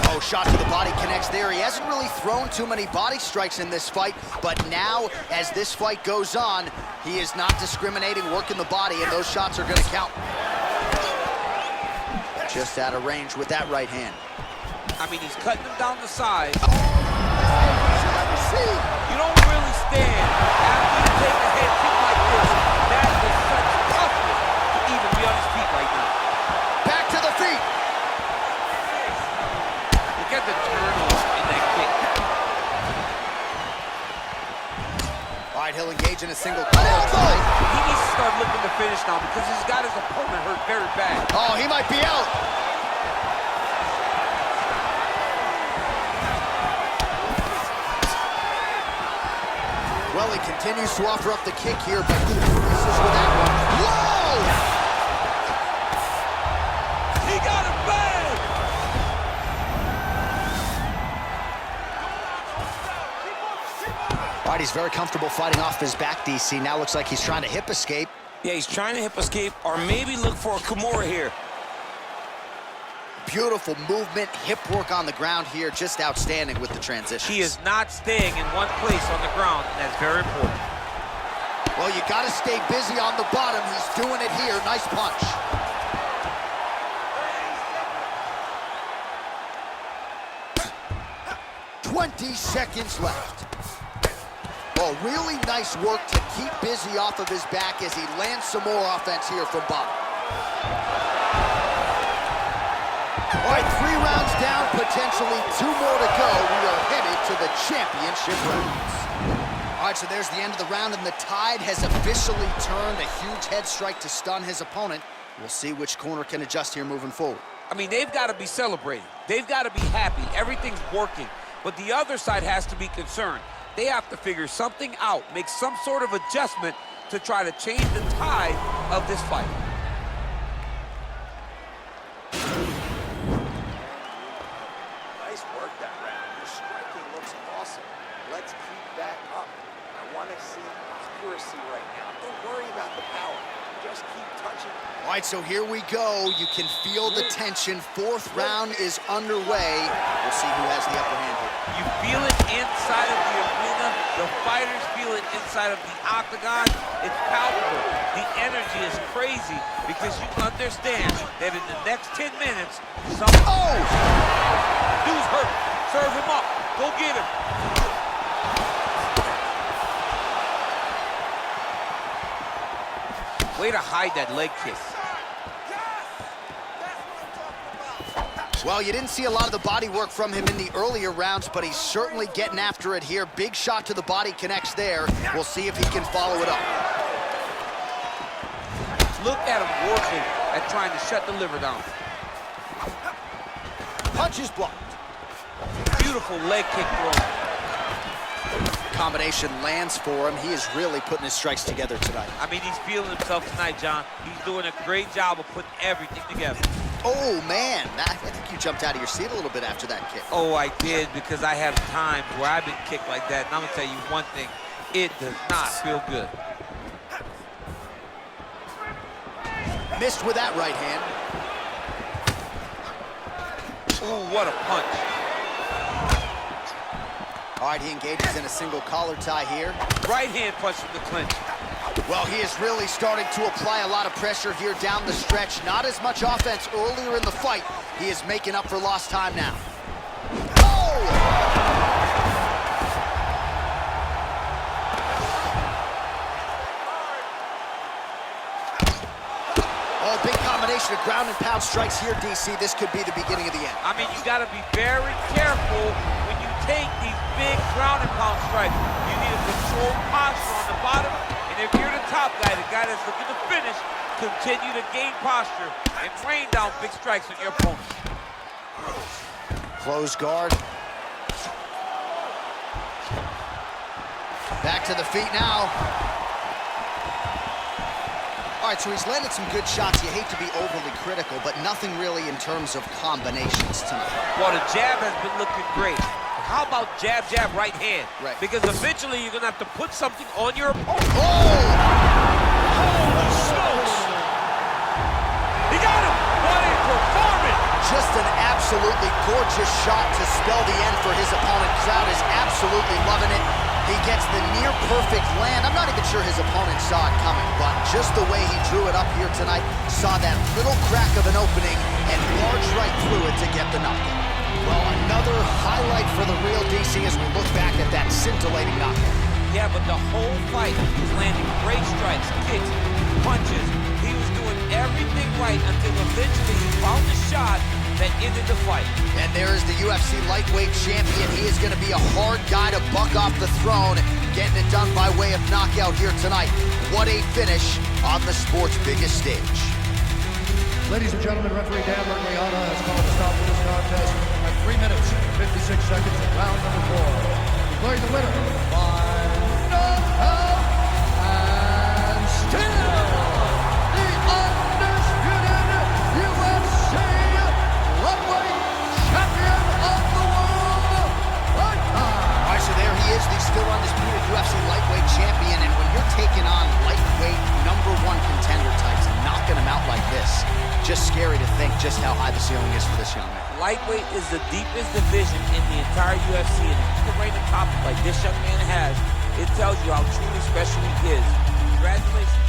Oh, shot to the body connects there. He hasn't really thrown too many body strikes in this fight, but now, as this fight goes on, he is not discriminating, working the body, and those shots are going to count. Just out of range with that right hand. I mean, he's cutting them down the side. Oh, you don't really stand after you take a head kick like this. That is such toughness to even be on his feet right now. Back to the feet. in a single collar tie. He needs to start looking to finish now because he's got his opponent hurt very bad. Oh, he might be out. Well, he continues to offer up the kick here, but this is with that one. Whoa! He got it bad! All right, he's very comfortable fighting off his back, DC. Now looks like he's trying to hip escape. Yeah, he's trying to hip escape or maybe look for a Kimura here. Beautiful movement, hip work on the ground here, just outstanding with the transition. He is not staying in one place on the ground, and that's very important. Well, you got to stay busy on the bottom. He's doing it here. Nice punch. "20 seconds left. Oh, really nice work to keep busy off of his back as he lands some more offense here from bottom. All right, 3 rounds down, potentially 2 more to go. We are headed to the championship rounds. All right, so there's the end of the round, and the tide has officially turned. A huge head strike to stun his opponent. We'll see which corner can adjust here moving forward. I mean, they've got to be celebrating. They've got to be happy. Everything's working. But the other side has to be concerned. They have to figure something out, make some sort of adjustment to try to change the tide of this fight. Nice work that round. Your striking looks awesome. Let's keep that up. I want to see accuracy right now. Don't worry about the power. Just keep touching. All right, so here we go. You can feel the tension. 4th round is underway. We'll see who has the upper hand here. You feel it inside of the arena. The fighters feel it inside of the octagon. It's palpable. The energy is crazy because you understand that in the next 10 minutes, dude's hurt. Serve him up. Go get him. Way to hide that leg kick. Well, you didn't see a lot of the body work from him in the earlier rounds, but he's certainly getting after it here. Big shot to the body connects there. We'll see if he can follow it up. Look at him working at trying to shut the liver down. Punch is blocked. Beautiful leg kick throw. Combination lands for him. He is really putting his strikes together tonight. I mean, he's feeling himself tonight, John. He's doing a great job of putting everything together. Oh, man. I think you jumped out of your seat a little bit after that kick. Oh, I did, because I have times where I've been kicked like that. And I'm going to tell you one thing. It does not feel good. Missed with that right hand. Ooh, what a punch. All right, he engages in a single collar tie here. Right hand punch from the clinch. Well, he is really starting to apply a lot of pressure here down the stretch. Not as much offense earlier in the fight. He is making up for lost time now. Oh, big combination of ground and pound strikes here, DC. This could be the beginning of the end. I mean, you got to be very careful when you take these big ground and pound strikes. You need a controlled posture on the bottom. And if you're the top guy, the guy that's looking to finish, continue to gain posture and rain down big strikes on your opponent. Close guard. Back to the feet now. All right, so he's landed some good shots. You hate to be overly critical, but nothing really in terms of combinations tonight. Well, the jab has been looking great. How about jab, jab, right hand? Right. Because eventually you're going to have to put something on your opponent. Oh! Holy smokes! He got him! What a performance! Just an absolutely gorgeous shot to spell the end for his opponent. Crowd is absolutely loving it. He gets the near-perfect land. I'm not even sure his opponent saw it coming, but just the way he drew it up here tonight, saw that little crack of an opening and barged right through it to get the knockout. Well, another highlight for the real DC as we look back at that scintillating knockout. Yeah, but the whole fight was landing great strikes, kicks, punches. He was doing everything right until eventually he found the shot that into the fight. And there is the UFC lightweight champion. He is going to be a hard guy to buck off the throne, getting it done by way of knockout here tonight. What a finish on the sport's biggest stage. Ladies and gentlemen, referee Leonard has called a stop to this contest at 3 minutes, 56 seconds of round number 4. Declaring the winner by knockout and still the undisputed UFC lightweight champion of the world, All right, so there he is, the still undisputed UFC lightweight champion. And when you're taking on lightweight #1 contender types and knocking them out like this, just scary to think just how high the ceiling is for this young man. Lightweight is the deepest division in the entire UFC, and if you can rate the top like this young man has, it tells you how truly special he is. Congratulations.